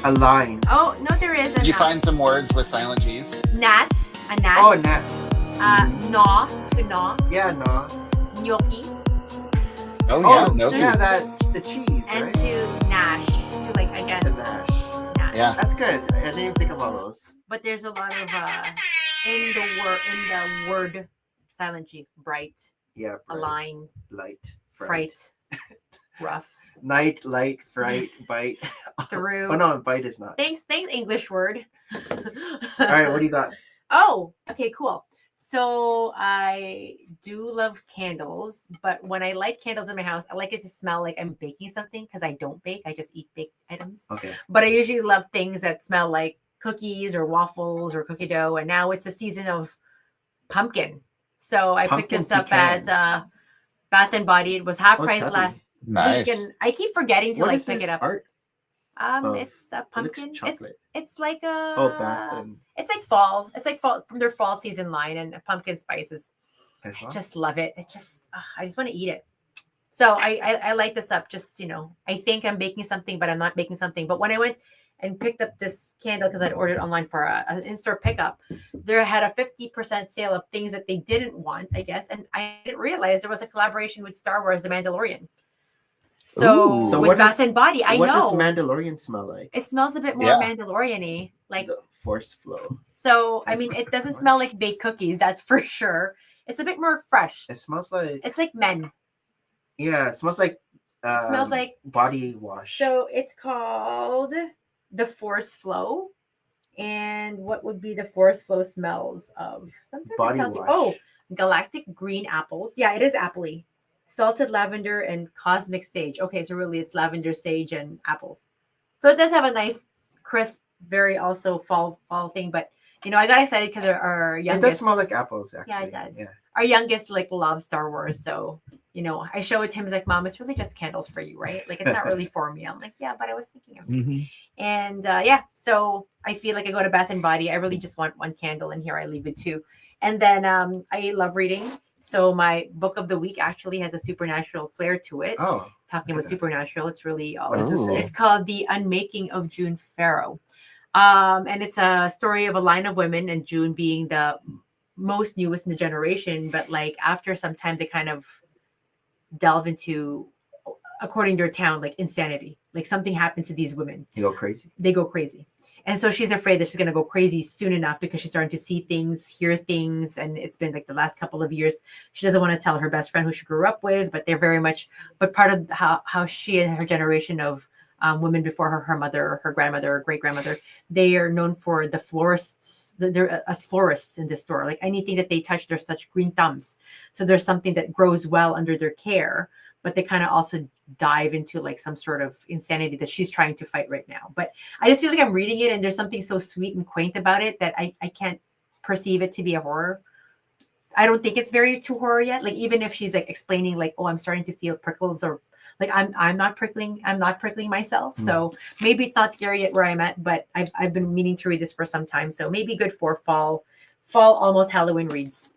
A line. Oh no, there is. did you find some words with silent G's? Nat? A gnat. Oh, nat. Gnaw, to gnaw. Yeah, no. Gnocchi. Oh, yeah. Oh, No. yeah, the cheese, And right? to gnash. To like, I guess. To Nash. Gnash. Yeah. That's good. I didn't even think of all those. But there's a lot of in the word silent G. Bright, Yeah. bright, align, Light. fright, rough, Night, light, fright, bite. through. Oh no, bite is not. Thanks, English word. All right, what do you got? Oh, okay, cool. So I do love candles, but when I light candles in my house, I like it to smell like I'm baking something because I don't bake. I just eat baked items. Okay. But I usually love things that smell like cookies or waffles or cookie dough. And now it's the season of pumpkin. So I picked Pumpkin this up pecan. at Bath and Body. It was half What's price that last week, Nice. and I keep forgetting to What like is pick this it up. art? of- It's a It looks pumpkin. chocolate. It's like a Oh, Bath and it's like fall. It's like fall from their fall season line, and pumpkin spices. as I well. just love it. I just want to eat it. So I light this up. Just I think I'm baking something, but I'm not baking something. But when I went and picked up this candle because I'd ordered online for an in-store pickup, there had a 50% sale of things that they didn't want, I guess, and I didn't realize there was a collaboration with Star Wars: The Mandalorian. So, Ooh. So with what Bath does- and Body, I what does know Mandalorian smell like? it smells a bit more Yeah. Mandalorian-y. Like, The force flow. so I Does mean, it? it doesn't smell like baked cookies, that's for sure. It's a bit more fresh. It smells like It's like men. it smells like It smells like body wash. So it's called the Force Flow. And what would be the Force Flow smells of? Sometimes Body it tells wash. you. Oh, galactic green apples. Yeah, it is appley. Salted lavender and cosmic sage. Okay, so really it's lavender, sage, and apples. So it does have a nice, crisp, very also fall thing. But I got excited because our It youngest. does smell like apples, actually. Yeah, it does. Yeah. Our youngest loves Star Wars, so I show it to him. He's like, "Mom, it's really just candles for you, right? Like it's not really for me." I'm like, "Yeah, but I was thinking of you." Mhm. And so I feel like I go to Bath and Body. I really just want one candle in here. I leave it two, and then I love reading. So my book of the week actually has a supernatural flair to it. Oh, Talking look about at that. supernatural, it's really What does it Ooh. say? it's called The Unmaking of June Farrow. And it's a story of a line of women, and June being the most newest in the generation. But like after some time, they kind of delve into, according to their town, like insanity. Like something happens to these women. You go crazy. They go crazy. And so she's afraid that she's going to go crazy soon enough because she's starting to see things, hear things. And it's been like the last couple of years. She doesn't want to tell her best friend who she grew up with, but they're very much, but part of how she and her generation of women before her mother, her grandmother, her great grandmother, they are known for the florists. They're as florists in the store. Like anything that they touch, they're such green thumbs. So there's something that grows well under their care, but they kind of also dive into like some sort of insanity that she's trying to fight right now. But I just feel like I'm reading it and there's something so sweet and quaint about it that I can't perceive it to be a horror. I don't think it's very too horror yet. Like even if she's like explaining like, oh, I'm starting to feel prickles, or like I'm not prickling myself. So maybe it's not scary yet where I'm at, but I've been meaning to read this for some time. So maybe good for fall almost Halloween reads.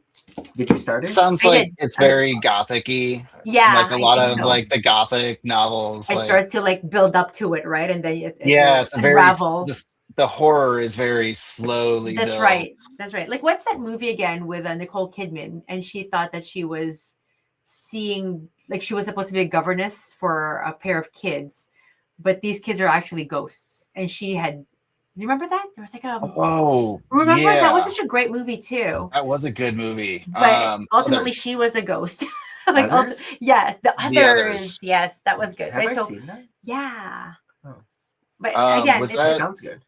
Did you start it? Sounds I like did. it's very gothic-y. Yeah. Like a I lot think of so. like the gothic novels. It Like starts to like build up to it, right? And then it yeah, will it's a very unravel. just the horror is very slowly That's built. right. That's right. Like what's that movie again with Nicole Kidman? And she thought that she was seeing, like she was supposed to be a governess for a pair of kids, but these kids are actually ghosts. And she had, do you remember that? There was like a, Oh, remember yeah. that was such a great movie too. That was a good movie. But ultimately Others. she was a ghost. Others? Yes, the The others. Others. Yes, that was good. Have right? I So seen that? yeah. Oh. But again, was it that- Sounds good.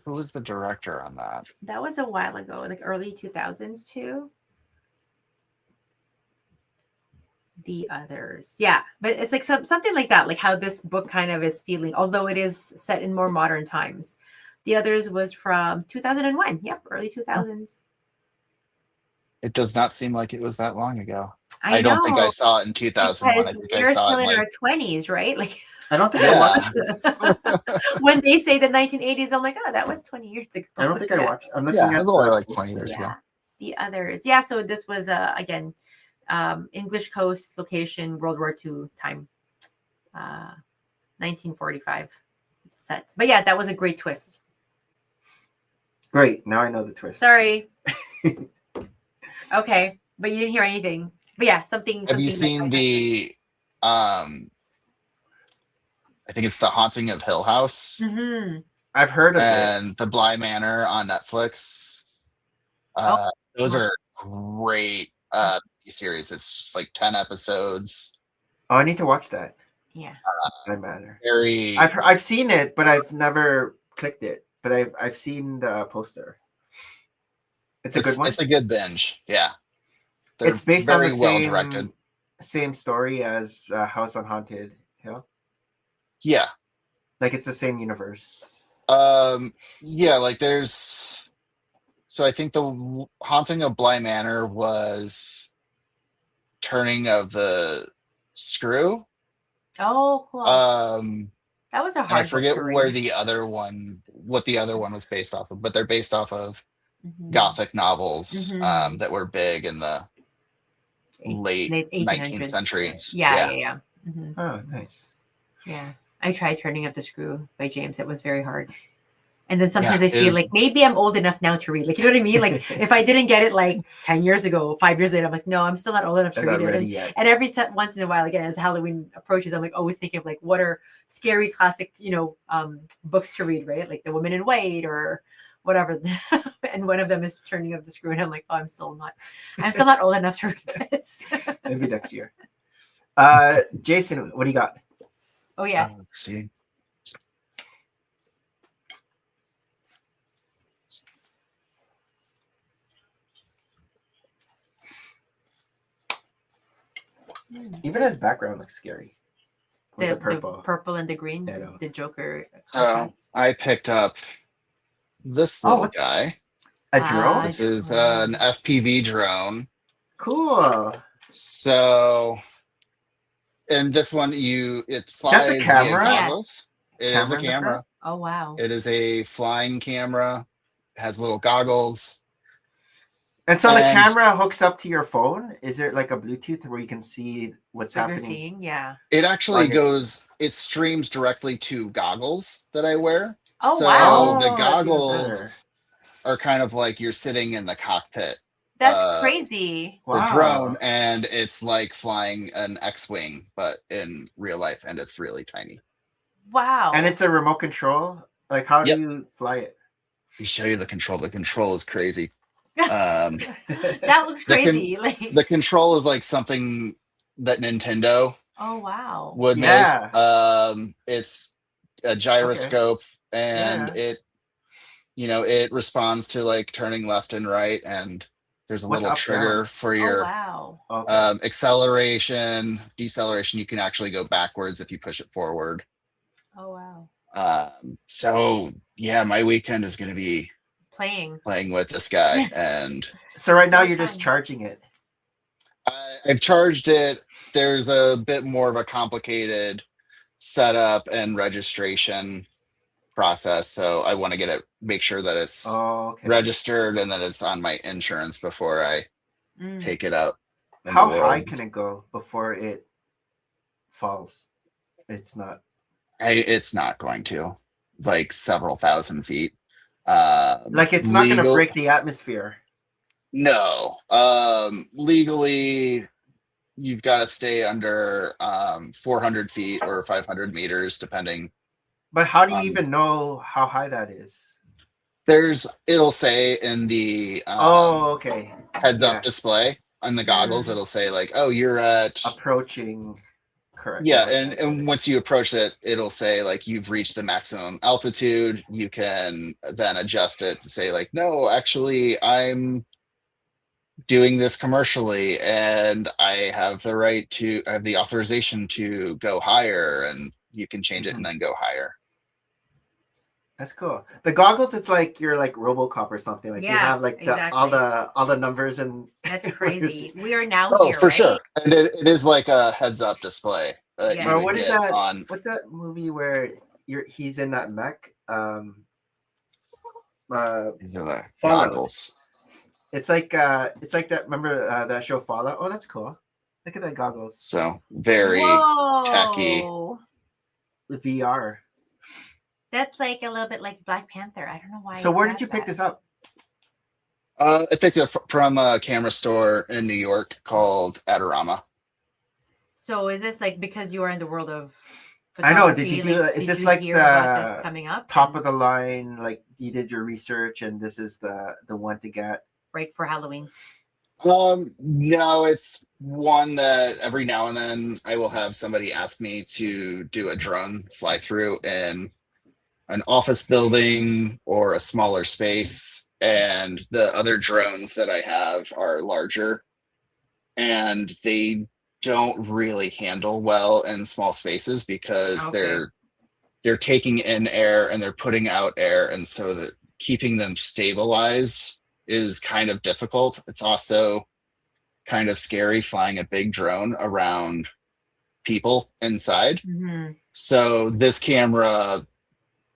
Who was the director on that? that was a while ago, like early 2000s too. The Others. Yeah, but it's like something like that, like how this book kind of is feeling, although it is set in more modern times. The Others was from 2001. Yep, early 2000s. It does not seem like it was that long ago. I don't think I know, saw it in 2001. I because think we I are saw still it in in our like 20s, right? Like I don't think I Yeah. watched this. when they say the 1980s, I'm like, oh, that was 20 years ago. I don't think I Yeah. watched. I'm looking yeah, at it was only the like 20 years ago. Yeah. The Others. Yeah, so this was again English coast location, World War II time. 1945 set. But yeah, that was a great twist. Great. Now I know the twist. Sorry. Okay, but you didn't hear anything. But yeah, something. Have you something seen the I think it's The Haunting of Hill House Mm-hmm. I've heard of it. and The Bly Manor on Netflix. Those are great series. It's just like 10 episodes. Oh, I need to watch that. Yeah. That matter. Very I've seen it, but I've never clicked it. But I've seen the poster. It's a good one. It's a good binge. Yeah. They're It's based on very the well directed. same story as House on Haunted Hill. Yeah. Like it's the same universe. Yeah, like there's so I think the Haunting of Bly Manor was Turning of the Screw. Oh, cool. That was a And I hard book forget to where read. what the other one was based off of, but they're based off of Mhm. Gothic novels Mhm. that were big in the late 19th 1800s. centuries. Yeah. Mhm. Oh, nice. Yeah. I tried Turning Up the Screw by James. It was very hard. And then sometimes Yeah, I feel like maybe I'm old enough now to read. Like, you know what I mean? Like, if I didn't get it like 10 years ago, 5 years later, I'm like, no, I'm still not old enough to I'm read not it. ready And, yet. and every once in a while, again, as Halloween approaches, I'm like always thinking of like, what are scary classic, books to read, right? Like The Woman in White or whatever. And one of them is Turning Up the Screw. And I'm like, oh, I'm still not old enough to read this. Maybe next year. Jason, what do you got? Oh, yes. Let's see. Even his background looks scary. With the The purple. purple and the green, I know. the Joker. So contrast. I picked up this Oh, little what's- guy. A drone? This is an FPV drone. Cool. So, and this one it flies That's a via camera? goggles. It is Camera a in the camera. front? Oh, wow. It is a flying camera. It has little goggles. And so the And- camera hooks up to your phone? Is there like a Bluetooth where you can see what's What you're happening? seeing, yeah. It actually On it streams directly to goggles that I wear. Oh, So wow. the Oh, that's even goggles better. are kind of like you're sitting in the cockpit. That's crazy. The drone, and it's like flying an X-wing, but in real life, and it's really tiny. Wow. And it's a remote control? Like, how Yep. do you fly it? Let me show you the control. The control is crazy. That looks crazy. The control is like something that Nintendo Oh, wow. would Yeah. make. It's a gyroscope, and it responds to like turning left and right, and there's a What's little up, trigger down? for Oh, your wow. Okay. acceleration, deceleration. You can actually go backwards if you push it forward. Oh, wow. So yeah, my weekend is going to be Playing with this guy, and So right now So you're just fun. charging it. I've charged it. There's a bit more of a complicated setup and registration process, so I want to make sure that it's Oh, okay. registered and that it's on my insurance before I Mm. take it out. in the How high world. can it go before it falls? It's not. It's not going to, like, several thousand feet. Like, it's not going to legal- break the atmosphere. No. Legally, you've got to stay under 400 feet or 500 meters, depending. But how do you even know how high that is? It'll say in the Okay. heads up Yeah. display on the goggles, it'll say like, oh, you're at Approaching. Correct. yeah, and once you approach it, it'll say like you've reached the maximum altitude. You can then adjust it to say like, no, actually, I'm doing this commercially, and I have the authorization to go higher, and you can change it and then go higher. That's cool. The goggles, it's like you're like RoboCop or something. Like you Yeah, have like all the numbers and That's crazy. We are now Oh, here, for right? sure, and it is like a heads up display. Yeah. You Or would what is get that? on What's that movie where he's in that mech? these are the Fallout. goggles. It's like that. Remember that show Fallout? Oh, that's cool. Look at that goggles. So very tacky. Whoa. The VR. That's like a little bit like Black Panther. I don't know why. So where did you pick this up? I picked it up from a camera store in New York called Adorama. So is this like because you are in the world of I know. photography, Did you do? like, Is did this you like hear about this the coming up? top and- of the line? Like you did your research, and this is the one to get. right for Halloween? No, it's one that every now and then I will have somebody ask me to do a drone fly through in an office building or a smaller space, and the other drones that I have are larger, and they don't really handle well in small spaces because Okay. they're taking in air and they're putting out air, and so that keeping them stabilized is kind of difficult. It's also kind of scary flying a big drone around people inside. Hmm. So this camera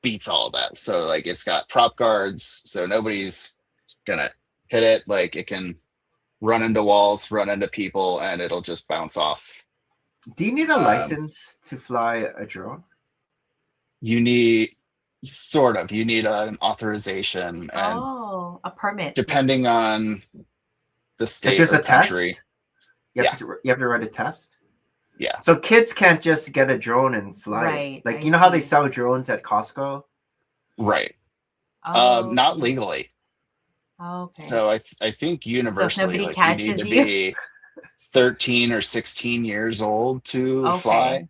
beats all of that. So like it's got prop guards, so nobody's gonna hit it. Like it can run into walls, run into people, and it'll just bounce off. Do you need a license to fly a drone? You need you need an authorization, and Oh, a permit. depending on the Like state there's or a test. country. You have to write a test. Yeah. So kids can't just get a drone and fly. Right, Like I you know how they see. sell drones at Costco? Right. Oh, Not okay. legally. Okay. So I think universally, nobody like you need catches to you? be 13 or 16 years old to Okay. fly.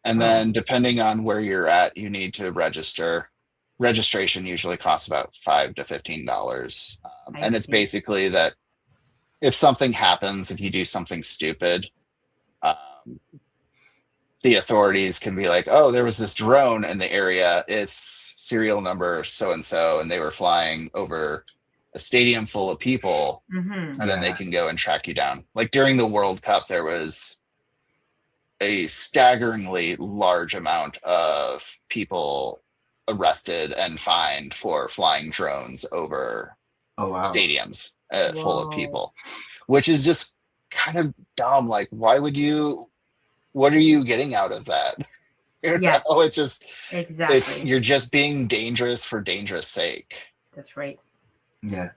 And Oh. then depending on where you're at, you need to register. Registration usually costs about $5 to $15. And it's see. basically that if something happens, if you do something stupid, the authorities can be like, oh, there was this drone in the area. It's serial number so-and-so, and they were flying over a stadium full of people. Mm-hmm. And then they can go and track you down. Like during the World Cup, there was a staggeringly large amount of people arrested and fined for flying drones over Oh wow. stadiums full of Whoa. people, which is just kind of dumb. Like, what are you getting out of that? Yes. It's just, Exactly. you're just being dangerous for dangerous sake. That's right. Yeah.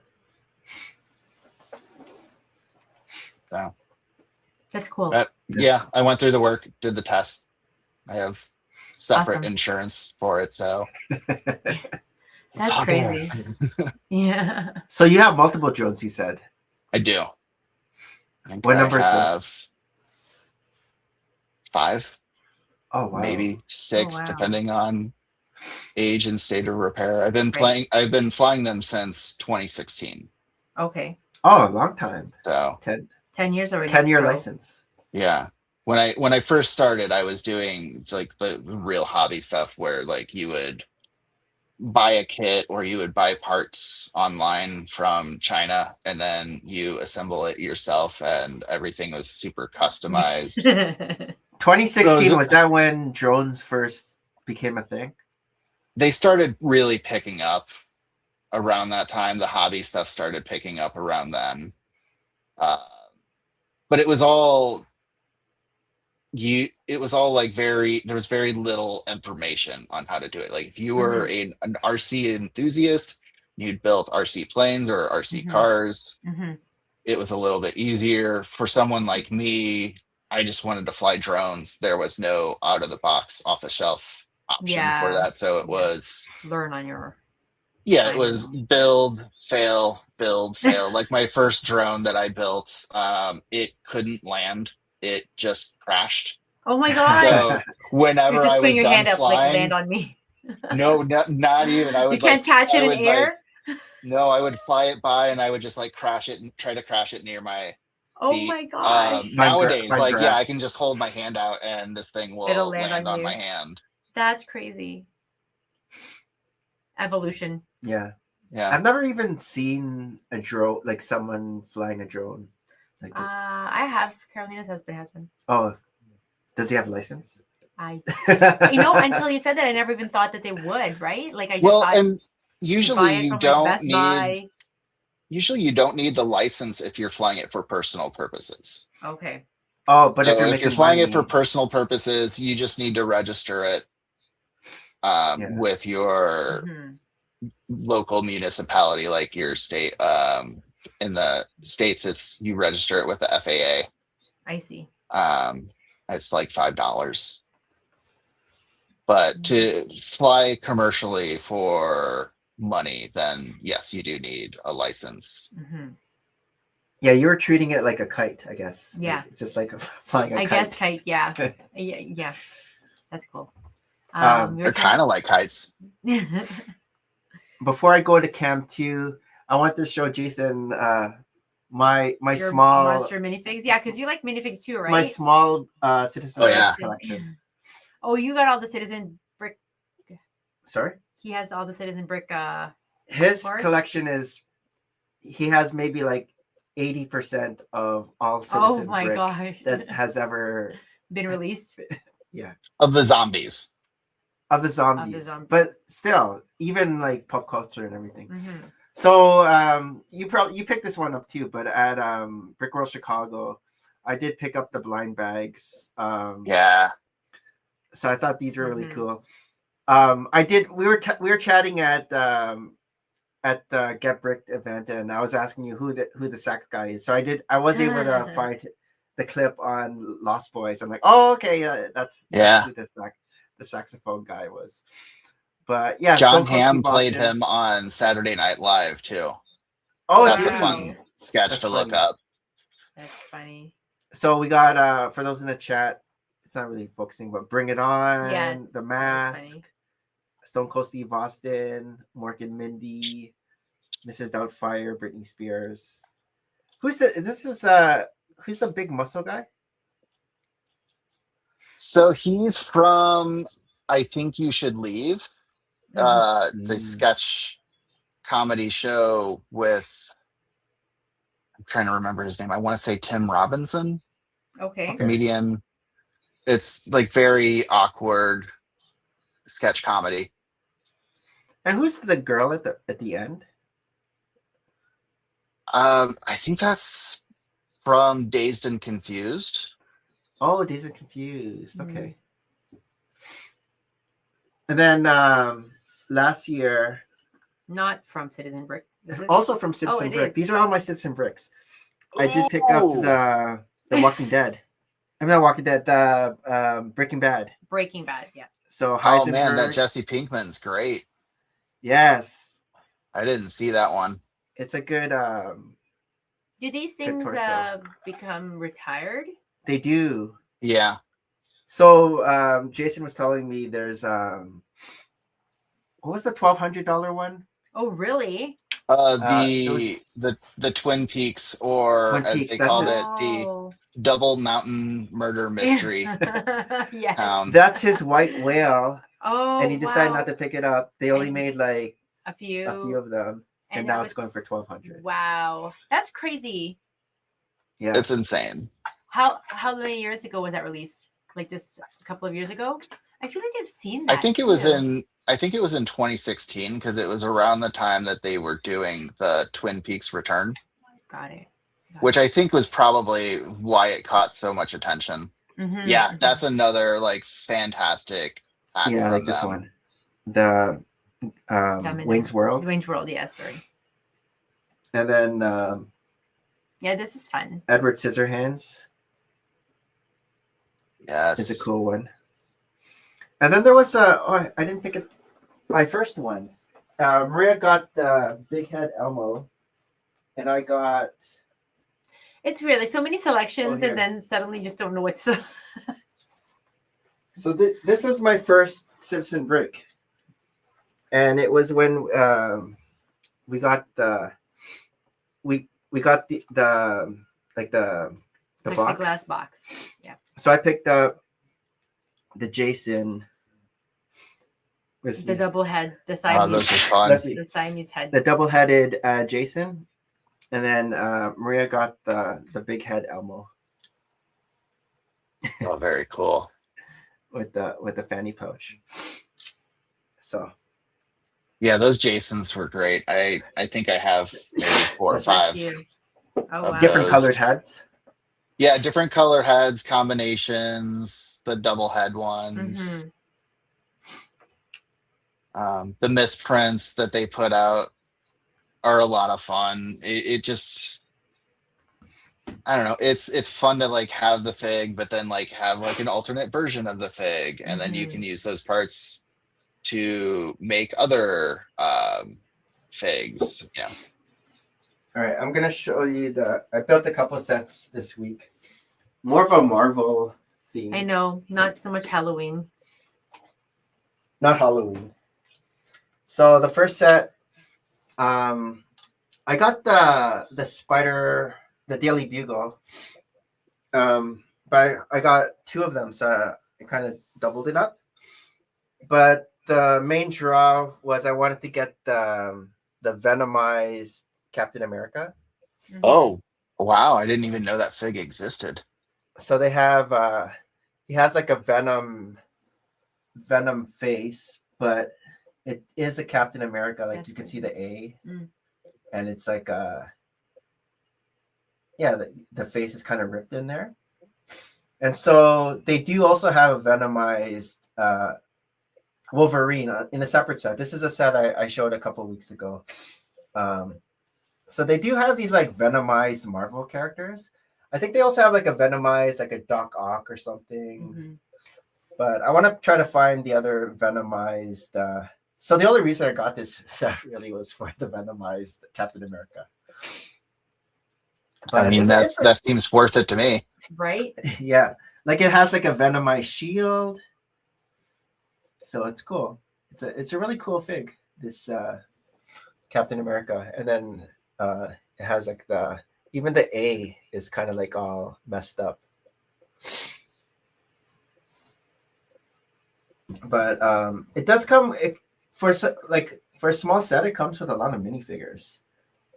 So That's cool. yeah, I went through the work, did the test. I have separate Awesome. insurance for it, so That's all crazy. good. Yeah. So you have multiple drones, you said. I do. I think What I number is have this? 5, Oh wow. maybe 6, wow. depending on age and state of repair. I've been Right. I've been flying them since 2016. Okay. Oh, a long time. So 10 years already. 10-year Pro. license. yeah. When I first started, I was doing like the real hobby stuff where like you would buy a kit or you would buy parts online from China and then you assemble it yourself, and everything was super customized. 2016, was that when drones first became a thing? They started really picking up around that time. The hobby stuff started picking up around then. But it was all like there was very little information on how to do it. Like if you were an RC enthusiast, you'd built RC planes or RC cars. It was a little bit easier. For someone like me, I just wanted to fly drones. There was no out of the box, off the shelf option for that. So it was learn on your it was build, fail, build, fail. Like my first drone that I built, it couldn't land. It just crashed. Oh my god. So whenever You're just I was putting your done hand up, flying, like land on me. no, not even. I would You can't catch it in air? No, I would fly it by and I would just like crash it and try to crash it near my Oh feet. my gosh. Nowadays, Find like grass. I can just hold my hand out and this thing will It'll land land on on you. my hand. That's crazy. Evolution. Yeah. Yeah. I've never even seen a drone, like someone flying a drone. Like it's, I have. Carolina's husband has one. oh, does he have a license? Until you said that, I never even thought that they would, right? Like I just thought and usually you don't need usually you don't need the license if you're flying it for personal purposes. Okay. Oh, but So if you're flying money, it for personal purposes, you just need to register it with your local municipality, like your state. In the States, you register it with the FAA. I see. It's like $5. But to fly commercially for money, then yes, you do need a license. Yeah, you were treating it like a kite, I guess. Yeah. Like, it's just like flying a kite. I guess kite, yeah. Yeah. That's cool. They're kind of like kites. before I go to Cam 2, I want to show Jason my Your small monster minifigs. Yeah, because you like minifigs too, right? my small Citizen Oh, Brick yeah. collection. Oh, you got all the Citizen Brick. Sorry? He has all the Citizen Brick. His Horse? collection is he has maybe like 80% of all Oh Citizen my Brick gosh. that has ever Been released. Of the zombies. of the zombies. zombies. But still, even like pop culture and everything. Mm-hmm. So you picked this one up too, but at Brick World Chicago, I did pick up the blind bags. Yeah. So I thought these were really Mhm. cool. We were chatting at the Get Bricked event, and I was asking you who the sax guy is. So I was able to find the clip on Lost Boys. I'm like, oh, okay, that's who the saxophone guy was. But yeah, John Stone Cold Hamm Steve played Austin. him on Saturday Night Live too. Oh, That's did a he? fun sketch That's to look funny. up. That's funny. So we got for those in the chat, it's not really focusing, but Bring It On, Yes, The that was Mask, funny. Stone Cold Steve Austin, Mork and Mindy, Mrs. Doubtfire, Britney Spears. Who's the big muscle guy? So he's from I Think You Should Leave. It's a sketch comedy show with, I'm trying to remember his name. I want to say Tim Robinson, Okay. comedian. It's like very awkward sketch comedy. And who's the girl at the end? I think that's from Dazed and Confused. Oh, Days and Confused. Mhm. Okay. And then last year, Not from Citizen Brick. Is it? also from Citizen it Brick. is. These are all my Citizen Bricks. I did pick up Ooh. the Walking Dead. I'm not Walking Dead. The Breaking Bad. Breaking Bad. Yeah. So Oh Heisenberg. man, that Jesse Pinkman's great. Yes, I didn't see that one. it's a good. Do these Good things torso. become retired? They do. Yeah. So Jason was telling me there's what was the $1,200 one? Oh, really? The Twin Peaks, or Twin as Peaks, they that's called it. it, the Double Mountain Murder Mystery. Yes. That's his white whale, Oh, and he decided wow. not to pick it up. They only And made like a few of them, and that now it's was- going for $1,200. Wow, that's crazy. Yeah, It's insane. How many years ago was that released? Like just a couple of years ago? I feel like I've seen that. I think it was in 2016, because it was around the time that they were doing the Twin Peaks Return, Got it. which I think was probably why it caught so much attention. Mhm, Yeah, mhm. that's another like fantastic act yeah, I from like this them. one. The Wayne's World, Wayne's World, yeah, sorry. and then Yeah, this is fun. Edward Scissorhands Yes. is a cool one. And then there was I didn't pick it. My first one. Maria got the Big Head Elmo, and I got. It's really so many selections, here. and then suddenly you just don't know what to. So this was my first Citizen Brick, and it was when we got the like the box. The glass box. Yeah. So I picked up the Jason. The double head, the Oh, Siamese, those are fun. the Siamese head. The double-headed Jason, and then Maria got the big head Elmo Oh, very cool. with the fanny pouch. So Yeah, those Jasons were great. I think I have maybe 4 or That's 5. You. Oh, Of wow. different those. colored heads. Yeah, different color heads, combinations, the double head ones. Mhm. The misprints that they put out are a lot of fun. It just, I don't know. It's fun to like have the fig, but then like have like an alternate version of the fig, and then you Mhm. can use those parts to make other figs. Yeah. All right, I'm gonna show you I built a couple sets this week. More of a Marvel theme. I know, not so much Halloween. Not Halloween. So the first set I got the spider, the Daily Bugle. But I got 2 of them, so I kind of doubled it up. But the main draw was I wanted to get the Venomized Captain America. Mhm. Oh, wow. I didn't even know that fig existed. So they have he has like a venom face, but it is a Captain America. Like That's you can cool. see the A, Mm. and it's like yeah, the face is kind of ripped in there. And so they do also have a Venomized Wolverine in a separate set. This is a set I showed a couple weeks ago. So they do have these like Venomized Marvel characters. I think they also have like a Venomized, like a Doc Ock or something. Mhm. But I want to try to find the other Venomized. So the only reason I got this set really was for the Venomized Captain America. But I mean, that seems worth it to me. Right? yeah, like it has like a Venomized shield, so it's cool. It's a really cool fig, this Captain America, and then it has like even the A is kind of like all messed up. But it does come for a small set. It comes with a lot of minifigures.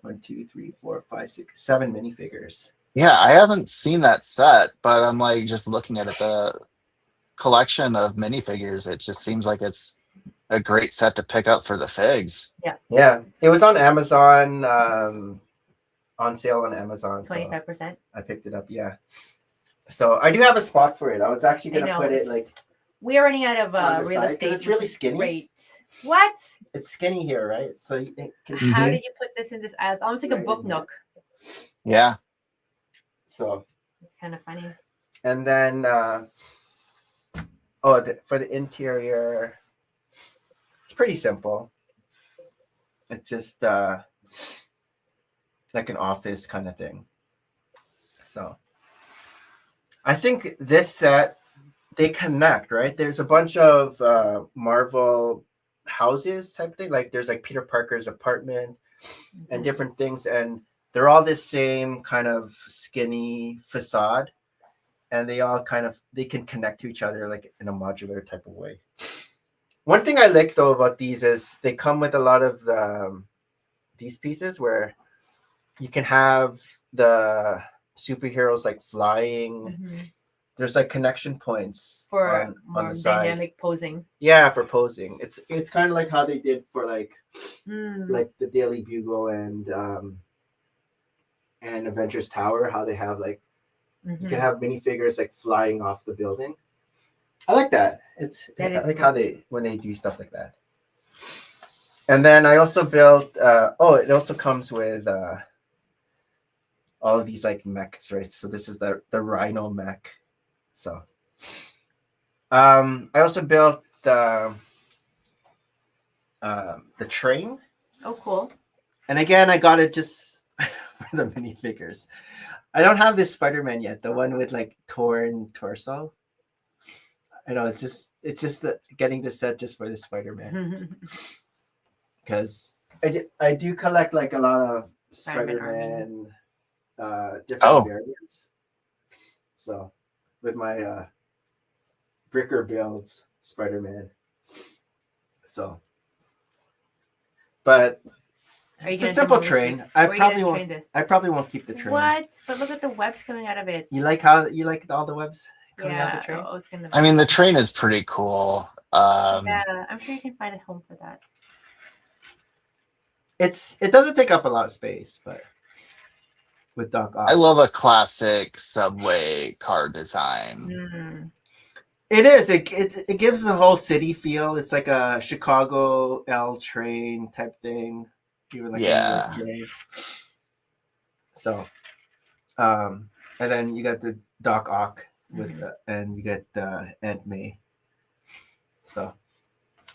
1, 2, 3, 4, 5, 6, 7 minifigures. Yeah, I haven't seen that set, but I'm like just looking at it, the collection of minifigures. It just seems like it's a great set to pick up for the figs. Yeah, it was on Amazon, on sale on Amazon. 25%. So I picked it up. Yeah. So I do have a spot for it. I was actually gonna put it like we're running out on of the real side, 'cause estate. it's really skinny. Great. What? It's skinny here, right? So it can, How did you put this in this aisle? It's almost like a Right book in here. nook. Yeah. so It's kind of funny. and then for the interior, it's pretty simple. It's just like an office kind of thing. So I think this set, they connect, right? There's a bunch of Marvel houses type thing. Like there's like Peter Parker's apartment and different things, and they're all this same kind of skinny facade, and they can connect to each other like in a modular type of way. One thing I like though about these is they come with a lot of these pieces where you can have the superheroes like flying. Mhm. There's like connection points For on more the side. dynamic posing. Yeah, for posing. It's kind of like how they did for like Mm. the Daily Bugle and Avengers Tower, how they have like you Mhm. can have minifigures like flying off the building. I like that. I like how when they do stuff like that. And then I also built it also comes with all of these like mechs, right? So this is the Rhino mech. So I also built the train. Oh, cool. And again, I got it just for the minifigures. I don't have this Spider-Man yet, the one with like torn torso. I know it's just getting the set just for the Spider-Man, because I do collect like a lot of Spider-Man different variants. So with my Bricker builds Spider-Man. So, but it's a simple train. I probably won't keep the train. What? But look at the webs coming out of it. You like all the webs coming out of the train? Oh, it's gonna. I mean, the train is pretty cool. Yeah, I'm sure you can find a home for that. It doesn't take up a lot of space, but with Doc Ock. I love a classic subway car design. Mm. It is. It gives the whole city feel. It's like a Chicago L train type thing. Even like Yeah. a New York train. So, and then you got the Doc Ock with and you get Aunt May. So,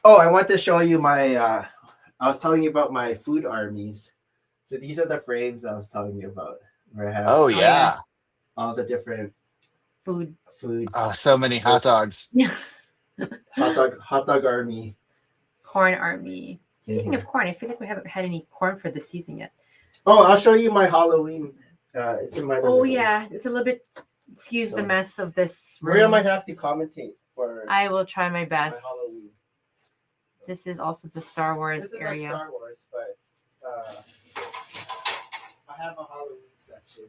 I want to show you my. I was telling you about my food armies. So these are the frames I was telling you about. Where I have all the different foods. Oh, so many hot dogs. Yeah. hot dog army. Corn army. Speaking of corn, I feel like we haven't had any corn for this season yet. Oh, I'll show you my Halloween. It's in my. Oh yeah, it's a little bit. Excuse the mess of this. Maria room. might have to commentate for. I will try my my best. Halloween. This is also the Star Wars This is area. like Star Wars, but I have a Halloween section.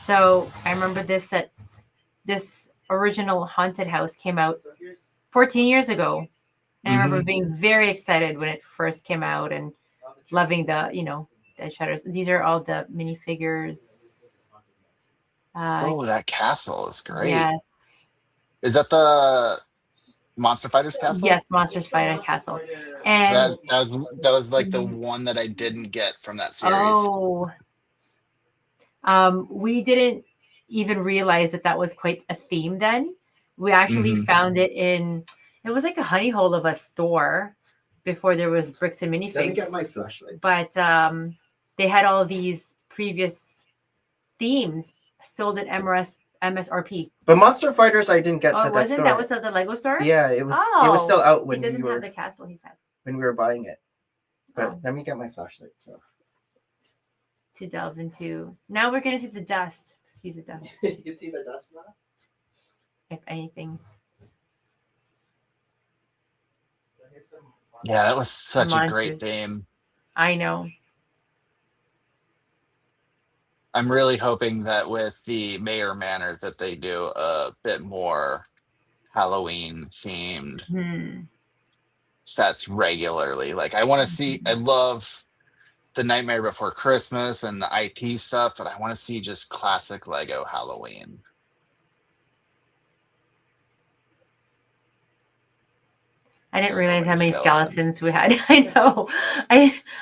So I remember this original haunted house came out So here's 14 years ago. And I remember Mhm. being very excited when it first came out and all the loving the, the shutters. These are all the minifigures. Oh, that castle is great. Yes. Is that the Monster Fighters castle? Yes, Monsters Fight at Castle. And That was like the one that I didn't get from that series. We didn't even realize that was quite a theme then. We actually Mhm. found it it was like a honey hole of a store before there was bricks and Let me minifigs. get my flashlight. But they had all these previous themes sold at MSRP. But Monster Fighters, I didn't get Oh, at it that wasn't store. that was at the Lego store? Yeah, it was. It Oh, was still out It when doesn't we were have the castle, he said. when we were buying it. But Oh. let me get my flashlight. So To delve into. Now we're gonna see the dust. Excuse the dust, you can see the dust now. if anything. So here's some. Yeah, that was such a great Monsters. theme. I know. I'm really hoping that with the Mayor Manor that they do a bit more Halloween themed sets regularly. Like I want to see, I love the Nightmare Before Christmas and the IP stuff, but I want to see just classic Lego Halloween. I didn't So realize how many many skeletons we had. I know.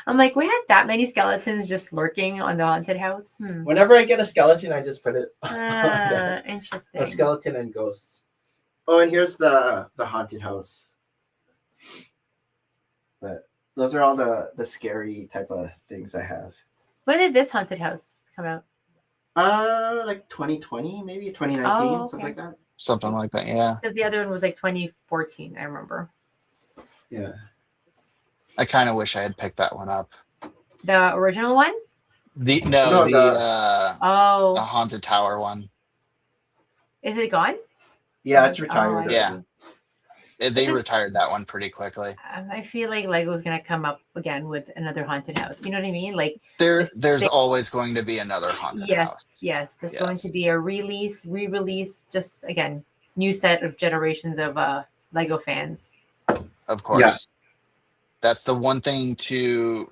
I'm like, we had that many skeletons just lurking on the haunted house. Whenever I get a skeleton, I just put it on there. Interesting. A skeleton and ghosts. Oh, and here's the haunted house. But those are all the scary type of things I have. When did this haunted house come out? Like 2020, maybe 2019, Oh, something okay. like that. Something like that, yeah. Because the other one was like 2014, I remember. Yeah. I kind of wish I had picked that one up. The original one? The Oh, haunted tower one. is it gone? Yeah, it's Oh, retired. I Yeah. see. They this- retired that one pretty quickly. I feel like Lego's gonna come up again with another haunted house. You know what I mean? Like There's same- always going to be another haunted house. yes. There's going to Yes. be a re-release. Just again, new set of generations of Lego fans. Of course. Yeah. That's the one thing to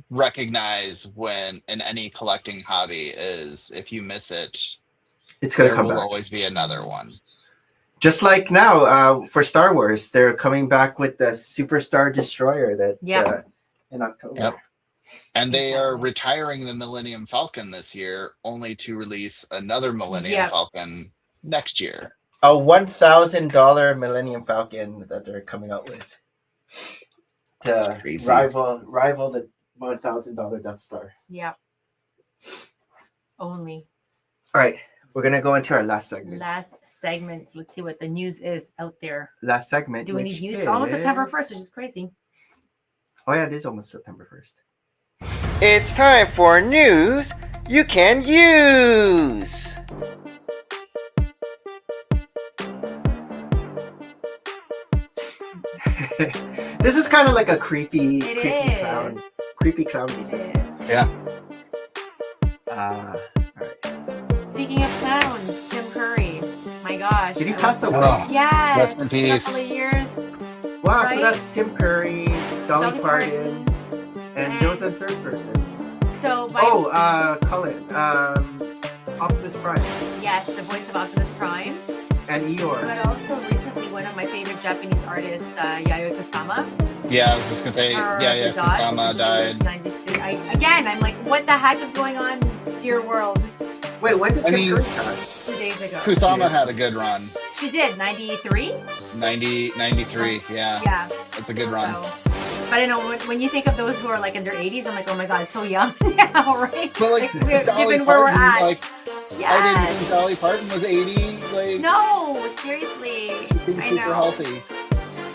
recognize when in any collecting hobby is if you miss it, It's gonna there come will back. always be another one. Just like now, for Star Wars, they're coming back with the Superstar Destroyer that in October. Yep. And they are Exactly. retiring the Millennium Falcon this year, only to release another Millennium Yep. Falcon next year. A $1,000 Millennium Falcon that they're coming out with That's to crazy. rival the $1,000 Death Star. Yeah. Only All right, we're gonna go into our last segment. last segment. Let's see what the news is out there. Last segment. Do we need which news? It's almost September is- 1st, which is crazy. Oh yeah, it is almost September 1st. It's time for news you can use. This is kind of like a creepy It clown. is. Creepy clown It music. is. Yeah. All right. Speaking of clowns, Tim Curry. My gosh. Did he pass away? Oh, Yes. Rest in A couple peace. of years. Wow, right? so that's Tim Curry, Dolly Dolly Parton, and there was a third person. So, Cullen, Optimus Prime, yes, the voice of Optimus Prime. and Eeyore. But also recently, one of my favorite Japanese artists, Yayoi Kusama. Yeah, I was just gonna say, her dot, Kusama she died. was 92. I'm like, what the heck is going on, dear world? Wait, when did I Tim mean- Curry pass? 2 days ago. Kusama had a good run. She did 93. 93. Yeah, Yeah. that's a good run. So, but I know when you think of those who are like in their 80s, I'm like, oh my god, so young now, right? But like, we're, Dolly given where we're Parton, at. like, I Yes. didn't think Dolly Parton was 80. Like, No, seriously. she seems I super know. healthy.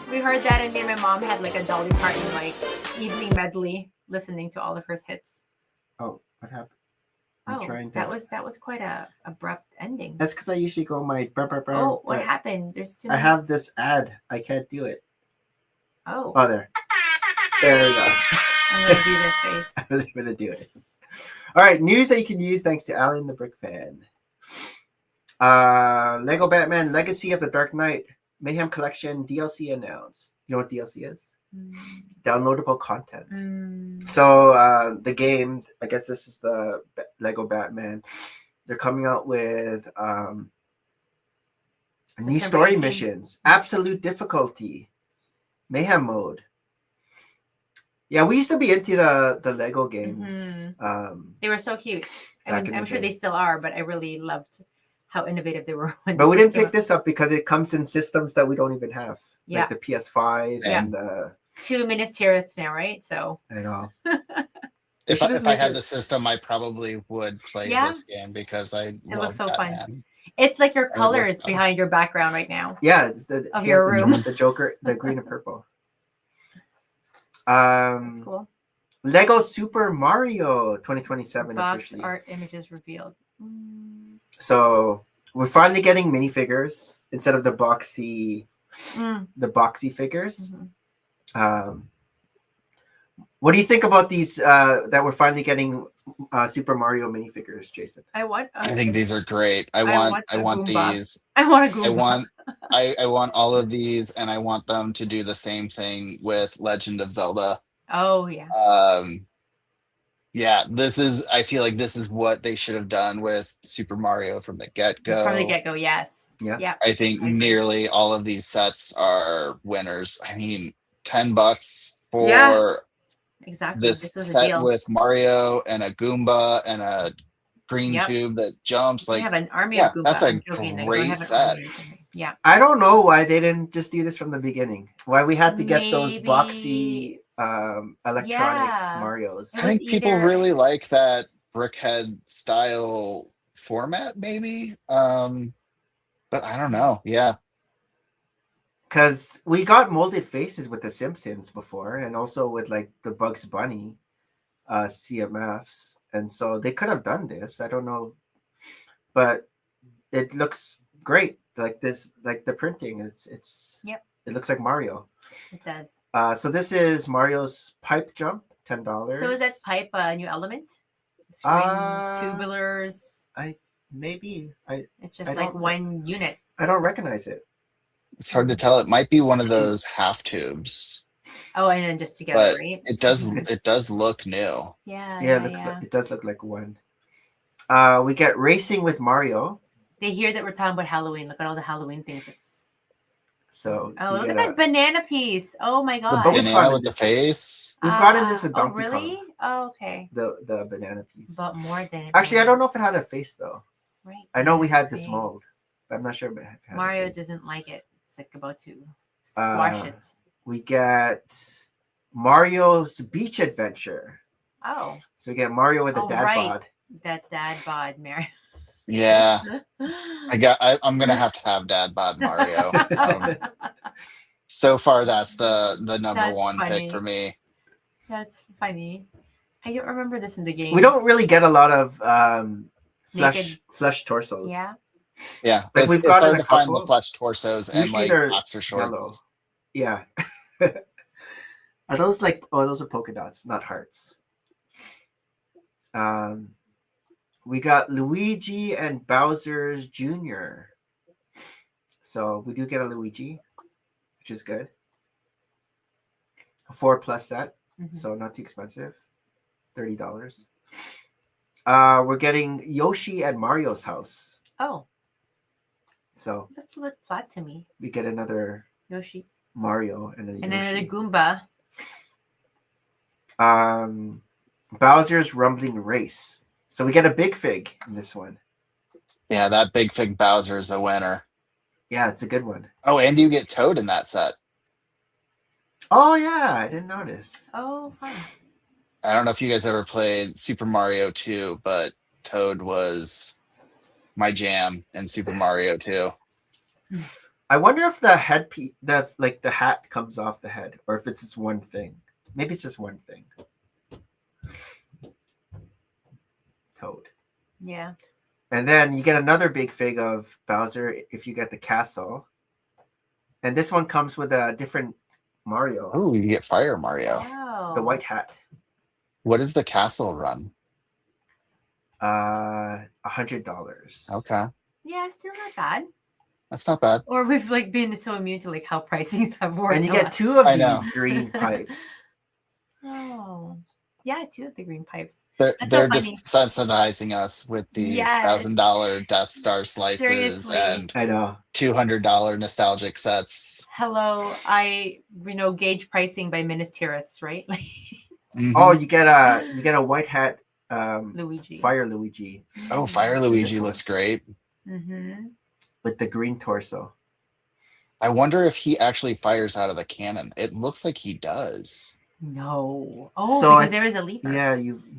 We heard that, and me and my mom had like a Dolly Parton like evening medley, listening to all of her hits. Oh, what happened? I'm Oh, trying to. that was quite a abrupt ending. That's because I usually go my. Oh, what but happened? There's too I many. have this ad. I can't do it. Oh, Oh, there. There we go. I'm gonna do this face. I was able to do it. All right, news that you can use thanks to Alan the Brick Fan. Lego Batman Legacy of the Dark Knight Mayhem Collection DLC announced. You know what DLC is? Downloadable content. So the game, I guess this is the Lego Batman. They're coming out with new story 18. missions, absolute difficulty, mayhem mode. Yeah, we used to be into the Lego games. They were so cute. Back in I'm the sure day. they still are, but I really loved how innovative they were. When But they we first didn't came pick out. this up because it comes in systems that we don't even have, Yeah, like the PS5 Yeah. and 2 Minas Tiriths now, right? So I know. If should just I make had it- the system, I probably would play Yeah. this game because I looks love so fun. Batman. it's like your looks colors fun. behind your background right now. Yeah, it's the, Of he your has room. the Joker, the green and purple. That's cool. Lego Super Mario 2027 Box officially. art images revealed. So we're finally getting minifigures instead of the boxy figures. What do you think about these that we're finally getting Super Mario minifigures, Jason? I think these are great. I want want the Goomba. these. I want a Goomba. I want all of these, and I want them to do the same thing with Legend of Zelda. Oh yeah. Yeah, I feel like this is what they should have done with Super Mario from the get-go. From the get-go, yes. Yeah. I think nearly all of these sets are winners. I mean, $10 for Exactly. this was a set deal. with Mario and a Goomba and a green Yep. tube that jumps. They Like, have an army yeah, of Goomba. that's a I'm joking, they don't great have an set. army or something. Yeah. I don't know why they didn't just do this from the beginning. Why we had to get those Maybe- boxy electronic Yeah. Marios. I think people either- really like that brickhead style format, maybe. But I don't know. Yeah. Because we got molded faces with the Simpsons before, and also with like the Bugs Bunny CMFs, and so they could have done this. I don't know, but it looks great. Like this, like the printing. It's. Yep. It looks like Mario. It does. So this is Mario's pipe jump, $10. So is that pipe a new element? Screen tubulars. Maybe It's just I like don't- one unit. I don't recognize it. It's hard to tell. It might be one of those half tubes, Oh, and then just together, but right? it does look new. Yeah. Yeah, it does look like one. We get Racing with Mario. They hear that we're talking about Halloween. Look at all the Halloween things. So Oh, we look get at that banana piece. Oh my The god. bubble- Banana with the face. We've gotten this with Oh, Donkey really? Kong. Oh, okay. the banana piece. But more than Actually, I don't know if it had a face though. Right. I know we had Face. this mold, but I'm not sure if it had a Mario face. doesn't like it. It's like about to squash it. We get Mario's Beach Adventure. Oh, So we get Mario with a Oh, dad right. bod. that dad bod, Mario. Yeah, I'm gonna have to have Dad Bod Mario. So far, that's the number That's one funny. pick for me. That's funny. I don't remember this in the game. We don't really get a lot of Naked. flesh torsos. Yeah. Yeah, Like, it's, we've it's gotten hard a to find the couple. flesh torsos and Usually like they're boxer yellow. shorts. Yeah. Are those like those are polka dots, not hearts. We got Luigi and Bowser's Jr. So we do get a Luigi, which is good. A 4+ set, Mhm. so not too expensive. $30. We're getting Yoshi at Mario's house. Oh, So that's a little flat to me. we get another Yoshi. Mario and a And another Yoshi. Goomba. Bowser's Rumbling Race. So we get a big fig in this one. Yeah, that Big Fig Bowser is a winner. Yeah, it's a good one. Oh, and you get Toad in that set. Oh yeah, I didn't notice. Oh, fun. I don't know if you guys ever played Super Mario 2, but Toad was my jam in Super Mario 2. I wonder if the the hat comes off the head, or if it's just one thing. Maybe it's just one thing. Toad. Yeah. And then you get another big fig of Bowser if you get the castle. And this one comes with a different Mario. Oh, you get Fire Mario. Wow. The white hat. What is the castle run? $100. Okay, Yeah, still not bad. that's not bad. Or we've like been so immune to like how pricings have worked. And you a get lot. 2 of I know. these green pipes. Oh. Yeah, 2 of the green pipes. They're That's so they're funny. desensitizing us with these Yes. $1,000 Death Star slices Seriously. and I know. $200 nostalgic sets. Hello, gauge pricing by Minas Tirith, right? Like Mhm. Oh, you get a white hat Luigi. Fire Luigi Oh, Fire this Luigi one. looks great. Mm-hmm. with the green torso. I wonder if he actually fires out of the cannon. It looks like he does. No. Oh, So because there is a leaper. Yeah,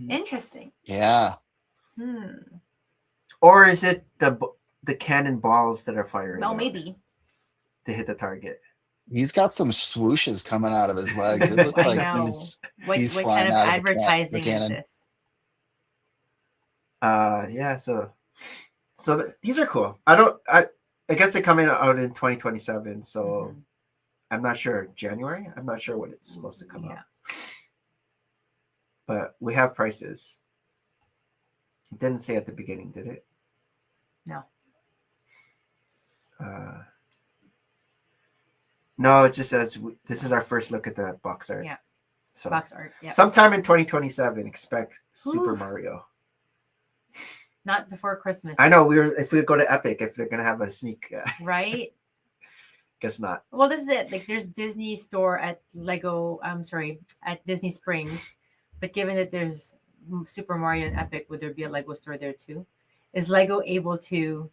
Interesting. Yeah. or is it the cannon balls that are firing? Oh, out maybe. to hit the target. He's got some swooshes coming out of his legs. It looks I like know. he's What flying kind of out of advertising the is cannon. this? Yeah, so these are cool. I guess they're coming out in 2027, so Mhm. I'm not sure. January? I'm not sure when it's supposed to come out. But we have prices. It didn't say at the beginning, did it? No. No, it just says this is our first look at the box art. Yeah. So Box art. Yeah. sometime in 2027, expect Super Ooh. Mario. Not before Christmas. I know if we go to Epic, if they're gonna have a sneak, Right? guess not. Well, this is it. Like, there's Disney store at at Disney Springs. But given that there's Super Mario and Epic, would there be a Lego store there too? Is Lego able to?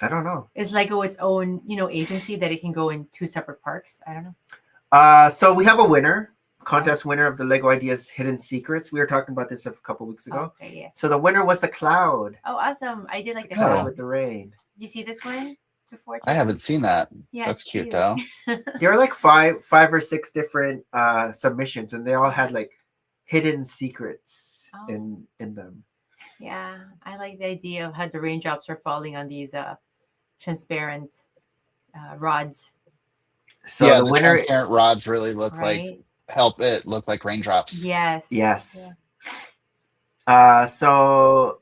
I don't know. Is Lego its own, agency that it can go in 2 separate parks? I don't know. So we have a contest winner of the Lego Ideas Hidden Secrets. We were talking about this a couple weeks ago. Okay, yeah. So the winner was the cloud. Oh, awesome! I did like the Oh. Cloud cloud. with the rain. Did you see this one before? I haven't seen that. Yeah, That's it's cute though. There are like five or six different submissions, and they all had like hidden secrets Oh. in them. Yeah, I like the idea of how the raindrops are falling on these transparent rods, So yeah, the the winner, transparent rods really look like right? help it look like raindrops. Yes. yes. Yeah. So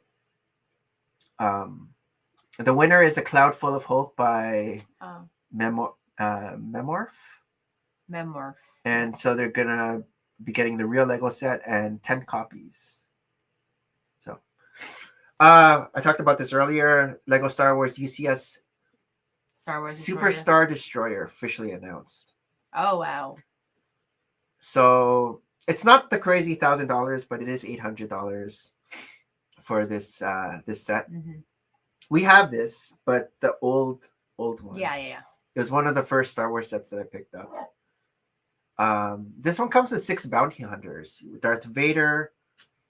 the winner is A Cloud Full of Hope by Oh, Memorph. memoir. And so they're gonna be getting the real Lego set and 10 copies. So I talked about this earlier. Lego Star Wars UCS Star Wars Superstar Destroyer officially announced. Oh wow. So it's not the crazy $1,000, but it is $800 for this set. Mm-hmm. We have this, but the old one. Yeah. It was one of the first Star Wars sets that I picked up. This one comes with 6 bounty hunters. Darth Vader.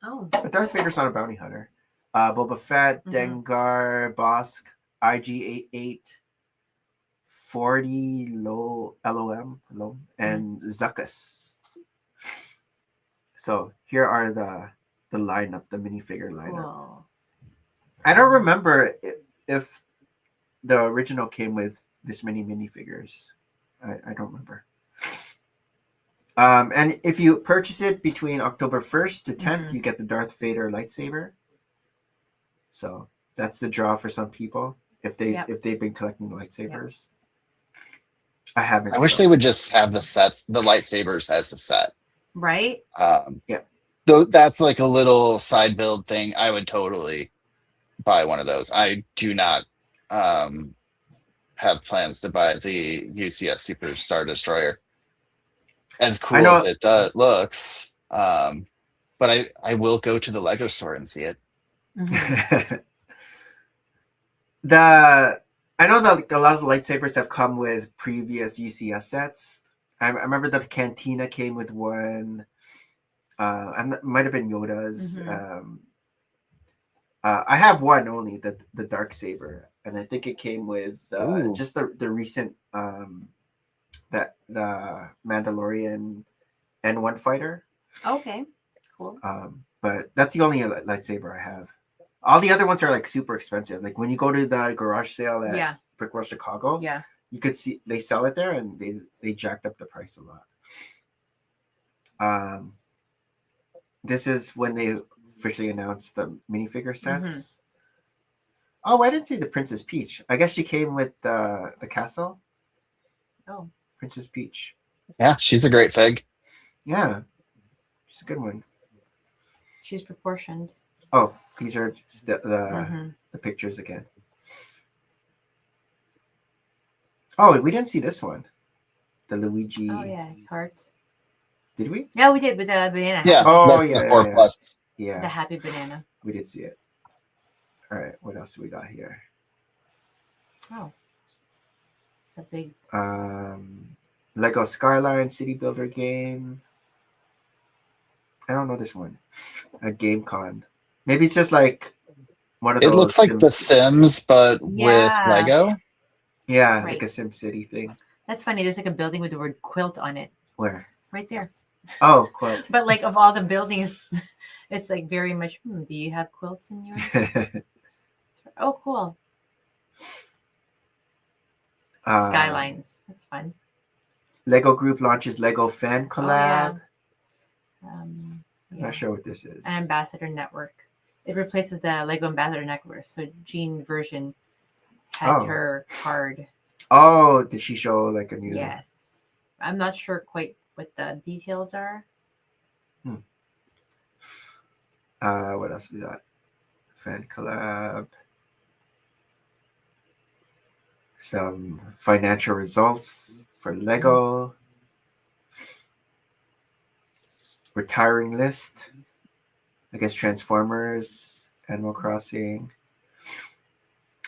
Oh. But Darth Vader's not a bounty hunter. Boba Fett, Dengar, Bosk, IG-88, 40 LOM, and Zuckuss. So here are the lineup, the minifigure lineup. Whoa. I don't remember if the original came with this many minifigures. I don't remember. And if you purchase it between October 1st to 10th, you get the Darth Vader lightsaber. So that's the draw for some people if they've been collecting lightsabers. I haven't. I wish they would just have the lightsabers as a set. Right? Though that's like a little side build thing. I would totally buy one of those. I do not have plans to buy the UCS Superstar Destroyer. As cool as it looks, but I will go to the Lego store and see it. Mm-hmm. I know that a lot of the lightsabers have come with previous UCS sets. I remember the Cantina came with one. Might have been Yoda's. I have one only, the dark saber, and I think it came with Ooh. just the recent that the Mandalorian N1 fighter. Okay, cool. But that's the only lightsaber I have. All the other ones are like super expensive. Like when you go to the garage sale at Yeah, Brickworld Chicago, yeah. you could see they sell it there, and they jacked up the price a lot. This is when they officially announced the minifigure sets. Oh, I didn't see the Princess Peach. I guess she came with the castle. Oh, Princess Peach. Yeah, she's a great fig. Yeah, she's a good one. she's proportioned. Oh, these are just Mhm. the pictures again. Oh, we didn't see this one. The Luigi. Oh yeah, heart. Did we? Yeah, we did with the banana. Yeah, Oh, that's yeah, the yeah, 4 yeah. plus. The Yeah, happy banana. we did see it. All right, what else do we got here? Oh, it's a big. Lego Skyline City Builder game. I don't know this one. A Game Con. Maybe it's just like one of It those. looks like The Sims, but with Yeah. Lego. Yeah, Right. like a Sim City thing. That's funny. There's like a building with the word quilt on it, Where? right there. Oh, quilt. But like of all the buildings, it's like very much. Do you have quilts in yours? Oh, cool. Skylines. That's fun. Lego Group launches Lego Fan Collab. I'm Not sure what this is. Ambassador Network. It replaces the Lego Ambassador Network. So Jean version has her card. Oh, did she show like a new? Yes. I'm not sure quite what the details are. What else we got? Fan collab. Some financial results for Lego. Retiring list. I guess Transformers, Animal Crossing.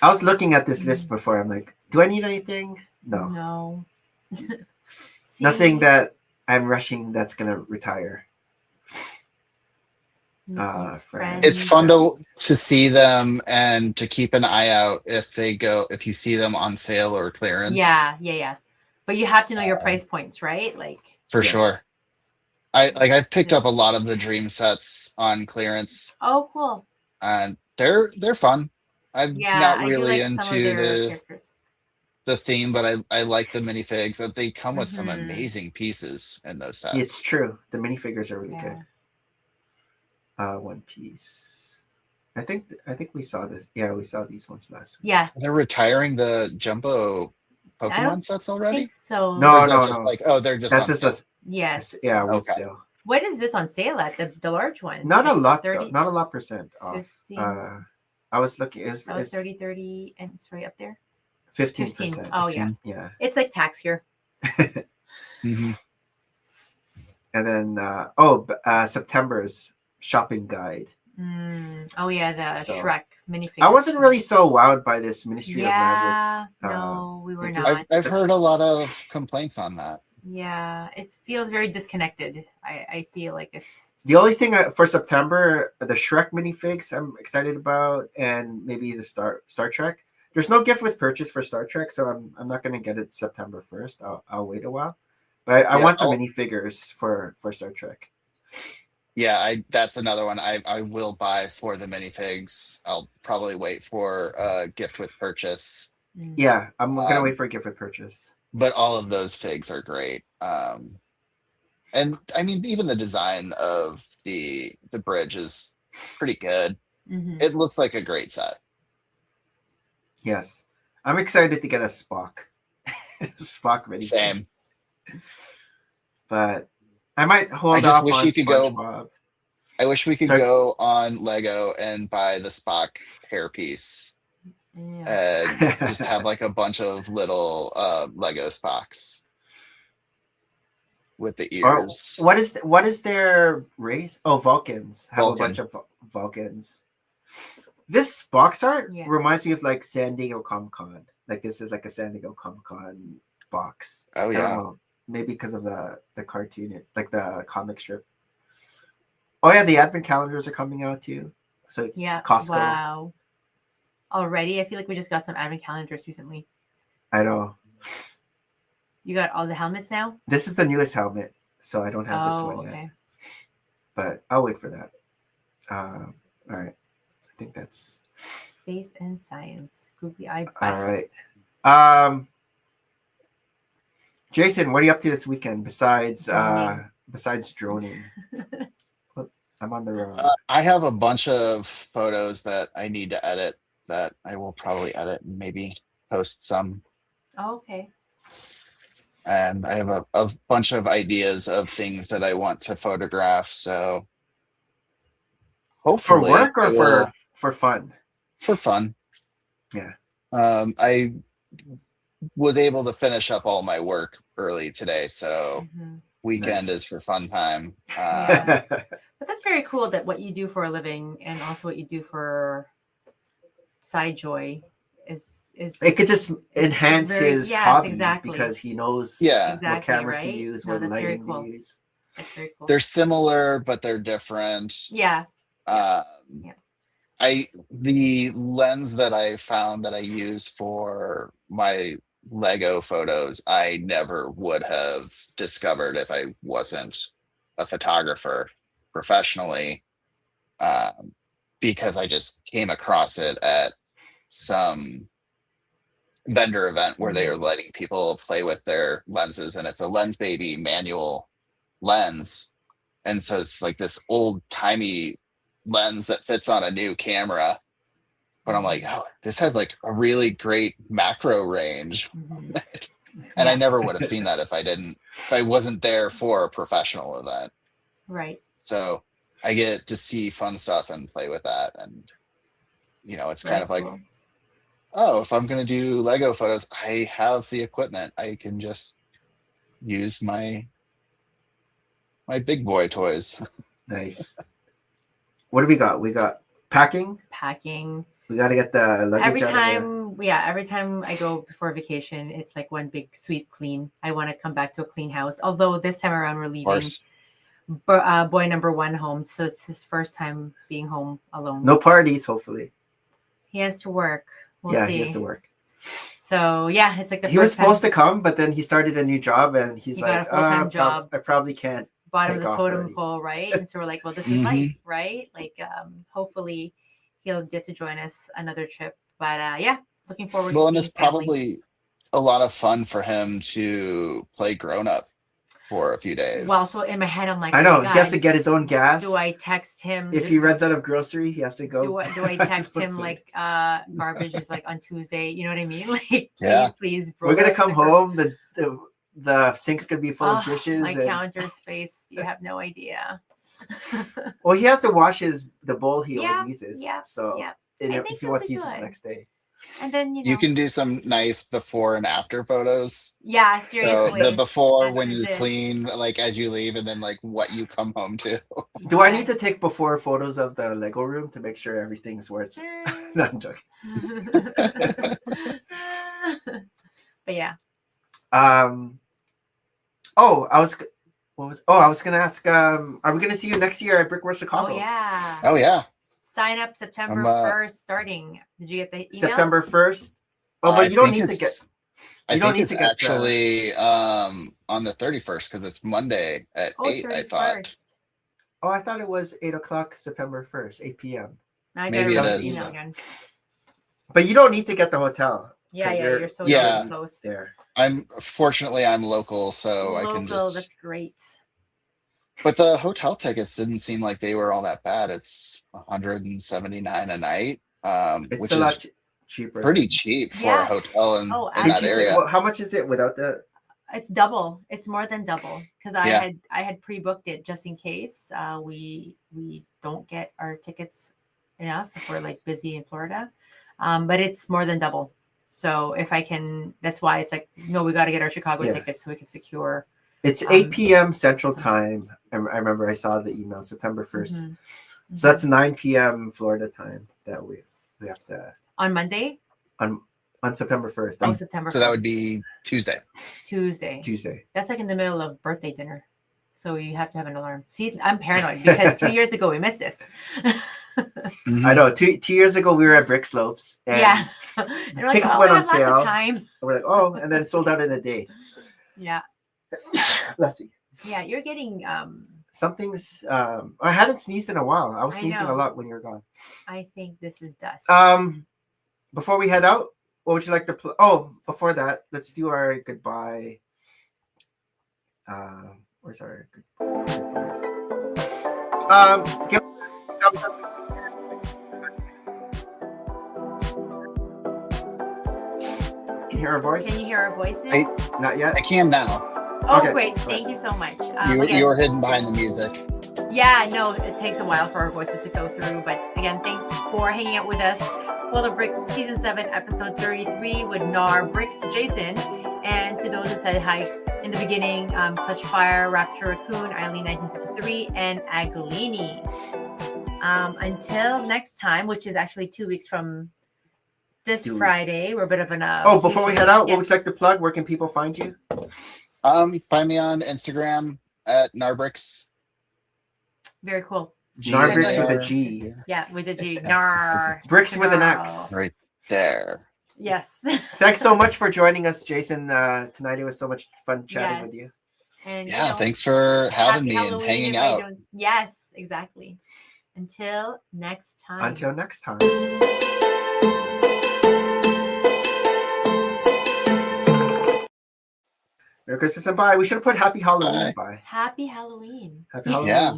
I was looking at this list before. I'm like, do I need anything? No. No. Nothing that I'm rushing that's gonna retire. Nikki's friends. It's fun to see them and to keep an eye out if you see them on sale or clearance. Yeah. But you have to know your price points, right? Like For Yes. sure. I've picked up a lot of the dream sets on clearance, oh, cool. and they're fun. I'm Yeah, not I do really like some of into their characters. the theme, but I like the minifigs. That they come with some Mhm. amazing pieces in those sets. It's true. The minifigures are really Yeah. good. One Piece. I think we saw this. Yeah, we saw these ones last week. Yeah, They're retiring the jumbo I Pokemon don't sets I already? think so. No, Or is that no, just no. like, oh, they're just That's on just sale? Yes. yeah, wood Okay. sale. What is this on sale at? The large one? Not a Like lot, 30, though. Not a lot percent off. 15. I was looking. It's 30, and it's right up there. 15%. Oh yeah. Yeah. It's like tax here. Mhm. And then September's shopping guide. Oh yeah, the So, Shrek minifigure. I wasn't really so wowed by this Ministry of Magic. Yeah, no, we were it not. just- I've heard a lot of complaints on that. Yeah, it feels very disconnected. I feel like it's The only thing for September, the Shrek minifigs I'm excited about, and maybe the Star Trek. There's no gift with purchase for Star Trek, so I'm not gonna get it September 1st. I'll wait a while, but I want the minifigures for Star Trek. Yeah, that's another one I will buy for the minifigs. I'll probably wait for a gift with purchase. Yeah, I'm gonna wait for a gift with purchase. But all of those figs are great. And I mean, even the design of the bridge is pretty good. It looks like a great set. Yes, I'm excited to get a Spock. Spock minifig. Same. But I might hold I just off wish on you could go. SpongeBob. I wish we could Sorry. go on Lego and buy the Spock hairpiece and just have like a bunch of little Lego Spocks with the ears. What is their race? Oh, Vulcans. Have Vulcan. a bunch of Vulcans. This box art Yeah. reminds me of like San Diego Comic Con. Like this is like a San Diego Comic Con box. Oh I don't yeah. know. Maybe because of the cartoon, like the comic strip. Oh yeah, the advent calendars are coming out too. So Yeah. Costco. Wow. Already, I feel like we just got some advent calendars recently. I know. You got all the helmets now? This is the newest helmet, so I don't have this one yet. Okay. But I'll wait for that. All right. I think that's Space and science. Googly eye bus. all right. Jason, what are you up to this weekend besides Droning. besides droning? Oh, I'm on the road. I have a bunch of photos that I need to edit that I will probably edit and maybe post some. Oh, okay. And I have a bunch of ideas of things that I want to photograph. So For hopefully work or I will- for fun? for fun. Yeah. I was able to finish up all my work early today, so Mhm. weekend Nice. is for fun time. Yeah. But that's very cool that what you do for a living and also what you do for side joy is It could just enhance very- his yes, hobby exactly. because he knows Yeah. what exactly cameras right. to use, No, what that's very lighting cool. to use. That's very cool. They're similar, but they're different. Yeah. Yeah. The lens that I found that I use for my Lego photos, I never would have discovered if I wasn't a photographer professionally, because I just came across it at some vendor event where they are letting people play with their lenses, and it's a Lens Baby manual lens, and so it's like this old timey lens that fits on a new camera, but I'm like, oh, this has like a really great macro range. Mhm. And I Yeah. never would have seen that if I wasn't there for a professional event. Right. So I get to see fun stuff and play with that, and it's kind of like, cool. oh, if I'm gonna do Lego photos, I have the equipment. I can just use my big boy toys. Nice. What do we got? We got packing. Packing. We got to get the luggage Every out of every time I go before vacation, it's like one big sweep clean. I want to come back to a clean house. Although this time around we're Of leaving course. boy number one home, so it's his first time being home alone. No parties, hopefully. He has to work. We'll yeah, see. he has to work. So yeah, it's like the He was first time supposed to come, but then he started a new job, and he's He like, got a full-time job. I probably can't. bottom of take the off totem already. pole, right? And so we're like, well, this is life, right? Like, hopefully he'll get to join us another trip. But yeah, looking forward Well, to and seeing it's family. probably a lot of fun for him to play grown up for a few days. Well, so in my head, I'm like, I oh know my he has to God, get his own gas. do I text him? If he runs out of grocery, he has to go. Do I text him like garbage is like on Tuesday? You know what I mean? Like, please, Yeah. please. We're gonna bro, come like, home. The sink's gonna be full of oh, dishes. my and, counter space. You have no idea. well, he has to wash the bowl he Yeah, always uses. yeah, So yeah. and I if think he he'll wants be to use it the good. next day. And then You can do some nice before and after photos. yeah, So seriously. the before This when is you it. clean, like as you leave, and then like what you come home to. Do I need to take before photos of the Lego room to make sure everything's where it's? No, I'm joking. But yeah. Oh, I was gonna ask. Are we gonna see you next year at Brickworld Chicago? Oh yeah. Oh yeah. Sign up September I'm, 1st starting. Did you get the email? September 1st. Oh, but you don't need to get. I You don't think need it's to get actually on the 31st because it's Monday at 8. I thought 31st. Oh, I thought it was 8:00 September 1st, 8 p.m. Now I Maybe gotta it read the is. email again. But you don't need to get the hotel. Yeah, 'Cause you're so Yeah. really close. There. I'm local, so I can just. That's great. But the hotel tickets didn't seem like they were all that bad. It's $179 a night, It's which a lot is cheaper. pretty cheap for Yeah. a hotel in Oh, that area. How much is it without the? It's double. It's more than double because Yeah. I had pre-booked it just in case we don't get our tickets enough if we're like busy in Florida. But it's more than double. So if I can, that's why it's like, no, we got to get our Chicago tickets so we can secure. It's 8 p.m. Central some Time. tickets. I remember I saw the email September 1st. Mhm. So that's 9 p.m. Florida time that we have to On Monday. on September 1st. Oh, September. So that 1st. would be Tuesday. Tuesday. That's like in the middle of birthday dinner. So you have to have an alarm. See, I'm paranoid because 2 years ago we missed this. Mhm. I know. 2 years ago, we were at Brick Slopes, and Yeah. And we're like, tickets oh, went I on have lots of sale. time. we're like, oh, and then it sold out in a day. Yeah. Bless you. Yeah, you're getting Something's. I hadn't sneezed in a while. I was I sneezing a know. lot when you were gone. I think this is dust. Before we head out, what would you like to play? Oh, before that, let's do our goodbye. Where's our goodbyes? Give thumbs up. Can you hear our voice? Can you hear our voices? Hey. Not yet. I can now. Oh, Okay. great. Thank you so much. You Again, were hidden behind the music. yeah, no, it takes a while for our voices to go through. But again, thanks for hanging out with us. NoMoreBricks Season 7, Episode 33 with Gnarbrix, Jason. And to those who said hi in the beginning, Clutch Fire, Rapture Raccoon, Eileen 1953, and Agolini. Until next time, which is actually 2 weeks from this 2 weeks. Friday, we're a bit of an Before we head out, what would yes. you like to plug? Where can people find you? Find me on Instagram at Gnarbrix. Very cool. Gnarbrix with a G-A-R. G. Yeah, with a G. Gnar. Bricks with an Gnar. X. Right there. Yes. Thanks so much for joining us, Jason. Tonight it was so much fun chatting with you. And Yeah, thanks for having me and Halloween, hanging everybody out. Yes, exactly. Until next time. Until next time. Merry Christmas and bye. We should have put Happy Halloween Bye. by. Happy Halloween. Happy Yeah. Halloween. Yeah.